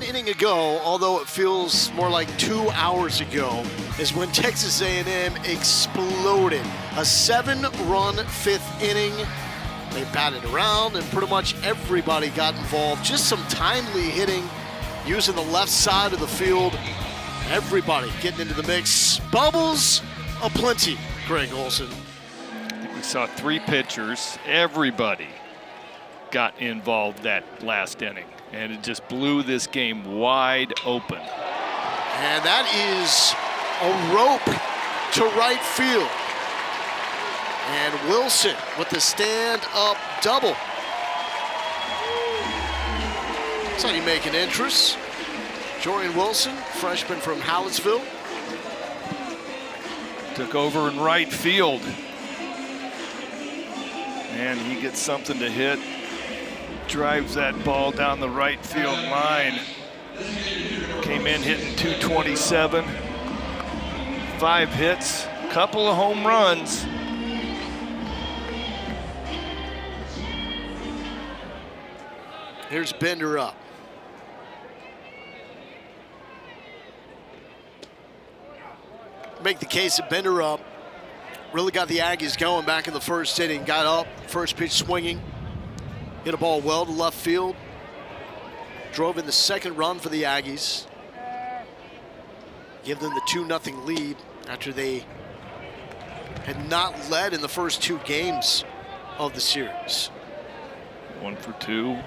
inning ago, although it feels more like 2 hours ago, is when Texas A&M exploded. A 7-run 5th inning. They batted around and pretty much everybody got involved. Just some timely hitting using the left side of the field. Everybody getting into the mix. Bubbles aplenty, Greg Olson. We saw 3 pitchers. Everybody got involved that last inning, and it just blew this game wide open. And that is a rope to right field. And Wilson with the stand-up double. That's how you make an interest. Jorian Wilson, freshman from Hallettsville. Took over in right field. And he gets something to hit. Drives that ball down the right field line. Came in hitting 227. 5 hits, couple of home runs. Here's Bender up. Make the case that Bender up. Really got the Aggies going back in the first inning. Got up, first pitch swinging. Hit a ball well to left field. Drove in the second run for the Aggies. Give them the 2-0 lead after they had not led in the first 2 games of the series. 1 for 2.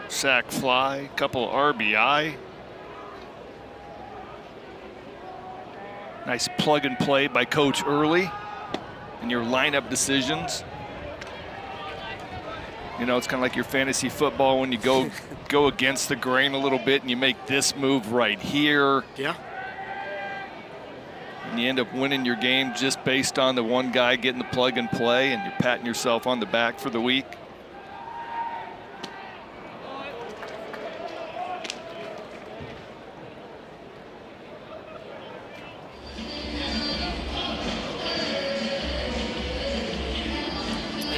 Sack fly, couple RBI. Nice plug and play by Coach Early in your lineup decisions. You know, it's kind of like your fantasy football when you go against the grain a little bit and you make this move right here. Yeah. And you end up winning your game just based on the one guy getting the plug and play, and you're patting yourself on the back for the week.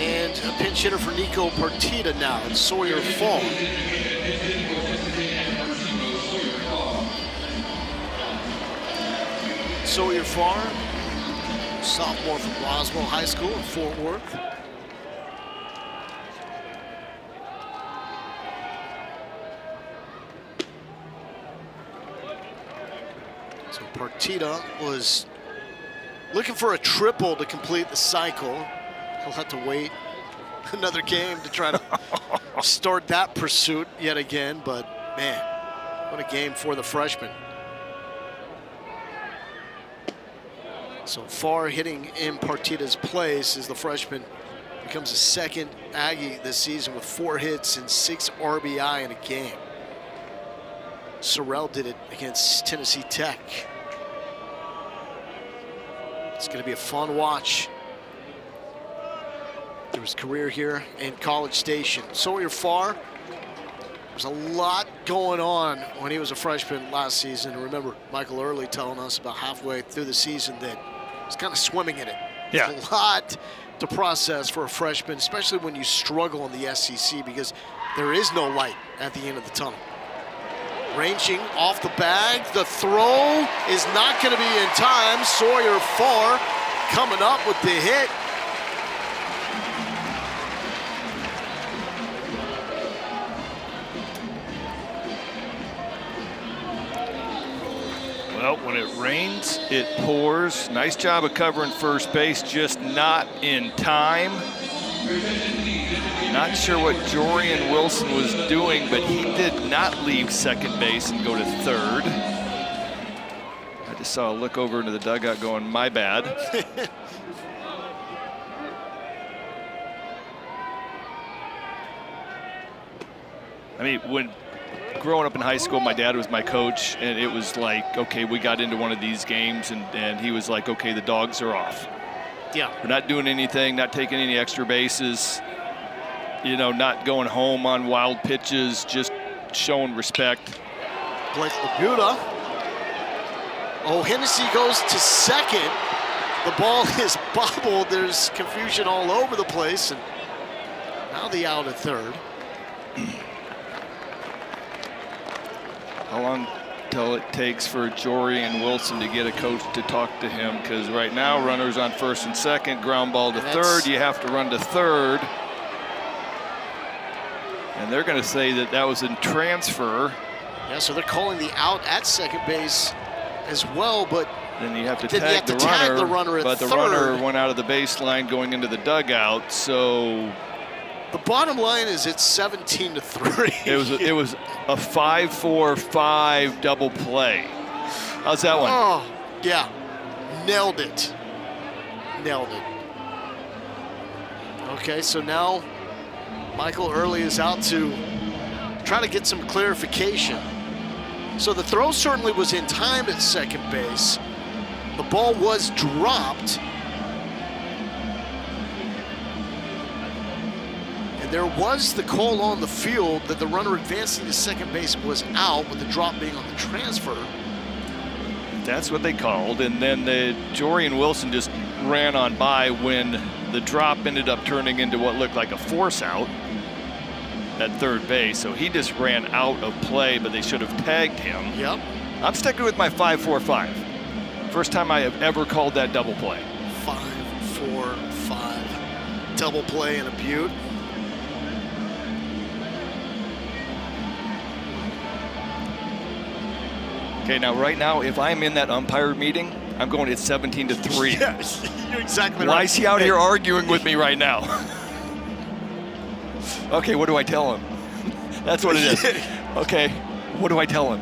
And a pinch hitter for Nico Partita now. It's Sawyer Fall. Sawyer Farr, sophomore from Roswell High School in Fort Worth. So Partita was looking for a triple to complete the cycle. He'll have to wait another game to try to start that pursuit yet again, but man, what a game for the freshman. So far hitting in Partita's place as the freshman becomes the second Aggie this season with 4 hits and 6 RBI in a game. Sorrell did it against Tennessee Tech. It's going to be a fun watch. Through his career here in College Station. Sawyer Farr, there's a lot going on when he was a freshman last season. Remember Michael Early telling us about halfway through the season that he's kind of swimming in it. Yeah. It's a lot to process for a freshman, especially when you struggle in the SEC because there is no light at the end of the tunnel. Ranging off the bag, the throw is not going to be in time. Sawyer Farr coming up with the hit. Well, when it rains, it pours. Nice job of covering first base, just not in time. Not sure what Jorian Wilson was doing, but he did not leave second base and go to third. I just saw a look over into the dugout going, my bad. I mean, when growing up in high school, my dad was my coach, and it was like, okay, we got into one of these games, and he was like, okay, the dogs are off. Yeah. We're not doing anything, not taking any extra bases, you know, not going home on wild pitches, just showing respect. Blake Labuda. Oh, Hennessy goes to second. The ball is bobbled. There's confusion all over the place, and now the out at third. How long till it takes for Jory and Wilson to get a coach to talk to him? Because right now, runners on first and second, ground ball to third. You have to run to third. And they're going to say that that was a transfer. Yeah, so they're calling the out at second base as well, but then you have to then tag, you have to tag the runner at but the third. runner went out of the baseline going into the dugout, so the bottom line is it's 17-3. it was a 5-4-5 double play. How's that one? Oh, yeah. Nailed it. Nailed it. Okay, so now Michael Early is out to try to get some clarification. So the throw certainly was in time at second base. The ball was dropped. And there was the call on the field that the runner advancing to second base was out, with the drop being on the transfer. That's what they called. And then Jory and Wilson just ran on by when the drop ended up turning into what looked like a force out at third base. So he just ran out of play, but they should have tagged him. Yep. I'm sticking with my 5-4-5. First time I have ever called that double play. 5-4-5. Double play in a Butte. Okay, now right now, if I'm in that umpire meeting, I'm going at 17-3. Yes, you're exactly right. Why is he out here arguing with me right now? Okay, what do I tell him? That's what it is. Okay, what do I tell him?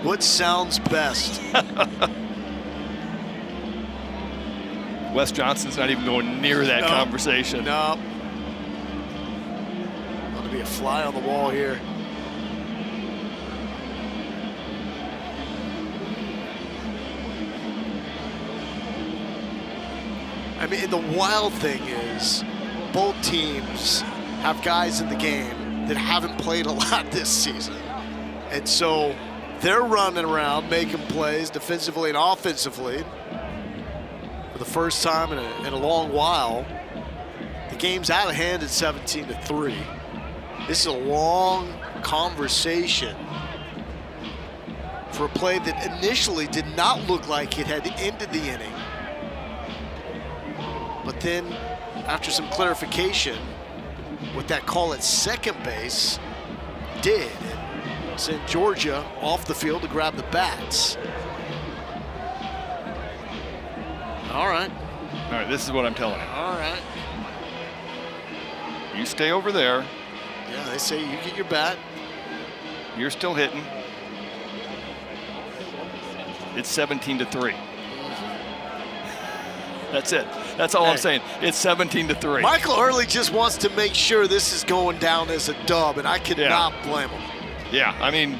What sounds best? Wes Johnson's not even going near that conversation. No. Going to be a fly on the wall here. I mean, the wild thing is both teams have guys in the game that haven't played a lot this season. And so they're running around making plays defensively and offensively for the first time in a long while. The game's out of hand at 17-3. This is a long conversation for a play that initially did not look like it had ended the inning. But then, after some clarification, with that call at second base, did send Georgia off the field to grab the bats. All right. All right, this is what I'm telling him. All right. You stay over there. Yeah, they say you get your bat. You're still hitting. It's 17-3. That's it. That's all I'm saying. It's 17-3. Michael Early just wants to make sure this is going down as a dub, and I cannot blame him. Yeah, I mean,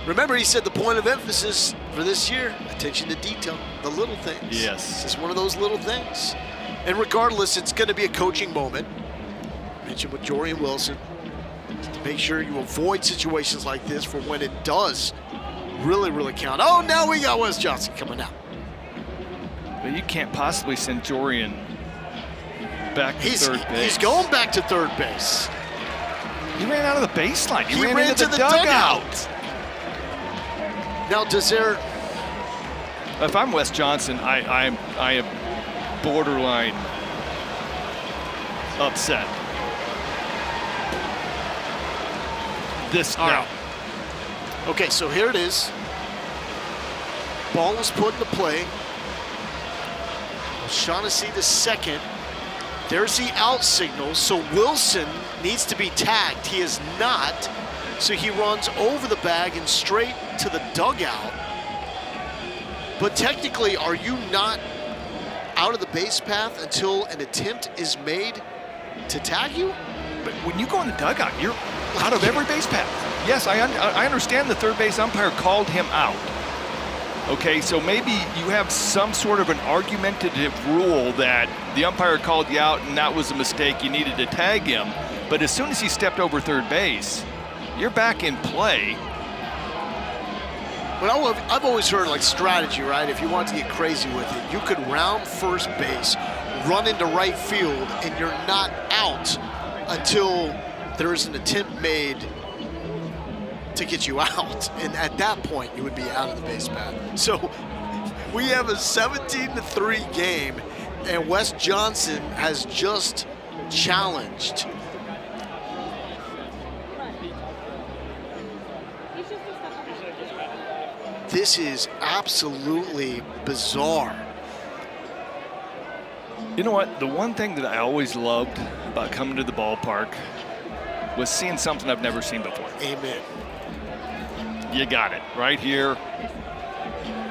remember, he said the point of emphasis for this year, attention to detail, the little things. Yes. This is one of those little things. And regardless, it's going to be a coaching moment. I mentioned with Jory and Wilson, to make sure you avoid situations like this for when it does really, really count. Oh, now we got Wes Johnson coming out. but you can't possibly send Jorian back to third base. He's going back to third base. He ran out of the baseline. He ran ran into to the the dugout. Now, does there... If I'm Wes Johnson, I am borderline upset. All right. Okay, so here it is. Ball is put into play. O'Shaughnessy to second. There's the out signal, so Wilson needs to be tagged. He is not, so he runs over the bag and straight to the dugout. But technically, are you not out of the base path until an attempt is made to tag you? But when you go in the dugout, you're out of every base path. Yes, I understand the third base umpire called him out. Okay, so maybe you have some sort of an argumentative rule that the umpire called you out and that was a mistake, you needed to tag him. But as soon as he stepped over third base, you're back in play. But I've always heard like strategy, right? If you want to get crazy with it, you could round first base, run into right field, and you're not out until there is an attempt made to get you out. And at that point, you would be out of the base pad. So we have a 17-3 game, and Wes Johnson has just challenged. This is absolutely bizarre. You know what? The one thing that I always loved about coming to the ballpark was seeing something I've never seen before. Amen. You got it right here.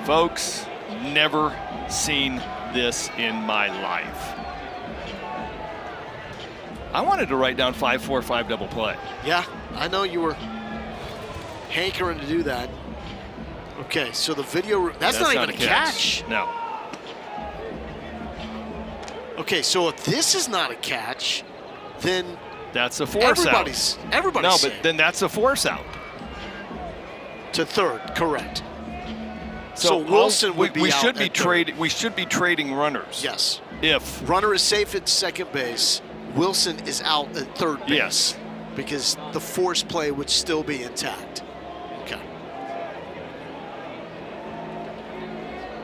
Folks, never seen this in my life. I wanted to write down 5-4-5 double play. Yeah, I know you were hankering to do that. Okay, so the video, that's not even a catch. No. Okay, so if this is not a catch, then That's a force everybody's out. No, but saying. then that's a force out. To third, correct. So Wilson would be we out should be at third. trading. We should be trading runners. Yes. If Runner is safe at second base. Wilson is out at third base. Yes. Because the force play would still be intact. Okay.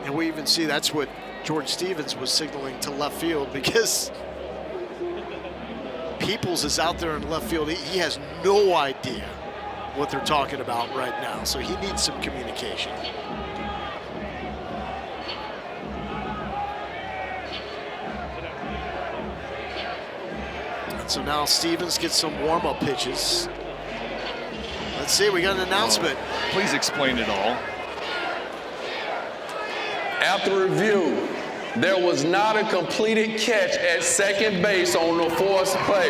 And we even see that's what George Stevens was signaling to left field, because Peoples is out there in left field. He has no idea what they're talking about right now, so he needs some communication. And so now Stevens gets some warm-up pitches. Let's see, we got an announcement. please explain it all. After review, there was not a completed catch at second base on the forced play.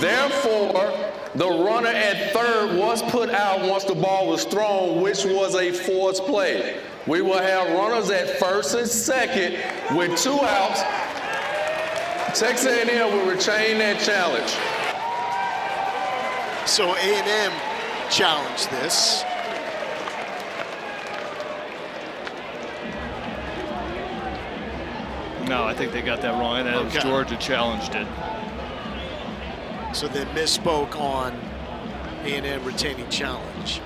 Therefore, the runner at third was put out once the ball was thrown, which was a forced play. We will have runners at first and second with 2 outs. Texas A&M will retain that challenge. So A&M challenged this. No, I think they got that wrong. That was Okay. Georgia challenged it. So they misspoke on A&M retaining challenge.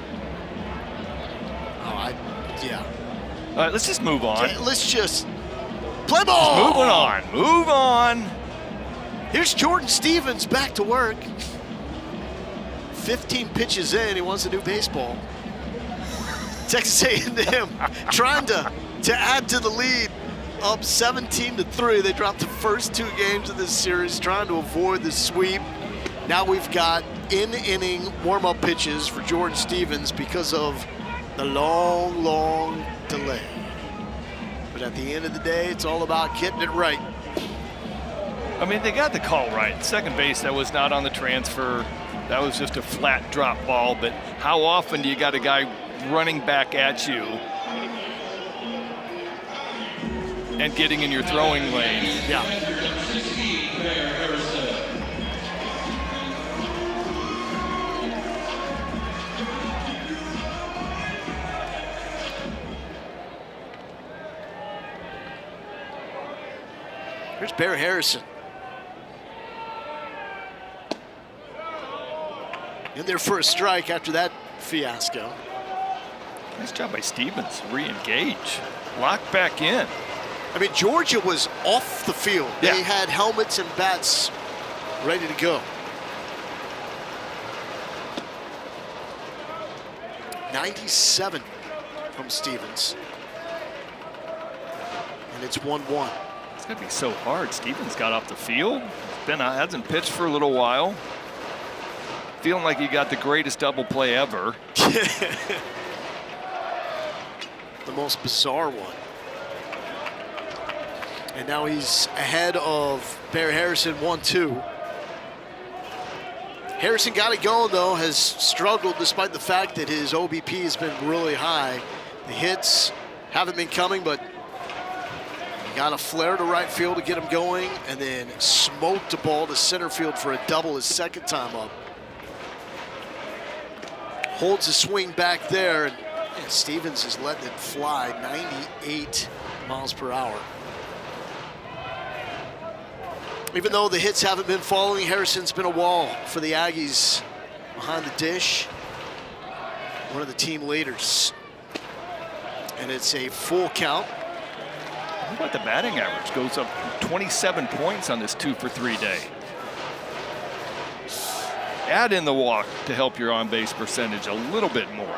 Yeah. All right, let's just move on. Okay, let's just play ball. Moving on. Move on. Here's Jordan Stevens back to work. 15 pitches in, he wants a new baseball. Texas A&M trying to add to the lead, up 17-3. They dropped the first 2 games of this series, trying to avoid the sweep. Now we've got in-inning warm-up pitches for Jordan Stevens because of the long delay. But at the end of the day, it's all about getting it right. I mean, they got the call right. Second base, that was not on the transfer. That was just a flat drop ball. But how often do you got a guy running back at you and getting in your throwing lane? Yeah. Here's Bear Harrison. In there for a strike after that fiasco. Nice job by Stevens. Re-engage. Lock back in. I mean, Georgia was off the field. Yeah. They had helmets and bats ready to go. 97 from Stevens. And it's 1-1. It's going to be so hard. Stevens got off the field. Hasn't pitched for a little while. Feeling like he got the greatest double play ever. The most bizarre one. And now he's ahead of Bear Harrison 1-2. Harrison got it going though, has struggled despite the fact that his OBP has been really high. The hits haven't been coming, but he got a flare to right field to get him going, and then smoked the ball to center field for a double his second time up. Holds the swing back there, and Stevens is letting it fly 98 miles per hour. Even though the hits haven't been falling, Harrison's been a wall for the Aggies behind the dish. one of the team leaders. And it's a full count. How about the batting average? Goes up 27 points on this 2-for-3 day. Add in the walk to help your on-base percentage a little bit more.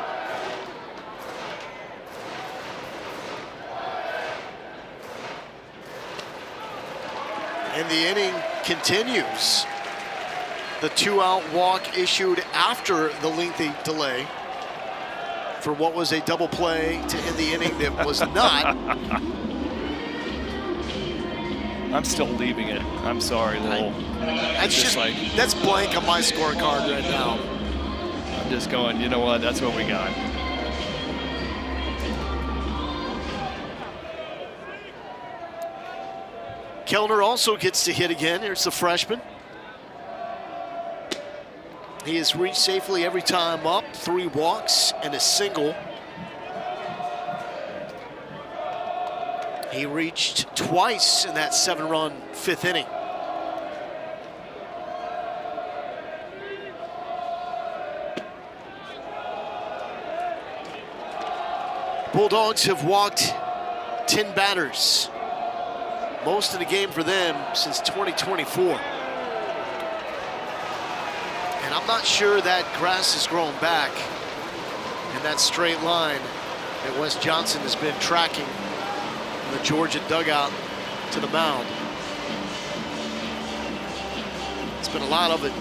And the inning continues. The 2-out walk issued after the lengthy delay for what was a double play to end the inning that was not. I'm still leaving it. I'm sorry, Lowell. That's just like, that's blank on my scorecard right now. I'm just going, you know what, that's what we got. Kellner also gets to hit again. Here's the freshman. He has reached safely every time up, 3 walks and a single. He reached twice in that 7-run 5th inning. Bulldogs have walked 10 batters, most in the game for them since 2024. And I'm not sure that grass has grown back in that straight line that Wes Johnson has been tracking from the Georgia dugout to the mound. It's been a lot of it.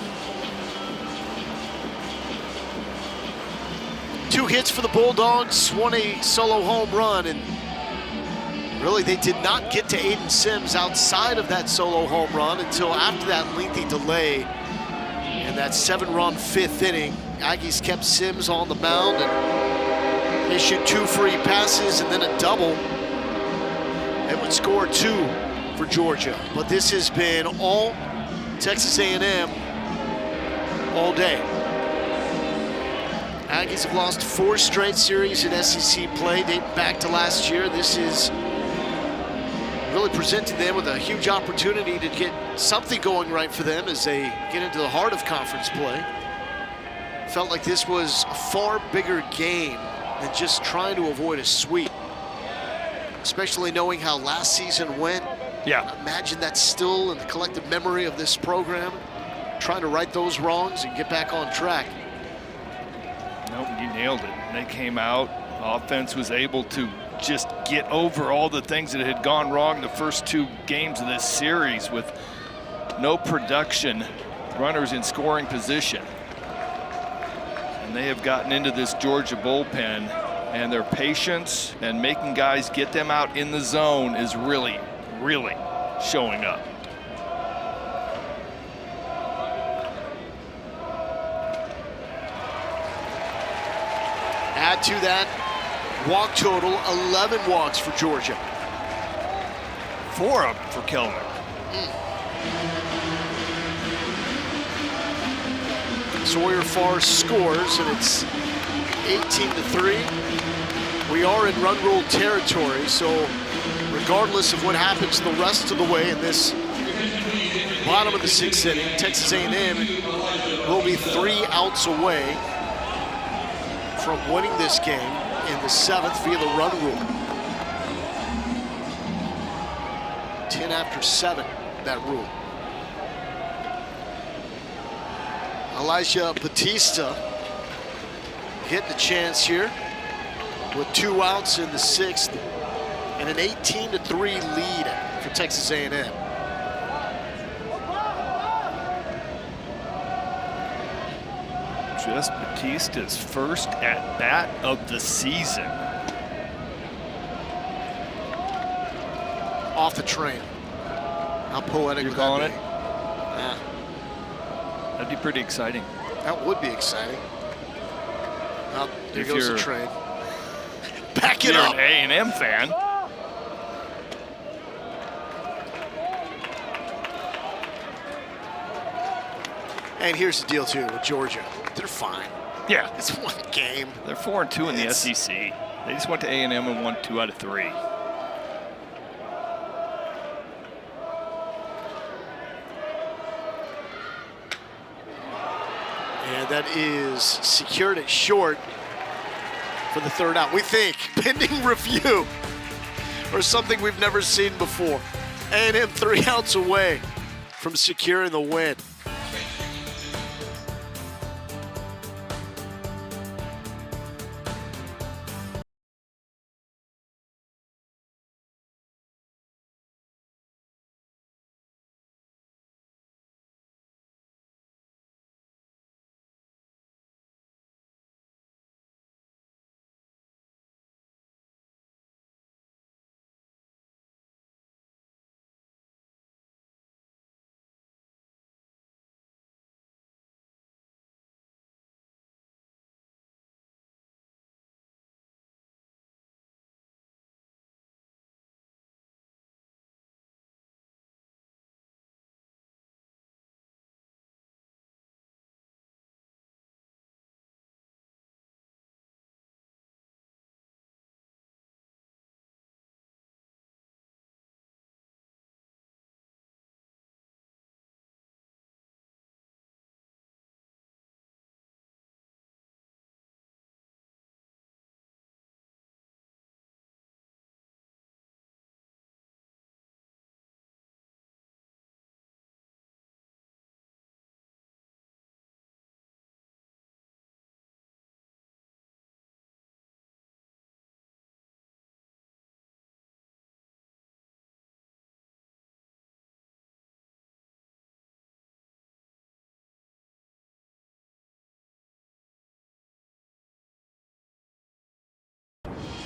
2 hits for the Bulldogs, 1 a solo home run, and really they did not get to Aiden Sims outside of that solo home run until after that lengthy delay. In that 7-run 5th inning, Aggies kept Sims on the mound and issued 2 free passes and then a double. It would score 2 for Georgia. But this has been all Texas A&M all day. Aggies have lost 4 straight series in SEC play dating back to last year. This is really presented them with a huge opportunity to get something going right for them as they get into the heart of conference play. Felt like this was a far bigger game than just trying to avoid a sweep, especially knowing how last season went. Yeah. Imagine that's still in the collective memory of this program, trying to right those wrongs and get back on track. Nope, you nailed it. They came out, offense was able to just get over all the things that had gone wrong the first 2 games of this series with no production, runners in scoring position. And they have gotten into this Georgia bullpen, and their patience and making guys get them out in the zone is really, really showing up. Add to that walk total, 11 walks for Georgia. 4 of them for Kellner. Sawyer Farr scores, and it's 18-3. We are in run rule territory, so regardless of what happens the rest of the way in this bottom of the 6th inning, Texas A&M will be 3 outs away from winning this game in the 7th via the run rule. 10 after 7, that rule. Elijah Batista getting a chance here with 2 outs in the 6th and an 18-3 lead for Texas A&M. Just Batista's first at bat of the season. Off the train. How poetic You're would calling that it? be? Yeah, That'd be pretty exciting. that would be exciting. Oh, there If goes the you're- train. Back it You're up. an A&M fan. And here's the deal too with Georgia. They're fine. Yeah, It's one game. they're 4-2 in the It's- SEC. They just went to A&M and won 2 out of 3. And that is secured at short. for the third out. We think pending review or something we've never seen before. A&M 3 outs away from securing the win.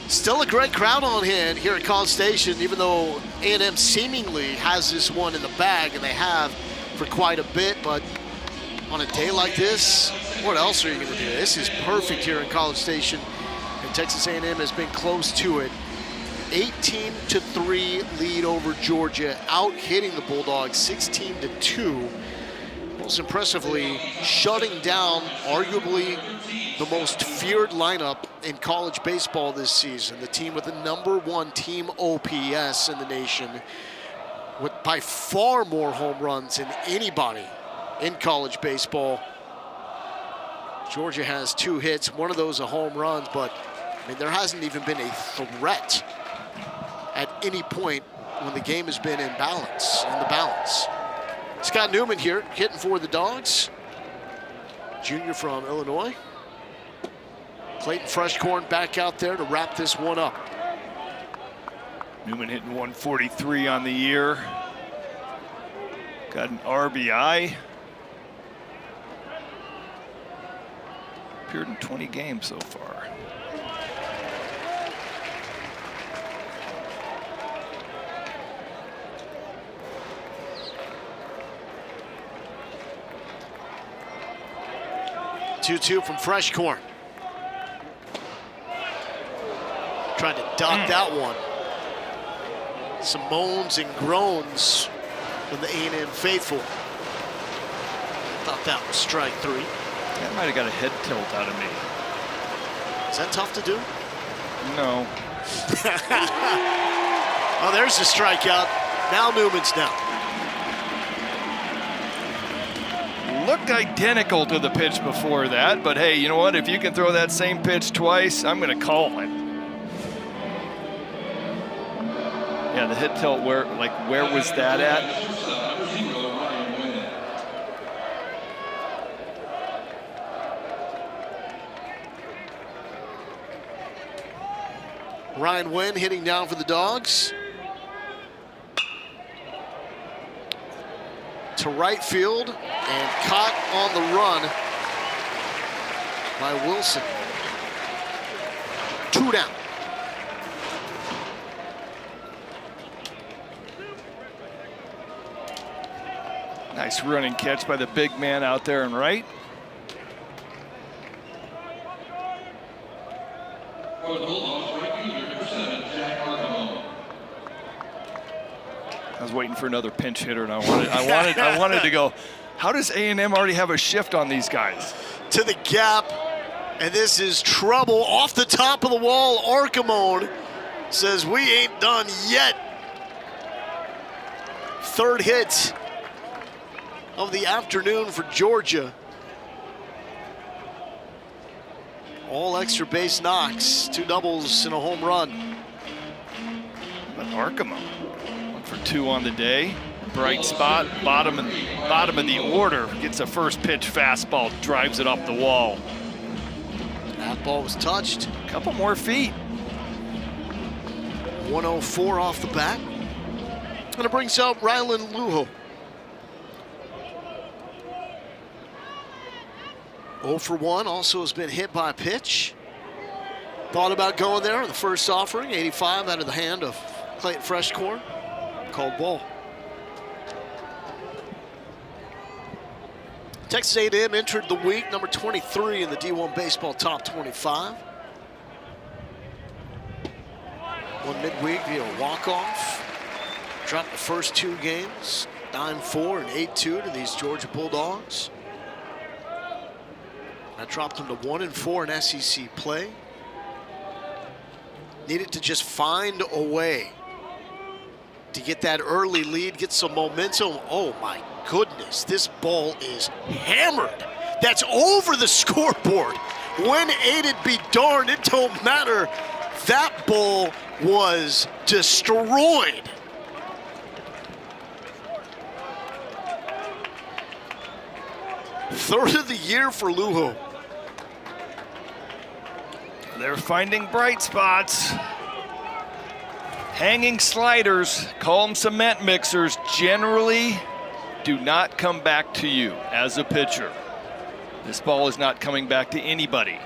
Still a great crowd on hand here at College Station, even though A&M seemingly has this one in the bag, and they have for quite a bit. But on a day like this, what else are you going to do? This is perfect here in College Station, and Texas A&M has been close to it. 18-3 lead over Georgia, out hitting the Bulldogs 16-2. Most impressively, shutting down arguably the most feared lineup in college baseball this season. The team with the #1 team OPS in the nation, with by far more home runs than anybody in college baseball. Georgia has 2 hits, one of those a home run, but I mean, there hasn't even been a threat at any point when the game has been in the balance. Scott Newman here, hitting for the Dogs. Junior from Illinois. Clayton Freshcorn back out there to wrap this one up. Newman hitting 143 on the year. Got an RBI. Appeared in 20 games so far. Two from Freshcorn. Trying to duck that one. Some moans and groans from the A&M faithful. Thought that was strike 3. That might have got a head tilt out of me. Is that tough to do? No. Oh, there's the strikeout. Now Newman's down. Looked identical to the pitch before that, but hey, you know what? If you can throw that same pitch twice, I'm going to call it. Yeah, the hit tilt, where was that at? Ryan Wynn hitting down for the Dogs. To right field and caught on the run by Wilson. 2 down. Nice running catch by the big man out there and right. For the Bulldogs, right fielder, number 7, Jack Arcamo. I was waiting for another pinch hitter, and I wanted to go, how does A&M already have a shift on these guys? To the gap, and this is trouble off the top of the wall. Arcamone says, we ain't done yet. 3rd hit of the afternoon for Georgia. All extra base knocks, 2 doubles and a home run. But Arkema, 1 for 2 on the day. Bright spot, bottom of the order, gets a first pitch fastball, drives it off the wall. That ball was touched. A couple more feet. 104 off the bat. And it brings out Rylan Luho. 0 for 1, also has been hit by a pitch. Thought about going there in the first offering, 85 out of the hand of Clayton Freshcorn. Called ball. Texas A&M entered the week number 23 in the D1 Baseball Top 25. Won midweek via walk-off. Dropped the first 2 games, 9-4 and 8-2 to these Georgia Bulldogs. That dropped them to 1-4 in SEC play. Needed to just find a way to get that early lead, get some momentum. Oh my goodness, this ball is hammered. That's over the scoreboard. When aided be darned, it don't matter. That ball was destroyed. Third of the year for Luho. They're finding bright spots. Hanging sliders, call them cement mixers, generally do not come back to you as a pitcher. This ball is not coming back to anybody.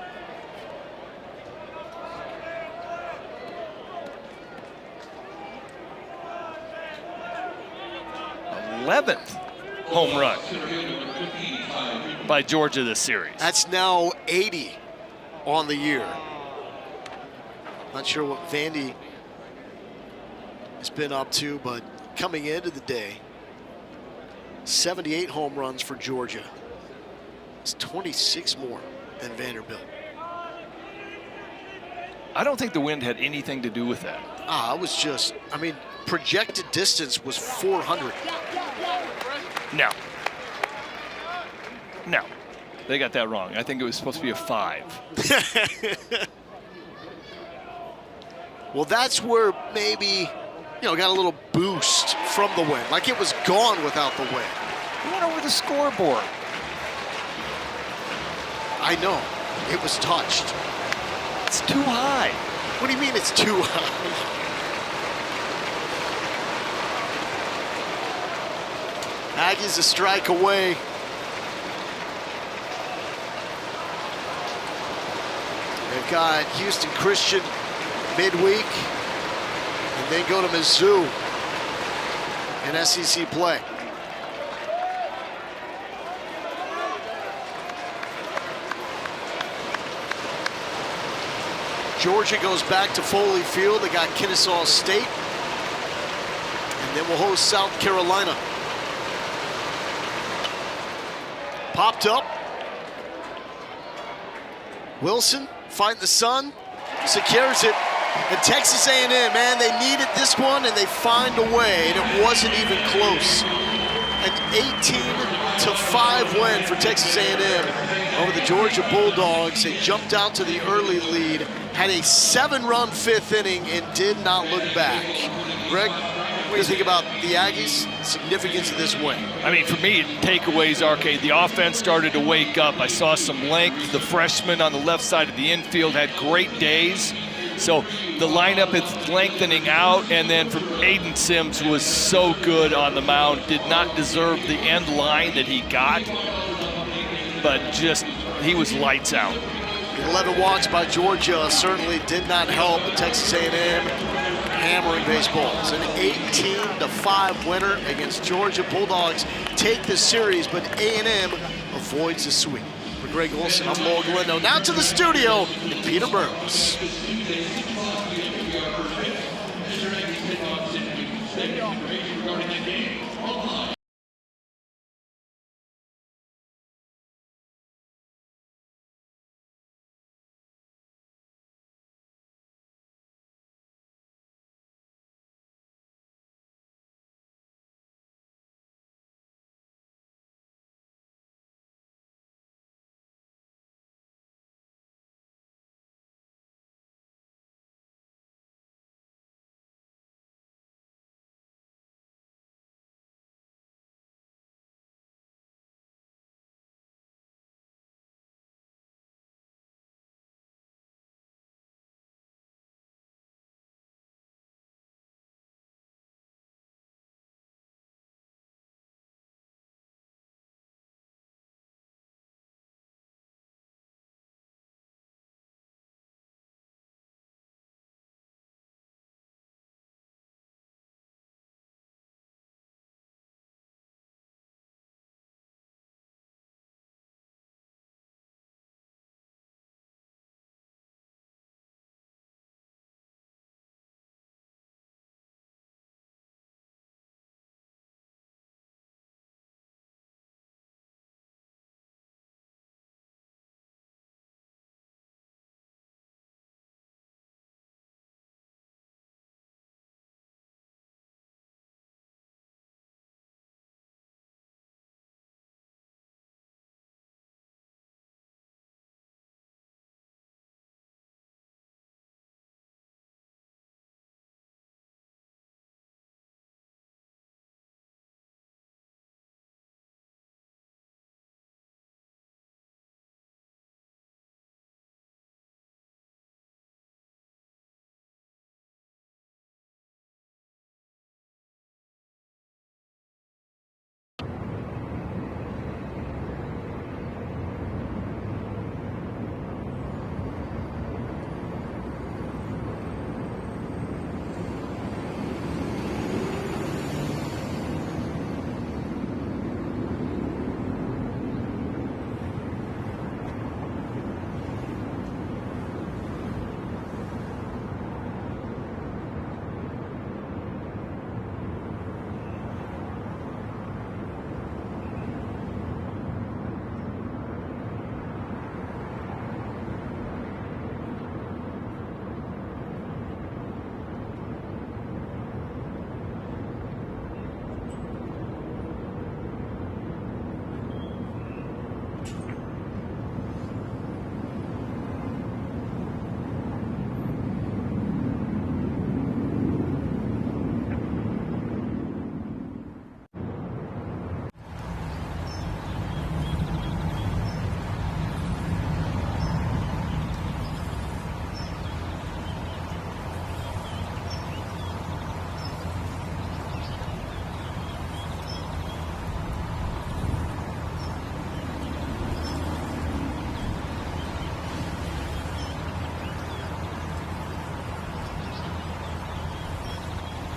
th home run by Georgia this series. That's now 80 on the year. Not sure what Vandy has been up to, but coming into the day, 78 home runs for Georgia. It's 26 more than Vanderbilt. I don't think the wind had anything to do with that. It was just, I mean, projected distance was 400. No. No. They got that wrong. I think it was supposed to be a 5. Well, that's where maybe, got a little boost from the wind. Like it was gone without the wind. He went over the scoreboard. I know. It was touched. It's too high. What do you mean it's too high? Aggies a strike away. They've got Houston Christian midweek, and then go to Mizzou in SEC play. Georgia goes back to Foley Field. They got Kennesaw State, and then we'll host South Carolina. Popped up. Wilson fighting the sun, secures it. And Texas A&M, man, they needed this one, and they find a way, and it wasn't even close. An 18-5 win for Texas A&M over the Georgia Bulldogs. They jumped out to the early lead, had a 7-run 5th inning, and did not look back. Greg, what do you think about the Aggies' significance of this win? I mean, for me, takeaways, Arcade, the offense started to wake up. I saw some length. The freshman on the left side of the infield had great days. So the lineup is lengthening out, and then from Aiden Sims, who was so good on the mound, did not deserve the end line that he got, but just, he was lights out. 11 walks by Georgia certainly did not help the Texas A&M hammering baseball. It's an 18-5 winner against Georgia. Bulldogs take the series, but A&M avoids the sweep. For Greg Olson, I'm Lowell Galindo. Now to the studio, and Peter Burns. Regarding the game.